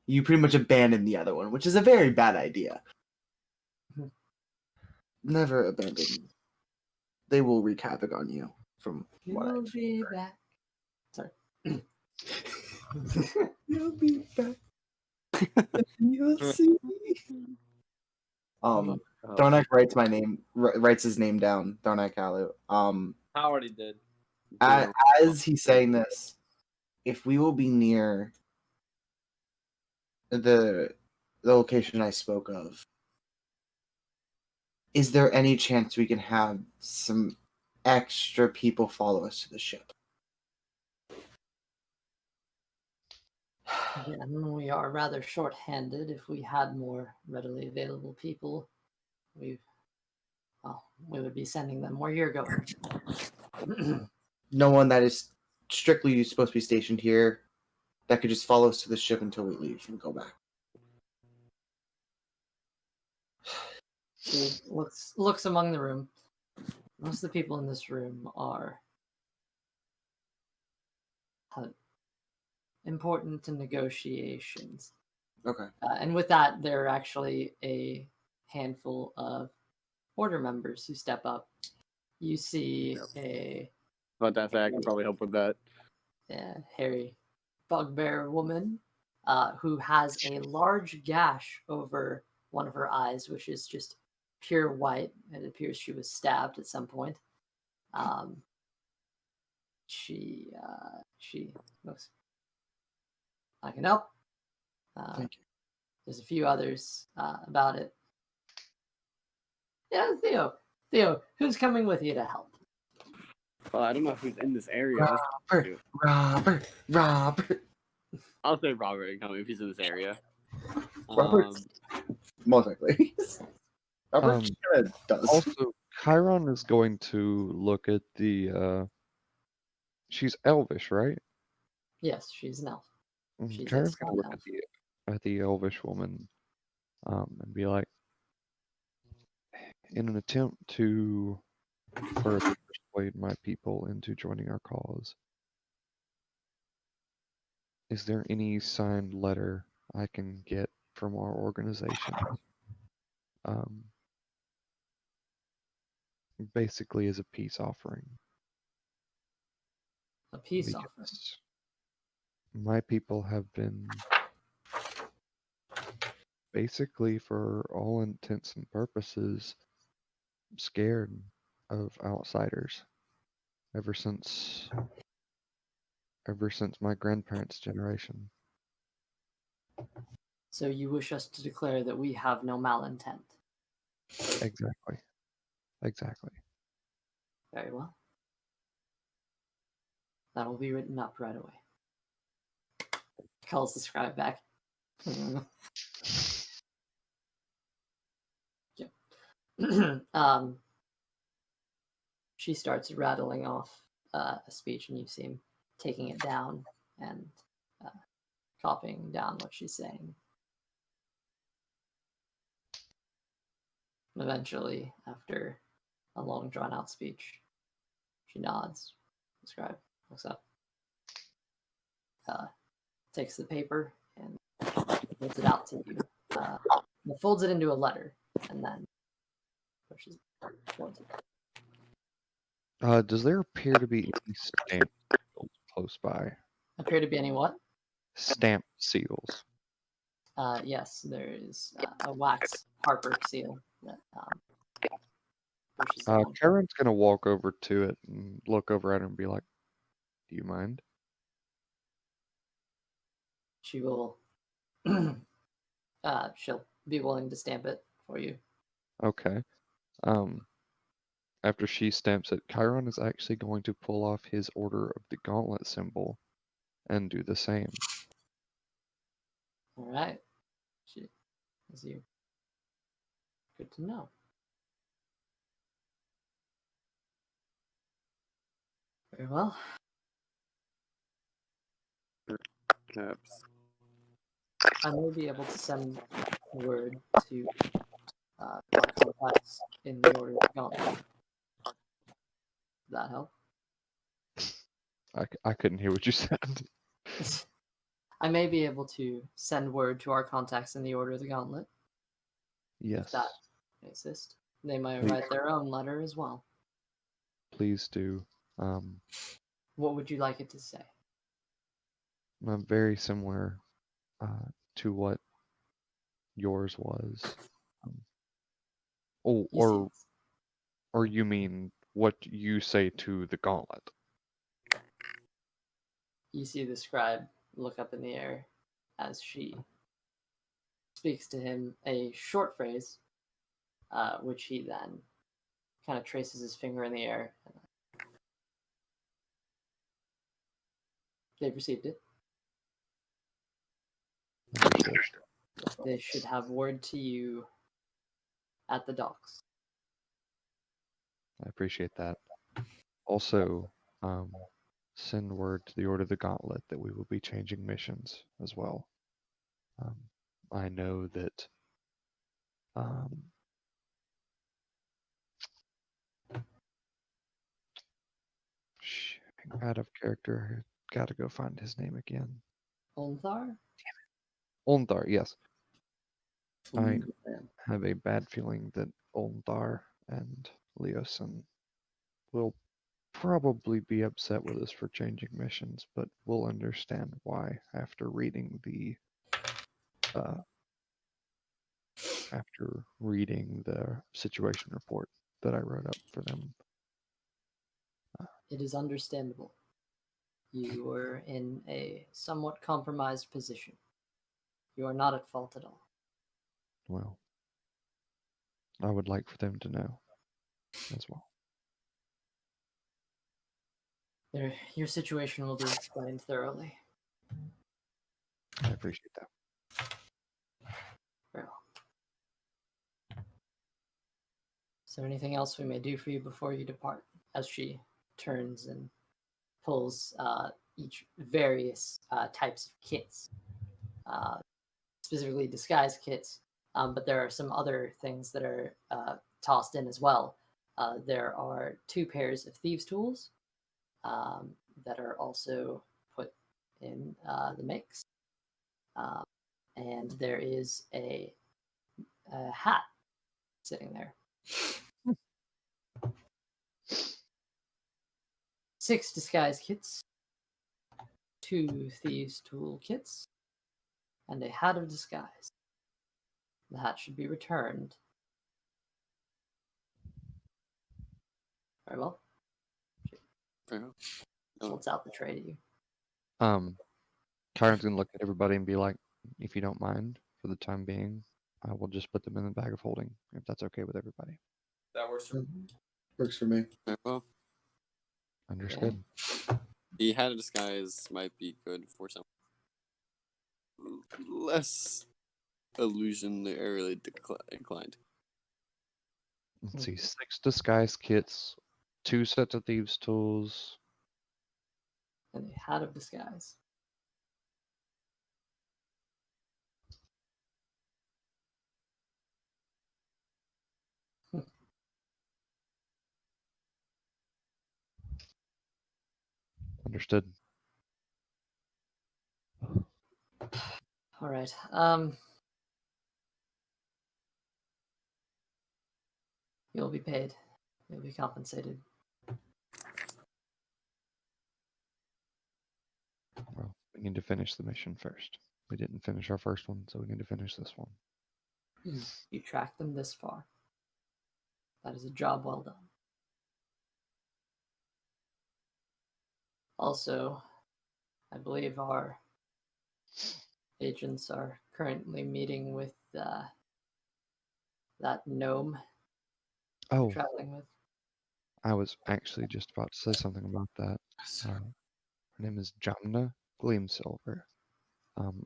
You pretty much abandon the other one, which is a very bad idea. Never abandon. They will wreak havoc on you. From what You'll I've be heard. back. Sorry. You'll be back. You'll see. Thornak writes his name down. Thornak Kalu. Howard he did. As he's saying this, if we will be near the location I spoke of, is there any chance we can have some extra people follow us to the ship? Again, we are rather short-handed. If we had more readily available people, we would be sending them where you're going. No one that is strictly supposed to be stationed here that could just follow us to the ship until we leave and go back. She looks among the room. Most of the people in this room are important to negotiations. Okay. And with that, there are actually a handful of order members who step up. You see a About that fact, I can probably help with that. hairy bugbear woman who has a large gash over one of her eyes, which is just pure white. It appears she was stabbed at some point. She looks. I can help. Thank you. There's a few others about it. Yeah, Theo, who's coming with you to help? Well, I don't know who's in this area. Robert. I'll say Robert can come if he's in this area. Robert's most likely. Robert just kind of does. Also, Chiron is going to look at the. She's elvish, right? Yes, she's an elf. She's Chiron's a going sun to look elf. at the elvish woman, and be like, in an attempt to further persuade my people into joining our cause, is there any signed letter I can get from our organization? Basically as a peace offering. A peace offering. Because my people have been basically, for all intents and purposes, scared of outsiders ever since my grandparents' generation. So you wish us to declare that we have no malintent? Exactly. Very well. That'll be written up right away. Calls the scribe back. She starts rattling off a speech, and you see him taking it down and copying down what she's saying. And eventually, after a long, drawn-out speech, she nods. The scribe looks up, takes the paper, and holds it out to you. And folds it into a letter, and then pushes it towards it. Does there appear to be any stamp seals close by? Appear to be any what? Stamp seals. Yes, there is a wax Harper seal that pushes along. Karen's gonna walk over to it and look over at her and be like, "Do you mind?" She will. She'll be willing to stamp it for you. Okay. After she stamps it, Chiron is actually going to pull off his Order of the Gauntlet symbol and do the same. All right. She is you. Good to know. Very well. Caps. I may be able to send word to our contacts in the Order of the Gauntlet. Does that help? I couldn't hear what you said. I may be able to send word to our contacts in the Order of the Gauntlet. Yes. If that may assist. They might Please. write their own letter as well. Please do. What would you like it to say? Very similar to what yours was. You see, Or you mean what you say to the gauntlet? you see the scribe look up in the air as she speaks to him a short phrase, which he then kind of traces his finger in the air. They've received it. Understood. They should have word to you at the docks. I appreciate that. Also, send word to the Order of the Gauntlet that we will be changing missions as well. I know that out of character. Gotta go find his name again. Olthar? Olndar, yes. I Yeah. have a bad feeling that Olndar and Leosin will probably be upset with us for changing missions, but we'll understand why after reading the situation report that I wrote up for them. It is understandable. You were in a somewhat compromised position. You are not at fault at all. Well, I would like for them to know as well. Your situation will be explained thoroughly. I appreciate that. Very well. Is there anything else we may do for you before you depart? As she turns and pulls each various types of kits, specifically disguise kits, but there are some other things that are tossed in as well. There are 2 pairs of thieves' tools that are also put in the mix. And there is a hat sitting there. 6 disguise kits, 2 thieves' tool kits, and a hat of disguise. The hat should be returned. Very well. Holds out the tray to you. Kyron's gonna look at everybody and be like, if you don't mind, for the time being, I will just put them in the bag of holding, if that's okay with everybody. That works for me. Works for me. Very well. Understood. The hat of disguise might be good for some less illusionarily inclined. Let's see, 6 disguise kits, 2 sets of thieves' tools. And a hat of disguise. Understood. All right. You'll be paid. You'll be compensated. Well, we need to finish the mission first. We didn't finish our first one, so we need to finish this one. You tracked them this far. That is a job well done. Also, I believe our agents are currently meeting with that gnome Oh, you're traveling with. I was actually just about to say something about that. Her name is Jamna Gleamsilver.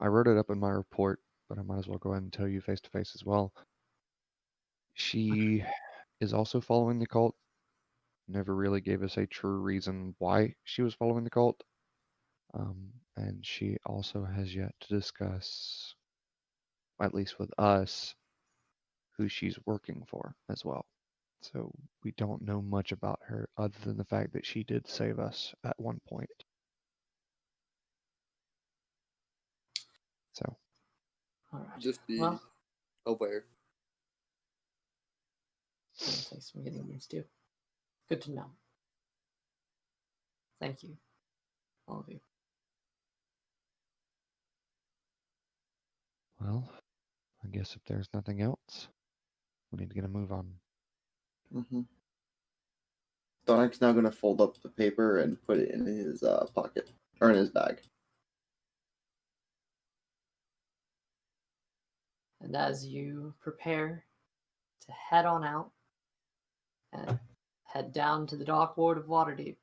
I wrote it up in my report, but I might as well go ahead and tell you face to face as well. She is also following the cult. Never really gave us a true reason why she was following the cult. And she also has yet to discuss, at least with us, who she's working for as well. So we don't know much about her other than the fact that she did save us at one point. So All right. Just be Well, aware. it'll take some getting used to. Good to know. Thank you, all of you. well, I guess if there's nothing else, we need to get a move on. Mm-hmm. Thonic's now going to fold up the paper and put it in his pocket or in his bag. And as you prepare to head on out and head down to the dock ward of Waterdeep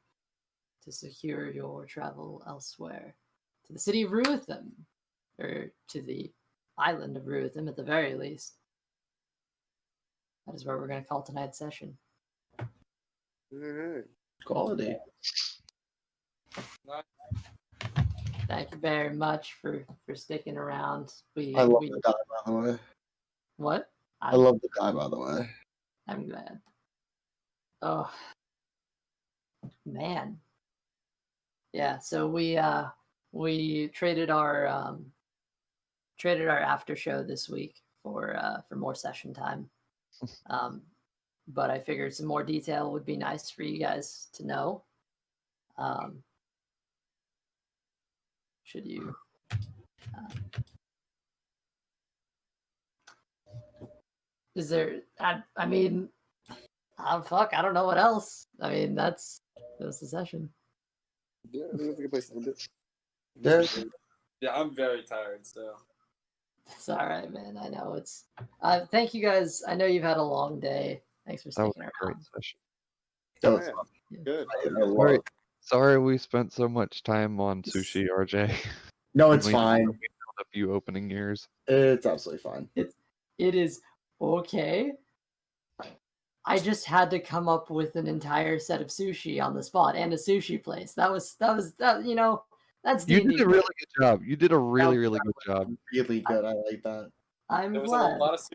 to secure your travel elsewhere, to the city of Ruitham, or to the island of Ruitham at the very least. That is where we're going to call tonight's session. Alright. Quality. Thank you very much for sticking around. I love the guy, by the way. What? I love the guy, by the way. I'm glad. Oh man. Yeah, so we traded our after show this week for more session time. But I figured some more detail would be nice for you guys to know. Should you is there I mean fuck, I don't know what else. I mean that's the session. Yeah, I think that's a good place to end it. There's Yeah, I'm very tired, so. It's all right, man. I know it's. Thank you guys. I know you've had a long day. Thanks for That was sticking a great around. session. that was Yeah. Good. Sorry, sorry we spent so much time on Sushi, RJ. No, And it's we fine. held a few opening years. It's absolutely fine. It is okay. I just had to come up with an entire set of sushi on the spot and a sushi place. That was you know, that's You D&D. did a really good job. You did a really, really good job. Really good. I like that. I'm There was glad. a lot of sushi